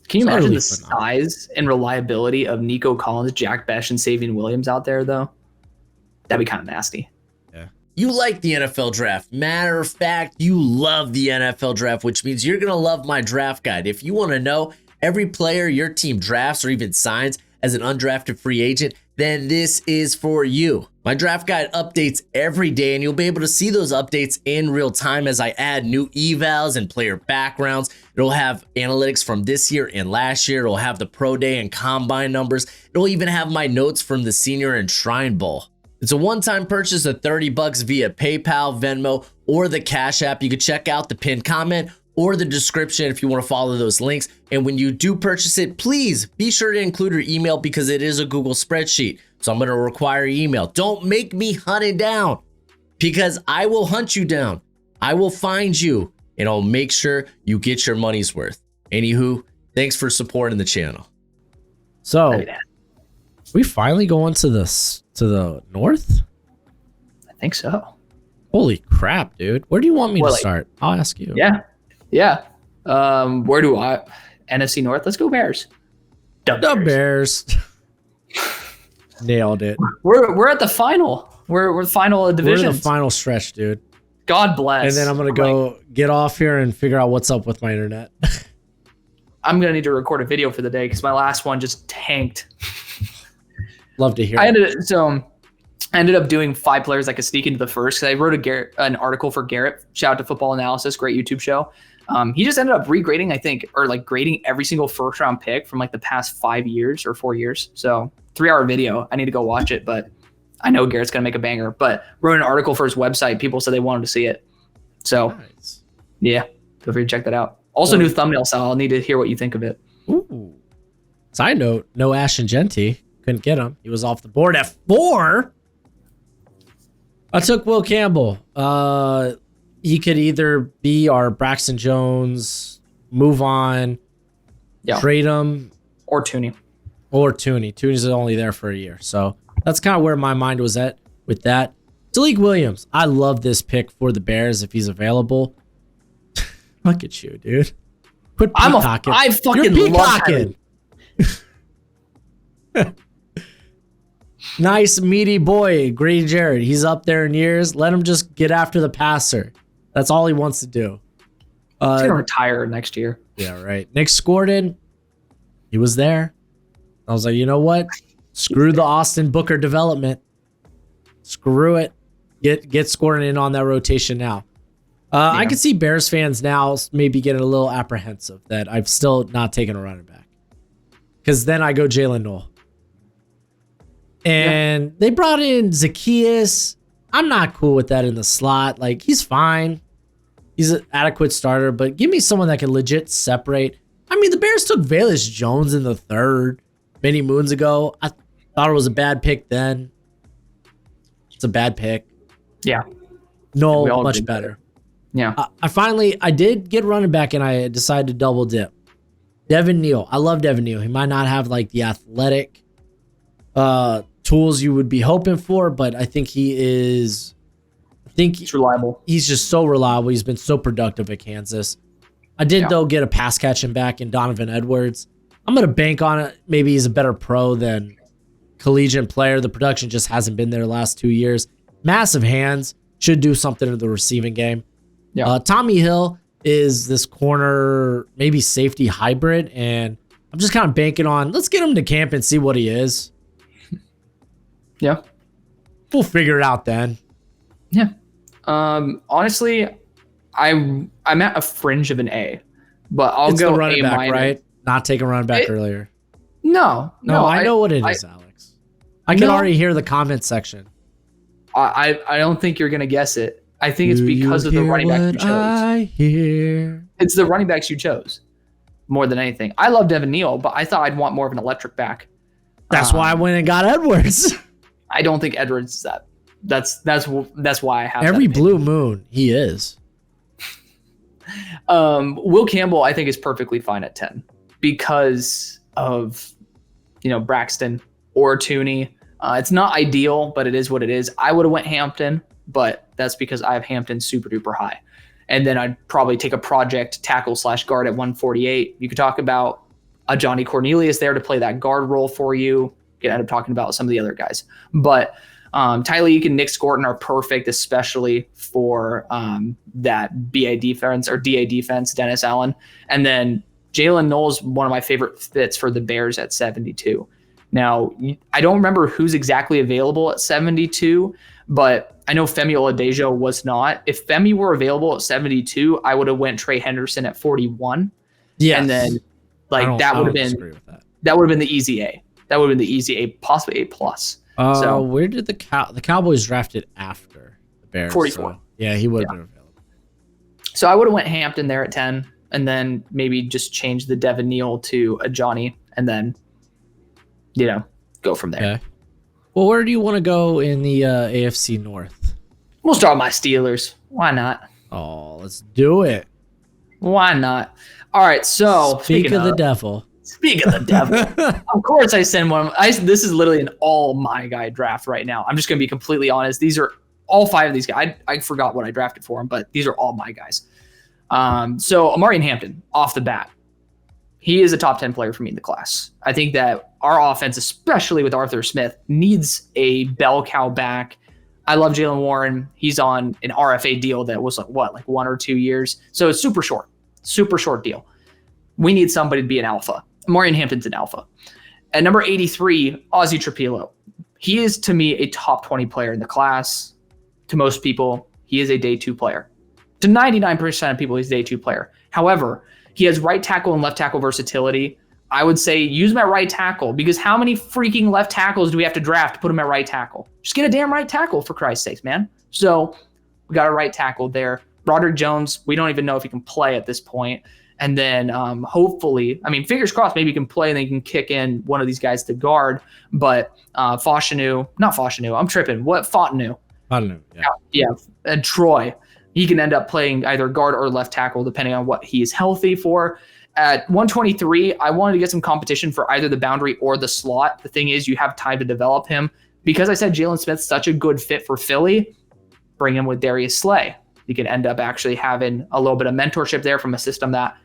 Can you imagine the size and reliability of Nico Collins, Jack Besh, and Savion Williams out there, though? That'd be kind of nasty. Yeah. You like the NFL draft. Matter of fact, you love the NFL draft, which means you're going to love my draft guide. If you want to know every player your team drafts or even signs as an undrafted free agent, then this is for you. My draft guide updates every day, and you'll be able to see those updates in real time as I add new evals and player backgrounds. It'll have analytics from this year and last year. It'll have the pro day and combine numbers. It'll even have my notes from the senior and Shrine Bowl. It's a one-time purchase of $30 via PayPal, Venmo, or the Cash App. You can check out the pinned comment or the description if you want to follow those links. And when you do purchase it, please be sure to include your email because it is a Google spreadsheet. So I'm going to require your email. Don't make me hunt it down because I will hunt you down. I will find you and I'll make sure you get your money's worth. Anywho, thanks for supporting the channel. So we finally going to the north? I think so. Holy crap, dude. Where do you want me to start? I'll ask you. Yeah. Where do I? NFC North. Let's go Bears. The Bears. Nailed it. We're at the final. We're final division. We're in the final stretch, dude. God bless. And then I'm gonna go get off here and figure out what's up with my internet. I'm gonna need to record a video for the day because my last one just tanked. Love to hear. I ended up doing 5 players I could sneak into the first. I wrote an article for Garrett. Shout out to Football Analysis, great YouTube show. He just ended up regrading, I think, or like grading every single first round pick from like the past 5 years or 4 years. So 3-hour video. I need to go watch it, but I know Garrett's gonna make a banger. But wrote an article for his website. People said they wanted to see it. So yeah, feel free to check that out. Also, new thumbnail style. I'll need to hear what you think of it. Ooh. Side note: no Ashton Genty. Couldn't get him. He was off the board at 4. I took Will Campbell. He could either be our Braxton Jones, move on, trade him, or Tooney. Tooney's only there for a year. So that's kind of where my mind was at with that. Dalik Williams. I love this pick for the Bears if he's available. Look at you, dude. Quit peacocking. I fucking love him. Nice meaty boy, Grady Jarrett. He's up there in years. Let him just get after the passer. That's all he wants to do. He's gonna retire next year. Yeah, right. Nick Scorden, he was there. I was like, you know what? Screw the Austin Booker development. Screw it. Get Scorden in on that rotation now. I can see Bears fans now maybe getting a little apprehensive that I've still not taken a running back. Because then I go Jalen Noel. And they brought in Zacchaeus. I'm not cool with that in the slot. Like, he's fine. He's an adequate starter, but give me someone that can legit separate. I mean, the Bears took Velus Jones in the third many moons ago. I thought it was a bad pick then. It's a bad pick. Yeah. No, much better. Yeah. I did get running back, and I decided to double dip. Devin Neal. I love Devin Neal. He might not have like the athletic tools you would be hoping for, but I think he's reliable. He's just so reliable. He's been so productive at Kansas. I did, though, get a pass catching back in Donovan Edwards. I'm going to bank on it. Maybe he's a better pro than collegiate player. The production just hasn't been there the last 2 years. Massive hands. Should do something in the receiving game. Yeah. Tommy Hill is this corner, maybe safety hybrid, and I'm just kind of banking on, let's get him to camp and see what he is. Yeah. We'll figure it out then. Yeah. Honestly, I'm at a fringe of an A, but I'll go running back, right? Not take a running back earlier. No, I know what it is, Alex. I can already hear the comment section. I don't think you're gonna guess it. I think it's because of the running back you chose. It's the running backs you chose more than anything. I love Devin Neal, but I thought I'd want more of an electric back. That's why I went and got Edwards. I don't think Edwards is that. That's why I have every blue moon. He is. Will Campbell, I think, is perfectly fine at 10 because of Braxton or Tooney. It's not ideal, but it is what it is. I would have went Hampton, but that's because I have Hampton super duper high. And then I'd probably take a project tackle / guard at 148. You could talk about a Johnny Cornelius there to play that guard role for you. You could end up talking about some of the other guys. But Tyler Eek and Nick Scorton are perfect, especially for that BA defense or DA defense, Dennis Allen. And then Jalen Knowles, one of my favorite fits for the Bears at 72. Now, I don't remember who's exactly available at 72, but I know Femi Oladejo was not. If Femi were available at 72, I would have went Trey Henderson at 41. Yeah, and then that would have been the easy A. That would have been the easy A, possibly A plus. So where did the Cowboys drafted after the Bears? 44. So, yeah, he would have been available. So I would have went Hampton there at 10, and then maybe just change the Devin Neal to a Johnny, and then go from there. Okay. Well, where do you want to go in the AFC North? We'll start with my Steelers. Why not? Oh, let's do it. Why not? All right, so Speak of the devil. Speak of the devil. Of course I send one. This is literally an all my guy draft right now. I'm just going to be completely honest. These are all 5 of these guys. I forgot what I drafted for them, but these are all my guys. So Amarian Hampton, off the bat. He is a top 10 player for me in the class. I think that our offense, especially with Arthur Smith, needs a bell cow back. I love Jalen Warren. He's on an RFA deal that was like 1 or 2 years. So it's super short deal. We need somebody to be an alpha. Amarian Hampton's an alpha. At number 83, Ozzie Trapilo. He is, to me, a top 20 player in the class. To most people, he is a day 2 player. To 99% of people, he's a day 2 player. However, he has right tackle and left tackle versatility. I would say use him at right tackle, because how many freaking left tackles do we have to draft to put him at right tackle? Just get a damn right tackle, for Christ's sakes, man. So we got a right tackle there. Broderick Jones, we don't even know if he can play at this point. And then hopefully, fingers crossed, maybe he can play and they can kick in one of these guys to guard. But Fontenot, yeah. And Troy, he can end up playing either guard or left tackle, depending on what he is healthy for. At 123, I wanted to get some competition for either the boundary or the slot. The thing is, you have time to develop him. Because I said Jalen Smith's such a good fit for Philly, bring him with Darius Slay. You can end up actually having a little bit of mentorship there from a system that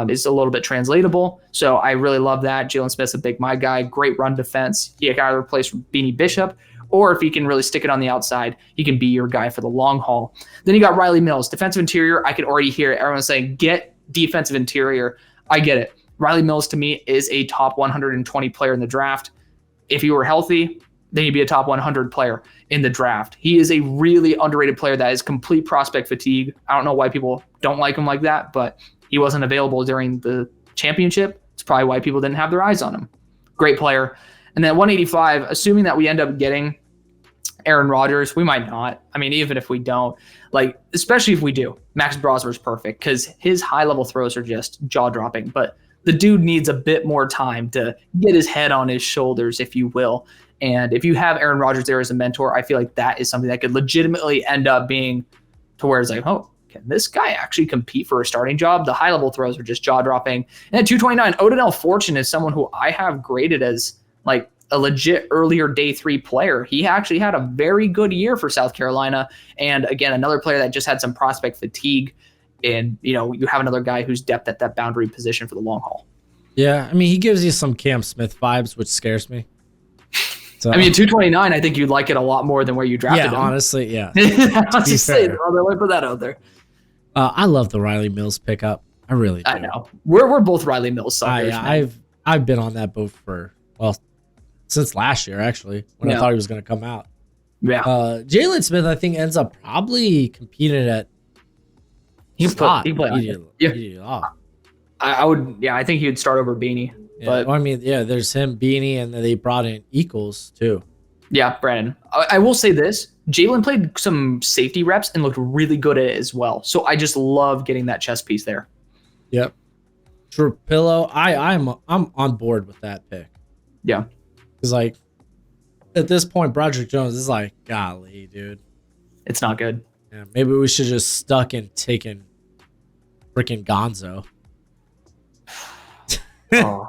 is a little bit translatable. So I really love that. Jalen Smith's a big my guy, great run defense. He can either replace Beanie Bishop, or if he can really stick it on the outside, he can be your guy for the long haul. Then you got Riley Mills, defensive interior. I could already hear everyone saying, get defensive interior. I get it. Riley Mills, to me, is a top 120 player in the draft. If he were healthy, then he'd be a top 100 player in the draft. He is a really underrated player that is complete prospect fatigue. I don't know why people don't like him like that, but he wasn't available during the championship. It's probably why people didn't have their eyes on him. Great player. And then 185, assuming that we end up getting Aaron Rodgers, we might not. I mean, even if we don't, like, especially if we do, Max Brosmer's perfect because his high-level throws are just jaw-dropping. But the dude needs a bit more time to get his head on his shoulders, if you will. And if you have Aaron Rodgers there as a mentor, I feel like that is something that could legitimately end up being to where it's like, oh, can this guy actually compete for a starting job? The high-level throws are just jaw-dropping. And at 229, Odell Fortune is someone who I have graded as, like, a legit earlier day 3 player. He actually had a very good year for South Carolina. And again, another player that just had some prospect fatigue. And, you know, you have another guy who's depth at that boundary position for the long haul. Yeah, I mean, he gives you some Cam Smith vibes, which scares me. So, I mean, 229, I think you'd like it a lot more than where you drafted him. Honestly, yeah. I'll just say, I'll put that out there. I love the Riley Mills pickup. I really do. I know. We're both Riley Mills suckers. I've been on that boat for, since last year, actually, when I thought he was going to come out. Yeah. Jalen Smith, I think, ends up probably competing at slot. He I would, I think he would start over Beanie. Yeah, but well, I mean, there's him, Beanie, and then they brought in Equals, too. Yeah, Brandon. I will say this. Jalen played some safety reps and looked really good at it as well. So I just love getting that chess piece there. Yep. Trapillo, I'm on board with that pick. Yeah. Because, like, at this point, Broderick Jones is like, golly, dude. It's not good. Yeah, maybe we should just stuck and taken freaking Gonzo. Oh.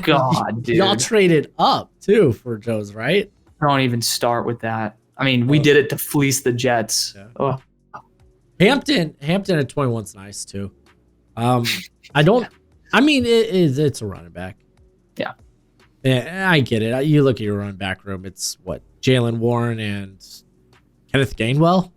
God, dude. Y'all traded up, too, for Jones, right? Don't even start with that. I mean, we did it to fleece the Jets. Yeah. Oh. Hampton at 21 is nice, too. It's a running back. Yeah. Yeah, I get it. You look at your running back room, it's what? Jalen Warren and Kenneth Gainwell?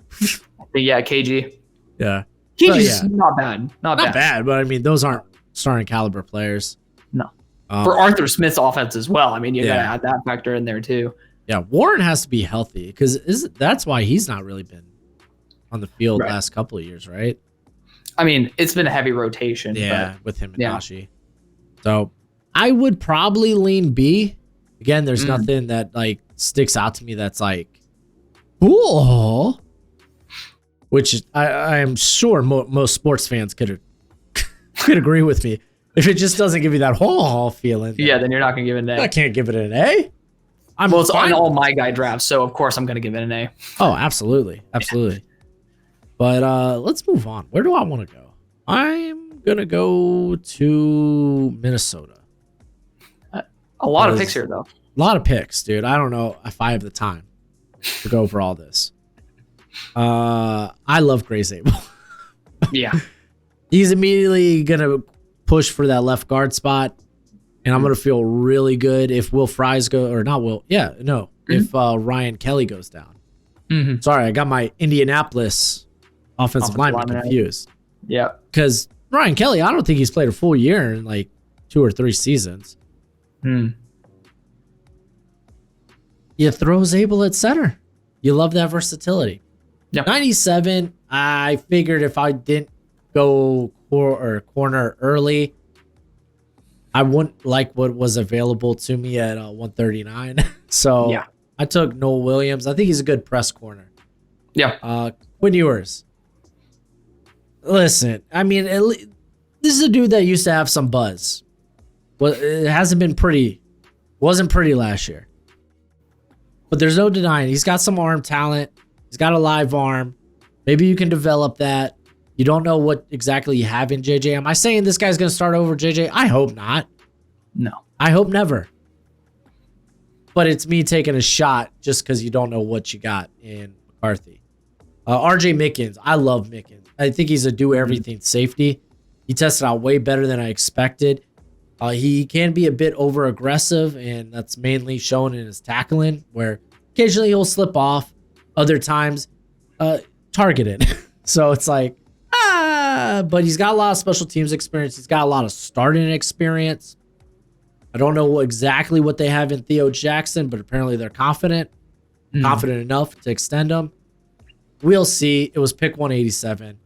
Yeah, KG. Yeah. KG's not bad. Not bad, but I mean, those aren't starting caliber players. No. For Arthur Smith's offense as well. I mean, you got to add that factor in there too. Yeah, Warren has to be healthy because that's why he's not really been on the field last couple of years, right? I mean, it's been a heavy rotation. Yeah, with him and Nashi. So I would probably lean B. Again, there's nothing that like sticks out to me that's like, cool. Which I am sure most sports fans could agree with me. If it just doesn't give you that whole feeling. Then you're not going to give it an A. I can't give it an A. It's on all my guy drafts, so of course I'm going to give it an A. Oh, absolutely. Absolutely. But let's move on. Where do I want to go? I'm going to go to Minnesota. A lot of picks here, though. A lot of picks, dude. I don't know if I have the time to go over all this. I love Gray Zabel. Yeah. He's immediately going to push for that left guard spot. And I'm going to feel really good if Will Fries if Ryan Kelly goes down. Mm-hmm. Sorry, I got my Indianapolis offensive lineman confused. Yeah. Because Ryan Kelly, I don't think he's played a full year in like 2 or 3 seasons. You throw Zabel at center. You love that versatility. Yep. 97, I figured if I didn't go corner early, I wouldn't like what was available to me at 139. So I took Noel Williams. I think he's a good press corner. Yeah. Quinn Ewers. Listen, I mean, this is a dude that used to have some buzz. Well, it wasn't pretty last year. But there's no denying he's got some arm talent. He's got a live arm. Maybe you can develop that. You don't know what exactly you have in JJ. Am I saying this guy's going to start over JJ? I hope not. No. I hope never. But it's me taking a shot just because you don't know what you got in McCarthy. RJ Mickens. I love Mickens. I think he's a do-everything safety. He tested out way better than I expected. He can be a bit over-aggressive, and that's mainly shown in his tackling, where occasionally he'll slip off. Other times, targeted. So it's like, but he's got a lot of special teams experience. He's got a lot of starting experience. I don't know exactly what they have in Theo Jackson, but apparently they're confident enough to extend him. We'll see. It was pick 187.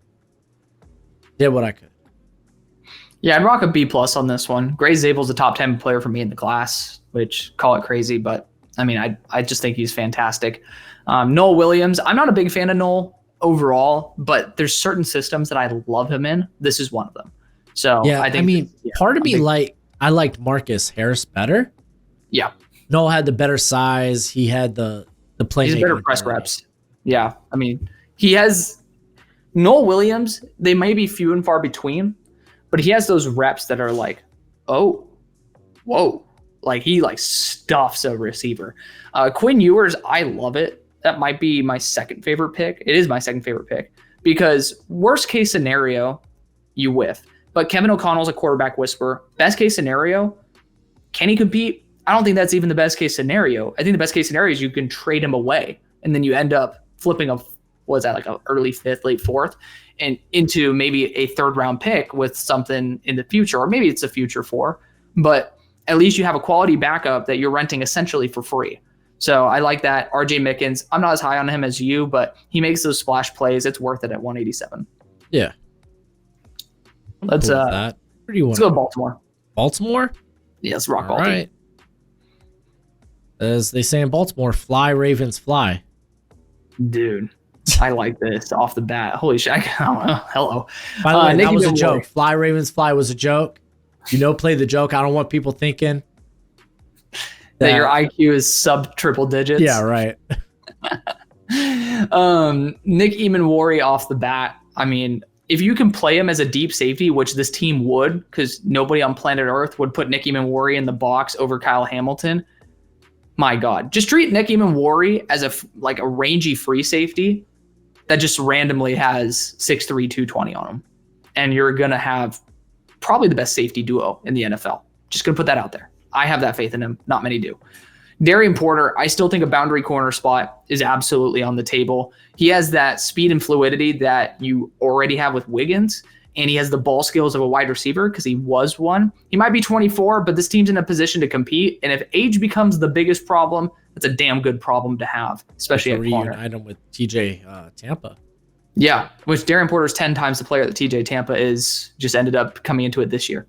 Did what I could. Yeah, I'd rock a B+ on this one. Gray Zabel's a top 10 player for me in the class, which call it crazy, but I mean, I just think he's fantastic. Noel Williams, I'm not a big fan of Noel overall, but there's certain systems that I love him in. This is one of them. So Yeah, I think part of me I liked Marcus Harris better. Yeah. Noel had the better size. He had the playmaking. He's better press reps. Yeah. I mean, he has Noel Williams. They may be few and far between, but he has those reps that are like, oh, whoa. Like he like stuffs a receiver. Quinn Ewers, I love it. That might be my second favorite pick. It is my second favorite pick because worst case scenario, you whiff. But Kevin O'Connell's a quarterback whisperer. Best case scenario, can he compete? I don't think that's even the best case scenario. I think the best case scenario is you can trade him away, and then you end up flipping an early fifth, late fourth, and into maybe a third round pick with something in the future, or maybe it's a future four. But at least you have a quality backup that you're renting essentially for free. So I like that. RJ Mickens, I'm not as high on him as you, but he makes those splash plays. It's worth it at 187. Yeah. Let's Where do you want? Let's go Baltimore. Baltimore? Yeah, let's rock Baltimore. Right. As they say in Baltimore, fly Ravens fly. Dude, I like this off the bat. Holy shit. Hello. By the way, that was a joke. Fly Ravens fly was a joke. Play the joke. I don't want people thinking that your IQ is sub triple digits. Yeah, right. Nick Eamon-Wari off the bat. I mean, if you can play him as a deep safety, which this team would, because nobody on planet Earth would put Nick Eamon-Wari in the box over Kyle Hamilton. My God, just treat Nick Eamon-Wari as a rangy free safety that just randomly has 6'3", 220 on him, and you're gonna have probably the best safety duo in the NFL. Just gonna put that out there. I have that faith in him. Not many do. Darian Porter, I still think a boundary corner spot is absolutely on the table. He has that speed and fluidity that you already have with Wiggins, and he has the ball skills of a wide receiver because he was one. He might be 24, but this team's in a position to compete, and if age becomes the biggest problem, that's a damn good problem to have, especially at corner. Reunite him with TJ Tampa. Yeah, which Darian Porter's 10 times the player that TJ Tampa is, just ended up coming into it this year.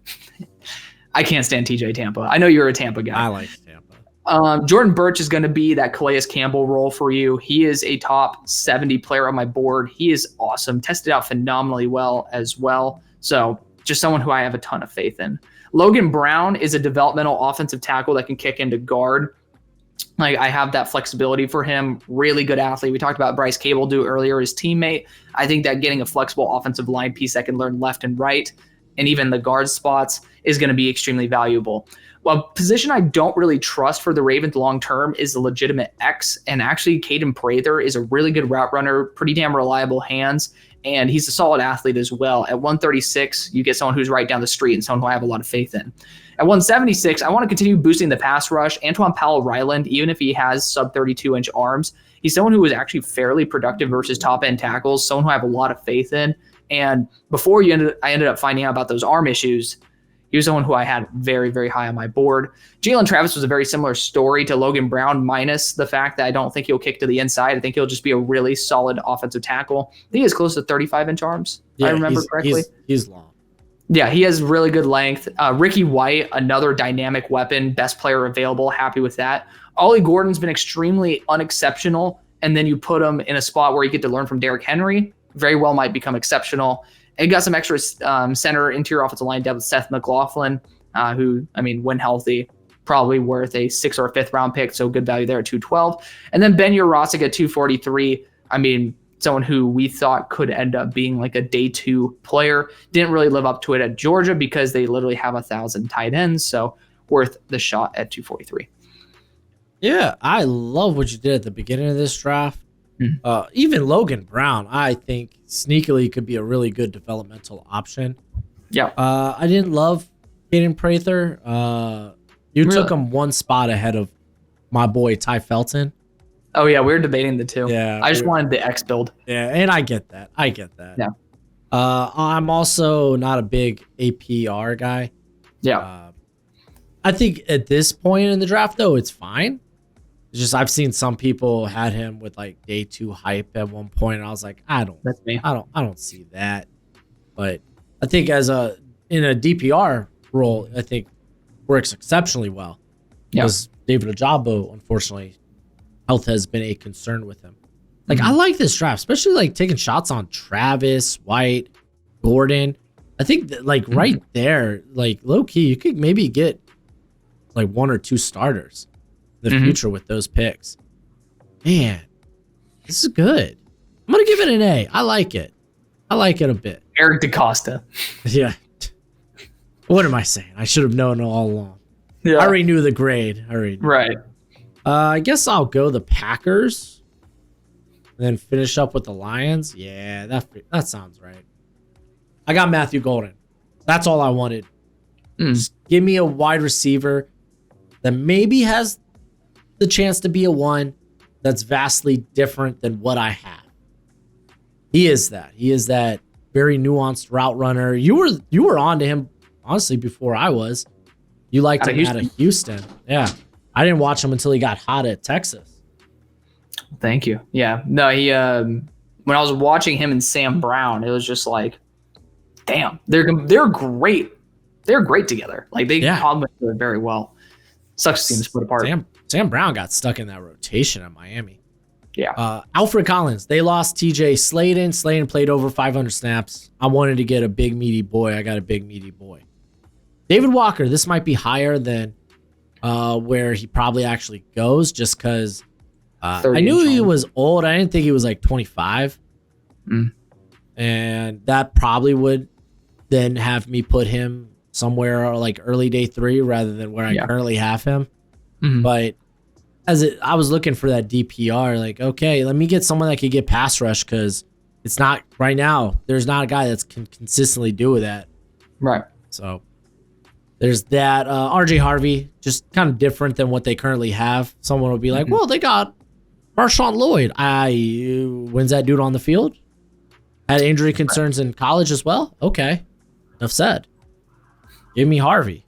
I can't stand TJ Tampa. I know you're a Tampa guy. I like Tampa. Jordan Birch is going to be that Calais Campbell role for you. He is a top 70 player on my board. He is awesome. Tested out phenomenally well as well. So just someone who I have a ton of faith in. Logan Brown is a developmental offensive tackle that can kick into guard. Like, I have that flexibility for him. Really good athlete. We talked about Bryce Cable earlier, his teammate. I think that getting a flexible offensive line piece that can learn left and right and even the guard spots is going to be extremely valuable. Well, a position I don't really trust for the Ravens long-term is the legitimate X. And actually, Caden Prather is a really good route runner, pretty damn reliable hands, and he's a solid athlete as well. At 136, you get someone who's right down the street and someone who I have a lot of faith in. At 176, I want to continue boosting the pass rush. Antoine Powell-Ryland, even if he has sub-32-inch arms, he's someone who was actually fairly productive versus top-end tackles, someone who I have a lot of faith in. And before I ended up finding out about those arm issues, he was someone who I had very, very high on my board. Jalen Travis was a very similar story to Logan Brown, minus the fact that I don't think he'll kick to the inside. I think he'll just be a really solid offensive tackle. I think he has close to 35-inch arms, if I remember correctly. He's long. Yeah, he has really good length. Ricky White, another dynamic weapon, best player available, happy with that. Ollie Gordon's been extremely unexceptional, and then you put him in a spot where you get to learn from Derrick Henry, very well might become exceptional. And got some extra center interior offensive line depth with Seth McLaughlin, who, I mean, when healthy, probably worth a 6th or 5th round pick, so good value there at 212. And then Ben Urosik at 243. I mean, someone who we thought could end up being like a day 2 player. Didn't really live up to it at Georgia because they literally have 1,000 tight ends, so worth the shot at 243. Yeah, I love what you did at the beginning of this draft. Even Logan Brown, I think sneakily could be a really good developmental option. Yeah. I didn't love Caden Prather. You really took him one spot ahead of my boy Ty Felton. Oh yeah, we were debating the two. Yeah, I just wanted the X build. Yeah, and I get that. Yeah. I'm also not a big APR guy. Yeah. I think at this point in the draft, though, it's fine. It's just I've seen some people had him with like day 2 hype at one point, and I was like, That's me. I don't see that. But I think in a DPR role, I think works exceptionally well. Yeah. Because David Ojabo, unfortunately, health has been a concern with him. Like, I like this draft, especially like taking shots on Travis, White, Gordon. I think that, like, right there, like, low key, you could maybe get like 1 or 2 starters in the future with those picks. Man, this is good. I'm gonna give it an A. I like it. I like it a bit. Eric DaCosta. Yeah. What am I saying? I should have known all along. Yeah. I already knew the grade. Right. I guess I'll go the Packers. And then finish up with the Lions. Yeah, that sounds right. I got Matthew Golden. That's all I wanted. Just give me a wide receiver that maybe has the chance to be a 1 that's vastly different than what I have. He is that. He is that very nuanced route runner. You were on to him, honestly, before I was. You liked him out of Houston. Yeah. I didn't watch him until he got hot at Texas. Thank you. Yeah. No, he when I was watching him and Sam Brown, it was just like, damn, they're great. They're great together. Like, they complement very well. Sucks to see them split apart. Sam Brown got stuck in that rotation at Miami. Yeah. Alfred Collins. They lost TJ Sladen. Sladen played over 500 snaps. I wanted to get a big meaty boy. I got a big meaty boy. David Walker. This might be higher than where he probably actually goes, just because I knew he was old. I didn't think he was like 25. And that probably would then have me put him somewhere like early day 3 rather than where I currently have him. But I was looking for that DPR, like, okay, let me get someone that could get pass rush, because it's not right now. There's not a guy that can consistently do that. Right. So there's that. RJ Harvey, just kind of different than what they currently have. Someone will be like, well, they got Marshawn Lloyd. When's that dude on the field? Had injury concerns in college as well? Okay. Enough said. Give me Harvey.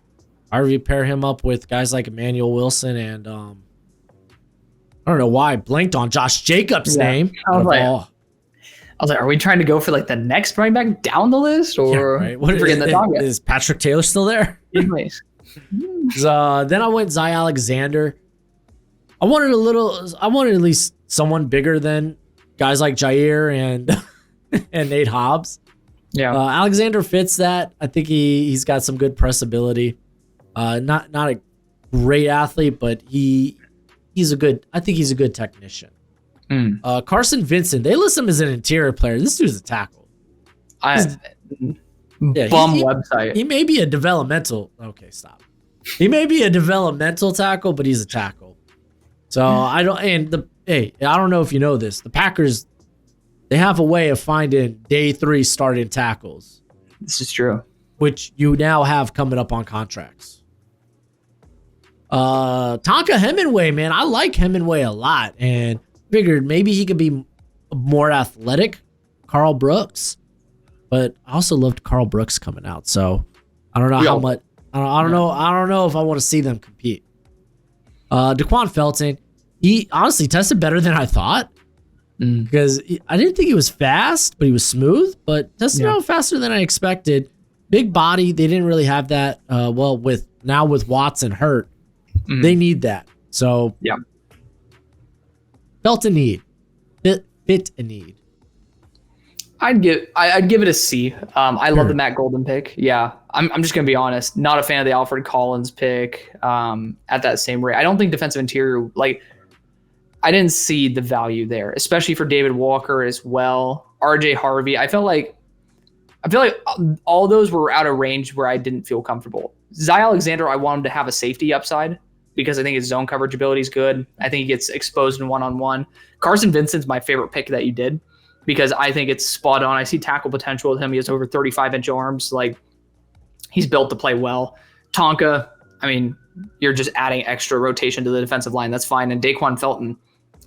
Harvey, pair him up with guys like Emmanuel Wilson and I don't know why I blanked on Josh Jacobs' name. I was like, are we trying to go for like the next running back down the list, or right. What is Patrick Taylor still there? Anyways. Then I went Zy Alexander. I wanted at least someone bigger than guys like Jair and Nate Hobbs. Yeah. Alexander fits that. I think he's got some good pressability. Not a great athlete, but he's a good technician. Carson Vincent, they list him as an interior player. This dude's a tackle. Website. He may be a developmental. Okay, stop. He may be a developmental tackle, but he's a tackle. So I don't know if you know this. The Packers, they have a way of finding day 3 starting tackles. This is true. Which you now have coming up on contracts. Tonka Hemingway, man. I like Hemingway a lot, and figured maybe he could be more athletic. Carl Brooks. But I also loved Carl Brooks coming out. So I don't know how much. I don't know if I want to see them compete. Daquan Felton, he honestly tested better than I thought. Because I didn't think he was fast, but he was smooth. But tested out faster than I expected. Big body. They didn't really have that. With Watson hurt, they need that. So felt a need. Fit a need. I'd give it a C. I love the Matt Golden pick. Yeah, I'm just gonna be honest. Not a fan of the Alfred Collins pick. At that same rate, I don't think defensive interior, like, I didn't see the value there, especially for David Walker as well. RJ Harvey, I feel like all those were out of range where I didn't feel comfortable. Zy Alexander, I want him to have a safety upside because I think his zone coverage ability is good. I think he gets exposed in one-on-one. Carson Vincent's my favorite pick that you did, because I think it's spot on. I see tackle potential with him. He has over 35-inch arms. Like, he's built to play well. Tonka, I mean, you're just adding extra rotation to the defensive line. That's fine. And Daquan Felton,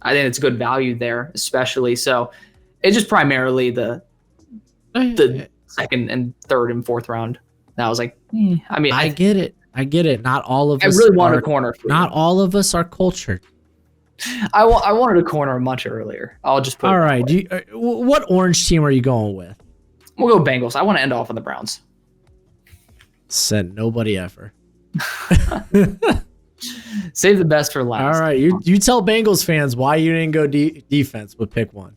I think it's good value there, especially. So it's just primarily the second and third and fourth round. That was like, I mean, I get it. Not all of us. I really wanted a corner. Not all of us are cultured. I wanted a corner much earlier. I'll just put. All right. What orange team are you going with? We'll go Bengals. I want to end off on the Browns. Said nobody ever. Save the best for last. All right, you tell Bengals fans why you didn't go defense with pick 1.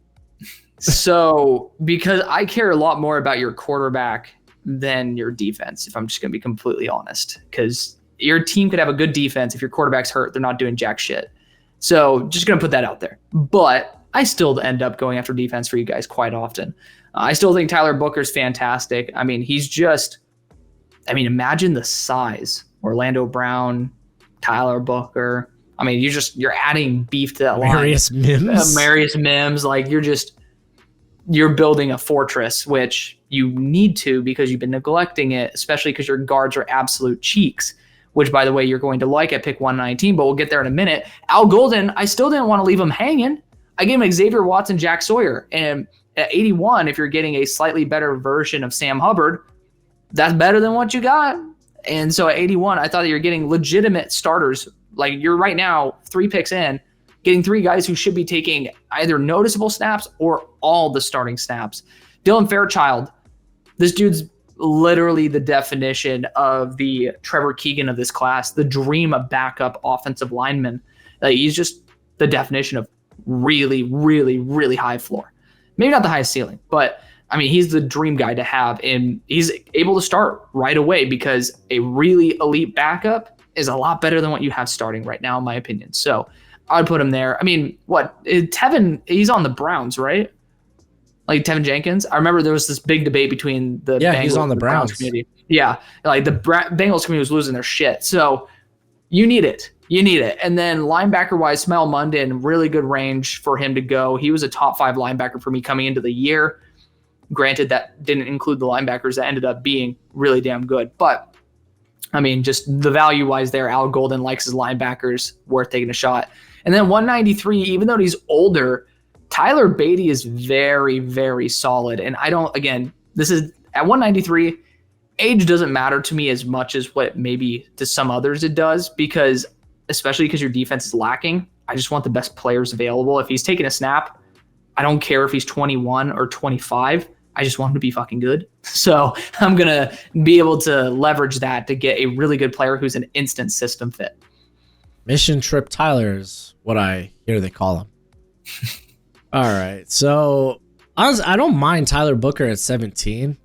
So, because I care a lot more about your quarterback than your defense, if I'm just going to be completely honest, because your team could have a good defense. If your quarterback's hurt, they're not doing jack shit. So just going to put that out there. But I still end up going after defense for you guys quite often. I still think Tyler Booker's fantastic. I mean, imagine the size. Orlando Brown, Tyler Booker. I mean, you're adding beef to that line. Marius Mims. Like, you're building a fortress, which you need to because you've been neglecting it, especially because your guards are absolute cheeks, which, by the way, you're going to like at pick 119, but we'll get there in a minute. Al Golden, I still didn't want to leave him hanging. I gave him Xavier Watson, Jack Sawyer. And at 81, if you're getting a slightly better version of Sam Hubbard, that's better than what you got. And so at 81, I thought that you're getting legitimate starters. Like, you're right now 3 picks in, getting 3 guys who should be taking either noticeable snaps or all the starting snaps. Dylan Fairchild, this dude's literally the definition of the Trevor Keegan of this class, the dream of backup offensive lineman. He's just the definition of really, really, really high floor. Maybe not the highest ceiling, but I mean, he's the dream guy to have, and he's able to start right away because a really elite backup is a lot better than what you have starting right now, in my opinion. So I'd put him there. I mean, Tevin, he's on the Browns, right? Like Tevin Jenkins. I remember there was this big debate between the Bengals he's on the Browns community. Yeah, like the Bengals community was losing their shit. So you need it. And then linebacker-wise, Smell Munden, really good range for him to go. He was a top 5 linebacker for me coming into the year. Granted, that didn't include the linebackers that ended up being really damn good. But, I mean, just the value-wise there, Al Golden likes his linebackers, worth taking a shot. And then 193, even though he's older, Tyler Beatty is very, very solid. And this is at 193, age doesn't matter to me as much as what maybe to some others it does, because especially because your defense is lacking, I just want the best players available. If he's taking a snap, I don't care if he's 21 or 25. I just want him to be fucking good. So I'm going to be able to leverage that to get a really good player who's an instant system fit. Mission Trip Tyler is what I hear they call him. All right. So I don't mind Tyler Booker at 17.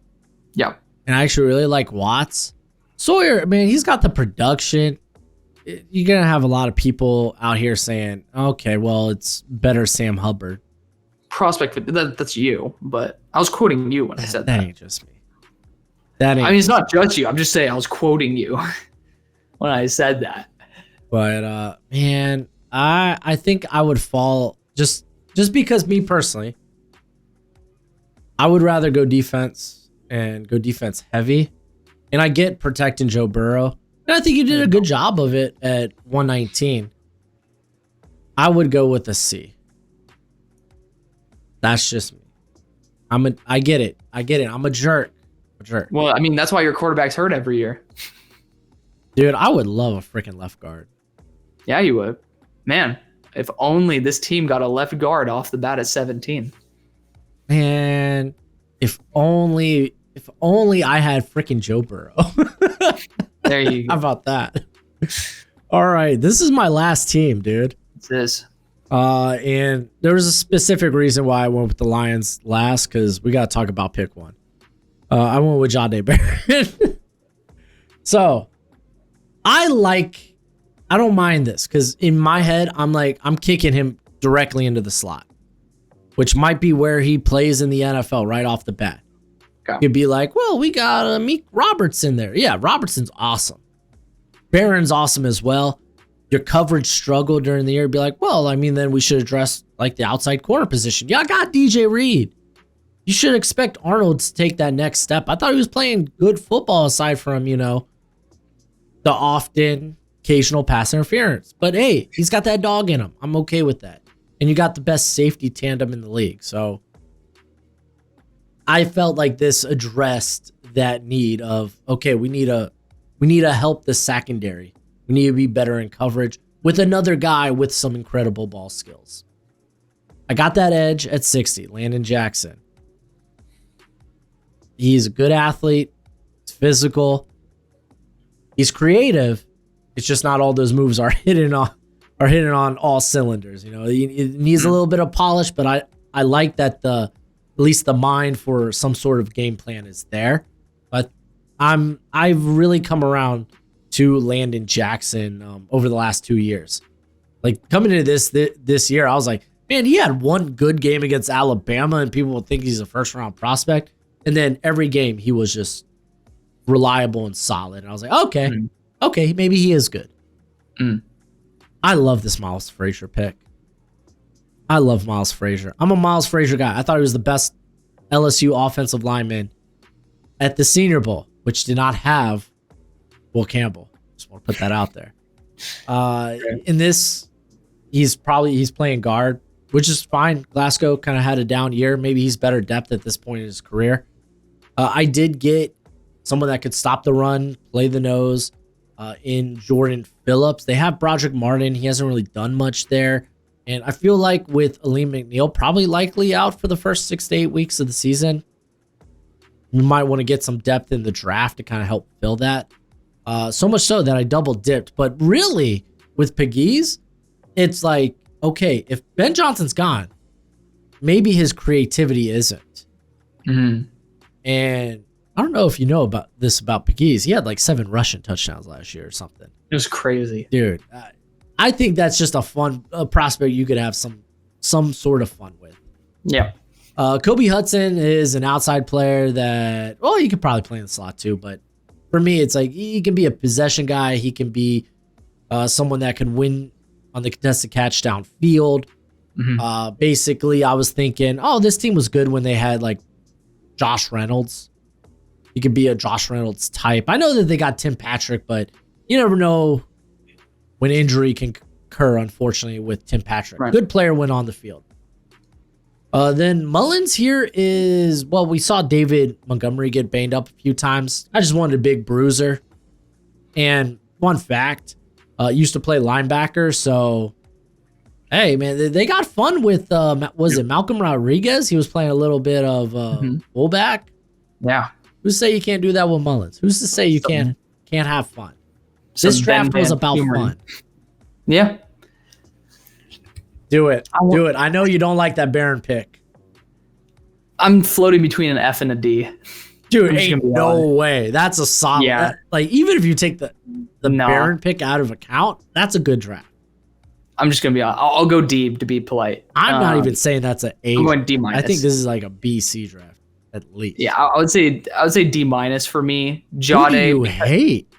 Yeah. And I actually really like Watts. Sawyer, man, he's got the production. You're going to have a lot of people out here saying, okay, well, it's better Sam Hubbard. Prospect, that's you, but I was quoting you when I said that. That ain't just me. It's not just you. I'm just saying I was quoting you when I said that. But man, I think I would fall just because me personally, I would rather go defense and go defense heavy. And I get protecting Joe Burrow. And I think you did a good job of it at 119. I would go with a C. That's just me. I get it. I'm a jerk. Well, I mean, that's why your quarterback's hurt every year. Dude, I would love a freaking left guard. Yeah, you would. Man, if only this team got a left guard off the bat at 17. Man, if only I had freaking Joe Burrow. There you go. How about that? All right, this is my last team, dude. It is. And there was a specific reason why I went with the Lions last, because we got to talk about pick 1. I went with Jahdae Barron. So, I don't mind this, because in my head, I'm kicking him directly into the slot, which might be where he plays in the NFL right off the bat. Okay. You'd be like, well, we got Meek Robertson there. Yeah, Robertson's awesome. Barron's awesome as well. Your coverage struggled during the year. Be like, well, I mean, then we should address like the outside corner position. Yeah, I got DJ Reed. You should expect Arnold to take that next step. I thought he was playing good football aside from, the often occasional pass interference. But hey, he's got that dog in him. I'm okay with that. And you got the best safety tandem in the league. So I felt like this addressed that need of, okay, we need to help the secondary. We need to be better in coverage with another guy with some incredible ball skills. I got that edge at 60, Landon Jackson. He's a good athlete. He's physical. He's creative. It's just not all those moves are hitting on all cylinders. You know, it needs a little bit of polish, but I like that at least the mind for some sort of game plan is there. But I've really come around to Landon Jackson over the last 2 years. Like coming into this year, I was like, man, he had one good game against Alabama, and people will think he's a first round prospect. And then every game he was just reliable and solid. And I was like, okay, maybe he is good. I love this Miles Frazier pick. I love Miles Frazier. I'm a Miles Frazier guy. I thought he was the best LSU offensive lineman at the Senior Bowl, which did not have Will Campbell. Just want to put that out there. In this, he's playing guard, which is fine. Glasgow kind of had a down year. Maybe he's better depth at this point in his career. I did get someone that could stop the run, play the nose in Jordan Phillips. They have Broderick Martin. He hasn't really done much there. And I feel like with Aleem McNeil probably likely out for the first 6 to 8 weeks of the season, we might want to get some depth in the draft to kind of help fill that. So much so that I double dipped. But really, with Pegues, it's like, okay, if Ben Johnson's gone, maybe his creativity isn't. And I don't know if you know about Pegues. He had like 7 rushing touchdowns last year or something. It was crazy. Dude, I think that's just a fun prospect you could have some sort of fun with. Yeah. Kobe Hudson is an outside player that, well, he could probably play in the slot too, but for me, it's like he can be a possession guy. He can be someone that can win on the contested catch downfield. Basically, I was thinking, this team was good when they had like Josh Reynolds. He could be a Josh Reynolds type. I know that they got Tim Patrick, but you never know when injury can occur, unfortunately, with Tim Patrick. Right. Good player went on the field. Then Mullins here is, well, we saw David Montgomery get banged up a few times. I just wanted a big bruiser. And fun fact, used to play linebacker, so hey, man, they got fun with, was it Malcolm Rodriguez? He was playing a little bit of fullback. Yeah. Who's to say you can't do that with Mullins? Who's to say you can't have fun? This draft was about fun. Yeah. Do it. Do it. I know you don't like that Barron pick. I'm floating between an F and a D. Dude, ain't no way. That's a solid. Yeah. Like, even if you take the Barron pick out of account, that's a good draft. I'm just going to be honest. I'll go D to be polite. I'm not even saying that's an A. I'm going D-. I think this is like a B-C draft, at least. Yeah, I would say D- for me. Jade. Who do you hate?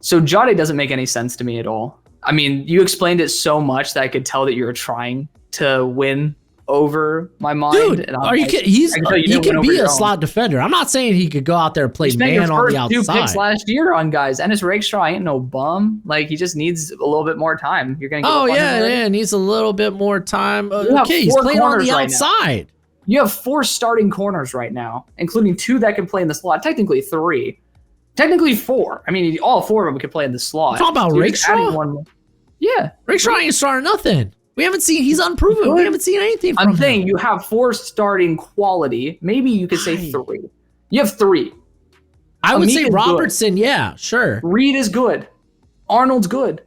So Jade doesn't make any sense to me at all. I mean, you explained it so much that I could tell that you're trying to win over my mind. Dude, and are you kidding? He can be a slot defender. I'm not saying he could go out there and play man on the outside. 2 picks last year on guys. Ennis Rakestraw ain't no bum. Like, he just needs a little bit more time. You're gonna get needs a little bit more time. Okay, he's playing on the outside. You have 4 starting corners right now, including 2 that can play in the slot. Technically 3. Technically 4. I mean, all 4 of them could play in the slot. Talk about Rakestraw? Yeah. Rakestraw ain't starting nothing. We haven't seen, he's unproven. We haven't seen anything from him. I'm saying you have 4 starting quality. Maybe you could say 3. You have 3. I would say Robertson, yeah, sure. Reed is good. Arnold's good.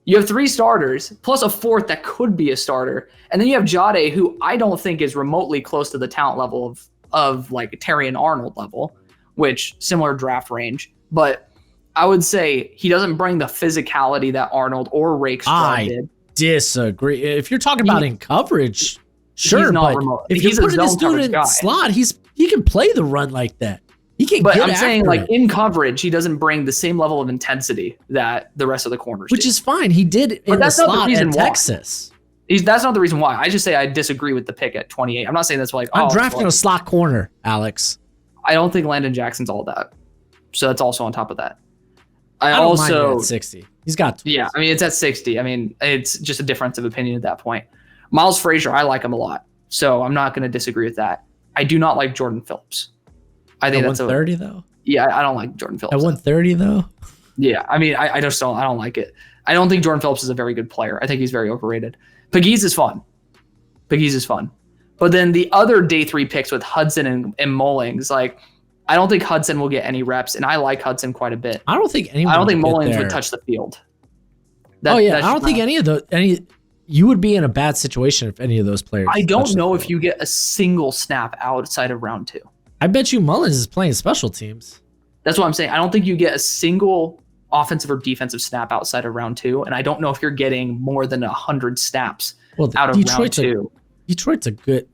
You have 3 starters, plus a 4th that could be a starter. And then you have Jade, who I don't think is remotely close to the talent level of like Terry and Arnold level, which similar draft range. But I would say he doesn't bring the physicality that Arnold or Rakestraw did. Disagree. If you're talking about in coverage, sure, he's not but remote. if you're putting this dude in slot, he can play the run like that. He can. But I'm saying, like, in coverage, he doesn't bring the same level of intensity that the rest of the corners do. Which is fine. He did in the slot at Texas. That's not the reason why. I just say I disagree with the pick at 28. I'm not saying that's like, I'm drafting a slot corner, Alex. I don't think Landon Jackson's all that. So that's also on top of that. I don't also mind at 60. He's got 20. Yeah, I mean, it's at 60. I mean, it's just a difference of opinion at that point. Miles Frazier, I like him a lot. So I'm not going to disagree with that. I do not like Jordan Phillips. I think that's 130 though. Yeah, I don't like Jordan Phillips. At 130 though. Yeah, I mean, I just don't. I don't like it. I don't think Jordan Phillips is a very good player. I think he's very overrated. Pegues is fun. But then the other day 3 picks with Hudson and Mullings, like, I don't think Hudson will get any reps, and I like Hudson quite a bit. I don't think Mullins would touch the field. I don't think you would be in a bad situation if any of those players. I don't know if you get a single snap outside of round 2. I bet you Mullins is playing special teams. That's what I'm saying. I don't think you get a single offensive or defensive snap outside of round 2, and I don't know if you're getting more than 100 snaps out of round 2. Detroit's a good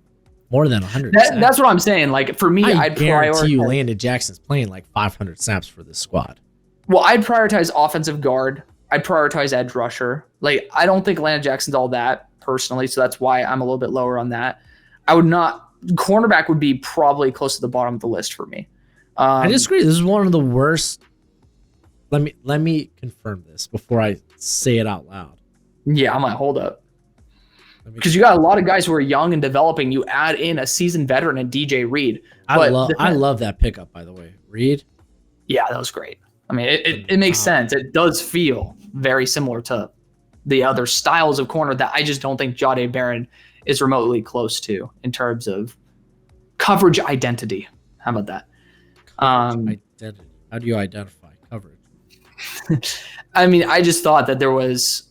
more than 100. That's what I'm saying. Like for me, I'd guarantee you Landon Jackson's playing like 500 snaps for this squad. Well, I'd prioritize offensive guard. I'd prioritize edge rusher. Like I don't think Landon Jackson's all that personally, so that's why I'm a little bit lower on that. I would not. Cornerback would be probably close to the bottom of the list for me. I disagree. This is one of the worst. Let me confirm this before I say it out loud. Yeah, I might hold up. Because you got a lot of guys who are young and developing. You add in a seasoned veteran and DJ Reed. I love that pickup, by the way. Reed? Yeah, that was great. I mean, it makes sense. It does feel very similar to the other styles of corner that I just don't think Jahdae Barron is remotely close to in terms of coverage identity. How about that? Identity. How do you identify coverage? I mean, I just thought that there was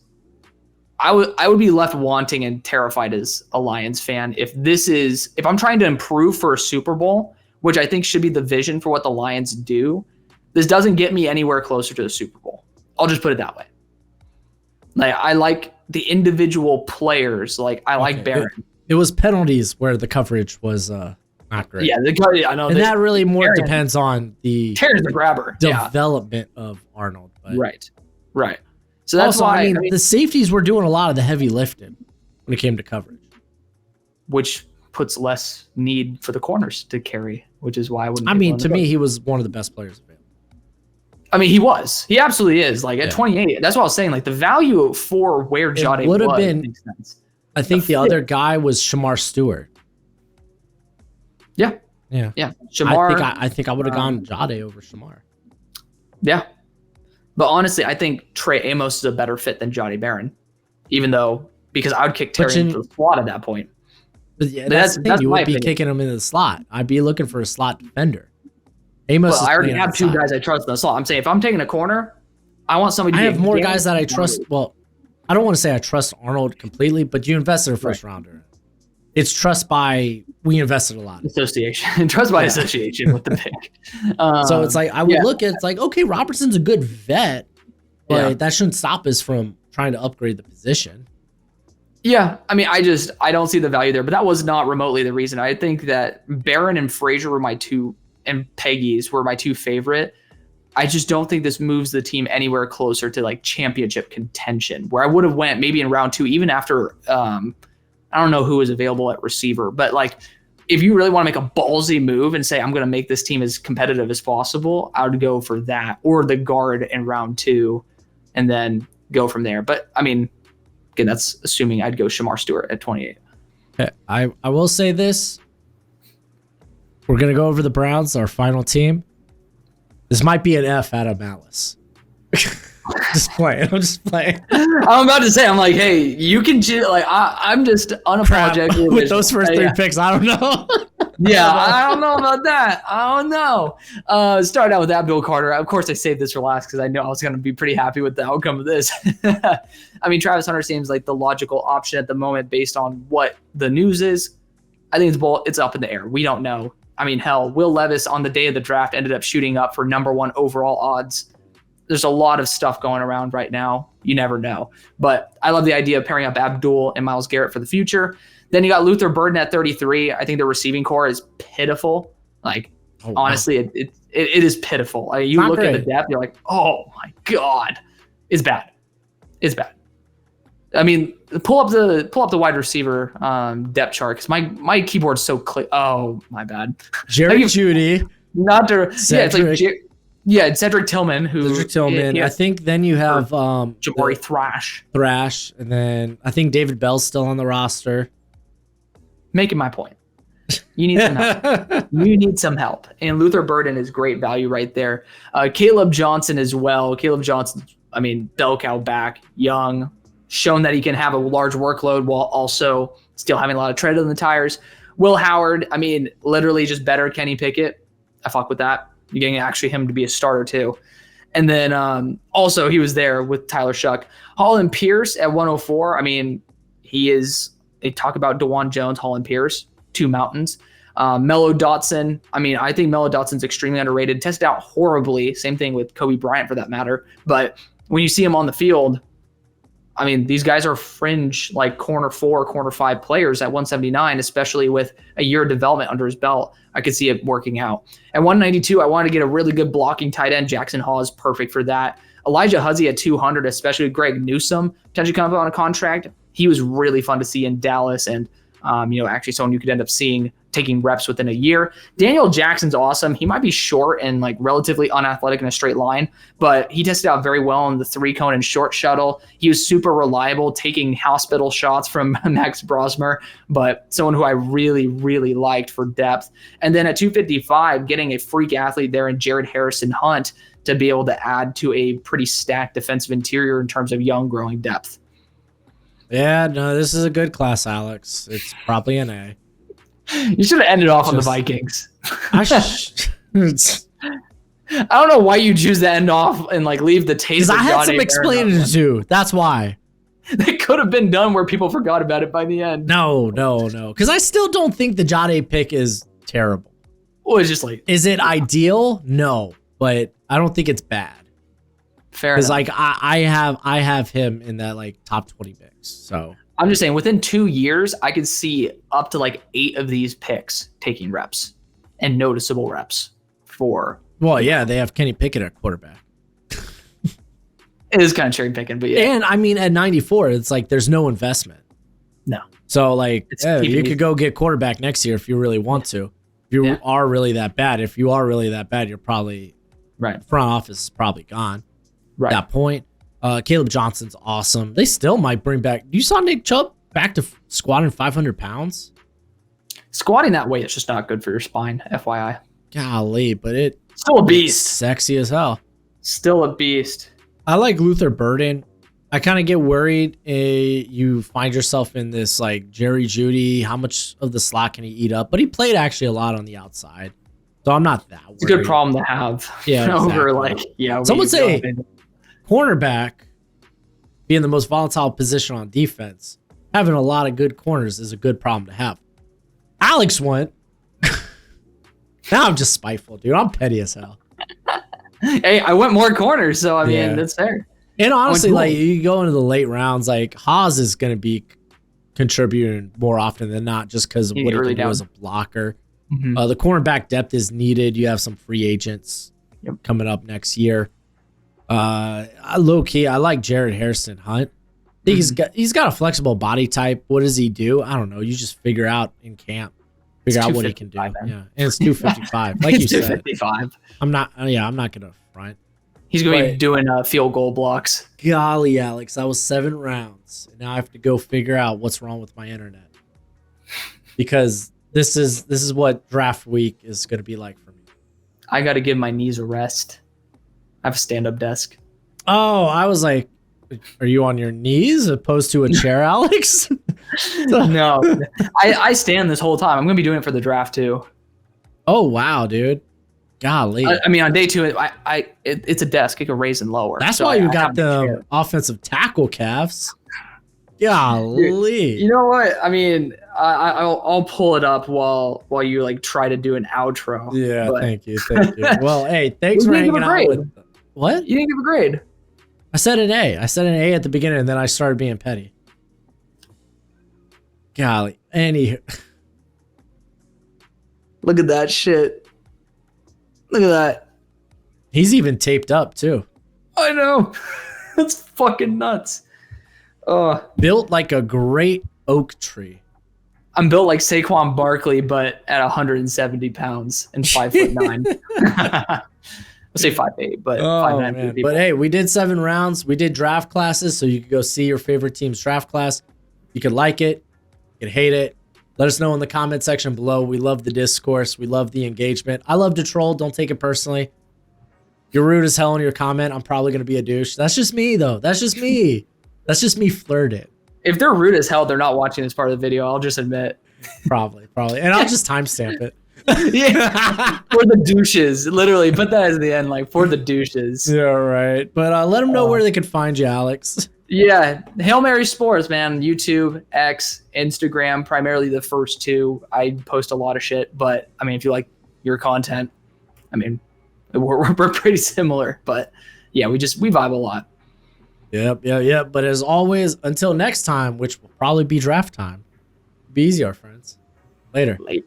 I would be left wanting and terrified as a Lions fan if I'm trying to improve for a Super Bowl, which I think should be the vision for what the Lions do. This doesn't get me anywhere closer to the Super Bowl. I'll just put it that way. Like I like the individual players. Like I like Barron. It was penalties where the coverage was not great. Yeah, I know. And that really more depends on the grabber development of Arnold. But. Right. So that's also, why the safeties were doing a lot of the heavy lifting when it came to coverage, which puts less need for the corners to carry. Which is why I wouldn't. I mean, to me, he was one of the best players available. I mean, he was. He absolutely is. Like at 28, that's what I was saying. Like the value for where Jahdae would have been. Makes sense. I think the other guy was Shamar Stewart. Yeah. Shamar. I think I would have gone Jahdae over Shamar. Yeah. But honestly, I think Trey Amos is a better fit than Jahdae Barron, because I would kick Terry into the slot at that point. But that's the thing. You would be kicking him into the slot. I'd be looking for a slot defender. Amos. Well, I already have 2 guys I trust in the slot. I'm saying if I'm taking a corner, I want somebody. I have more guys that I trust. Well, I don't want to say I trust Arnold completely, but you invested a first rounder. It's trust by we invested a lot. Association. Trust by association with the pick. So it's like I would look at it's like, okay, Robertson's a good vet, but that shouldn't stop us from trying to upgrade the position. Yeah, I mean, I don't see the value there, but that was not remotely the reason. I think that Barron and Frazier were my 2, and Peggy's were my 2 favorite. I just don't think this moves the team anywhere closer to like championship contention, where I would have went maybe in round 2, even after I don't know who is available at receiver, but like if you really want to make a ballsy move and say I'm going to make this team as competitive as possible, I would go for that or the guard in round 2, and then go from there. But I mean, again, that's assuming I'd go Shamar Stewart at 28. Okay, I will say this. We're going to go over the Browns, our final team. This might be an F out of malice. I'm just playing. I'm about to say, I'm like, hey, you can like I'm just unapologetic with those first 3 picks. I don't know. I don't know about that. I don't know. Start out with Abdul Carter. Of course, I saved this for last because I know I was going to be pretty happy with the outcome of this. I mean, Travis Hunter seems like the logical option at the moment based on what the news is. I think it's up in the air. We don't know. I mean, hell, Will Levis on the day of the draft ended up shooting up for number 1 overall odds. There's a lot of stuff going around right now. You never know. But I love the idea of pairing up Abdul and Myles Garrett for the future. Then you got Luther Burden at 33. I think the receiving core is pitiful. Like, honestly, it is pitiful. Like, you look at the depth, you're like, oh my God. It's bad. It's bad. I mean, pull up the wide receiver depth chart because my keyboard's so clear. Oh, my bad. Jerry Jeudy. Not to, it's like it's Cedric Tillman. I think then you have Jabari Thrash, and then I think David Bell's still on the roster. Making my point. You need some help. You need some help. And Luther Burden is great value right there. Caleb Johnson as well. Caleb Johnson, I mean, bell cow back, young, shown that he can have a large workload while also still having a lot of tread on the tires. Will Howard, I mean, literally just better Kenny Pickett. I fuck with that. You're getting actually him to be a starter too. And then also he was there with Tyler Shuck. Holland Pierce at 104. I mean, they talk about DeJuan Jones, Holland Pierce, two mountains. Mello Dotson. I mean, I think Mello Dotson's extremely underrated. Tested out horribly. Same thing with Kobe Bryant for that matter. But when you see him on the field, I mean, these guys are fringe, like corner 4, corner 5 players at 179, especially with a year of development under his belt. I could see it working out. At 192, I wanted to get a really good blocking tight end. Jackson Hall is perfect for that. Elijah Huzzy at 200, especially with Greg Newsome potentially coming up on a contract. He was really fun to see in Dallas, and actually someone you could end up seeing taking reps within a year. Daniel Jackson's awesome. He might be short and like relatively unathletic in a straight line, but he tested out very well in the 3-cone and short shuttle. He was super reliable, taking hospital shots from Max Broshmo, but someone who I really, really liked for depth. And then at 255, getting a freak athlete there in Jared Harrison Hunt to be able to add to a pretty stacked defensive interior in terms of young growing depth. Yeah, no, this is a good class, Alex. It's probably an A. You should have ended off on the Vikings. I don't know why you choose to end off and like leave the taste. Because I had some explaining to do. That's why. It could have been done where people forgot about it by the end. No. Because I still don't think the Jade pick is terrible. Well, it's just like, is it ideal? No, but I don't think it's bad. Fair enough. Because like I have him in that like top 20 picks. So I'm just saying, within 2 years, I could see up to like 8 of these picks taking reps and noticeable reps for. Well, yeah, they have Kenny Pickett at quarterback. It is kind of cherry picking, but yeah. And I mean, at 94, it's like there's no investment. No. So like, you could go get quarterback next year if you really want to. If you are really that bad, you're probably right. Front office is probably gone. Right. At that point. Caleb Johnson's awesome. They still might bring back. You saw Nick Chubb back to squatting 500 pounds? Squatting that way is just not good for your spine, FYI. Golly, but it's still a beast. Sexy as hell. Still a beast. I like Luther Burden. I kind of get worried you find yourself in this like Jerry Jeudy. How much of the slack can he eat up? But he played actually a lot on the outside. So I'm not that worried. It's a good problem to have. Yeah, over like, some would say cornerback being the most volatile position on defense, having a lot of good corners is a good problem to have. Alex went. Now I'm just spiteful, dude. I'm petty as hell. Hey, I went more corners, so I mean, that's fair. And honestly, like you go into the late rounds, like Haas is going to be contributing more often than not just because of what he can do as a blocker. Mm-hmm. The cornerback depth is needed. You have some free agents coming up next year. Low key, I like Jared Harrison Hunt. He's got a flexible body type. What does he do? I don't know. You just figure out in camp. Figure out what he can do. Man. Yeah, and it's 255. Like you said, 255. I'm not gonna front. He's going to be doing field goal blocks. Golly, Alex, that was 7 rounds. And now I have to go figure out what's wrong with my internet because this is what draft week is going to be like for me. I got to give my knees a rest. I have a stand-up desk. Oh, I was like, are you on your knees opposed to a chair, Alex? No, I stand this whole time. I'm going to be doing it for the draft too. Oh, wow, dude. Golly. I mean, on day 2, it's a desk. It can raise and lower. That's why you got the offensive tackle calves. Golly. You know what? I mean, I'll pull it up while you like try to do an outro. Yeah, thank you. Well, hey, thanks for hanging out with. What? You didn't give a grade. I said an A. I said an A at the beginning, and then I started being petty. Golly. Look at that shit. Look at that. He's even taped up, too. I know. That's fucking nuts. Built like a great oak tree. I'm built like Saquon Barkley, but at 170 pounds and 5'9". Let's say 5'8", but 5'9". But hey, we did 7 rounds. We did draft classes, so you could go see your favorite team's draft class. You could like it, you could hate it. Let us know in the comment section below. We love the discourse. We love the engagement. I love to troll. Don't take it personally. You're rude as hell in your comment. I'm probably going to be a douche. That's just me, though. That's just me. That's just me flirting. If they're rude as hell, they're not watching this part of the video. I'll just admit. Probably. And I'll just timestamp it. Yeah, for the douches. Literally, put that as the end, like for the douches. Yeah, right. But let them know where they can find you, Alex. Yeah, Hail Mary Sports, man. YouTube, X, Instagram, primarily the first two. I post a lot of shit, but I mean, if you like your content, I mean, we're pretty similar. But yeah, we vibe a lot. Yep. But as always, until next time, which will probably be draft time, be easy, our friends. Later. Later.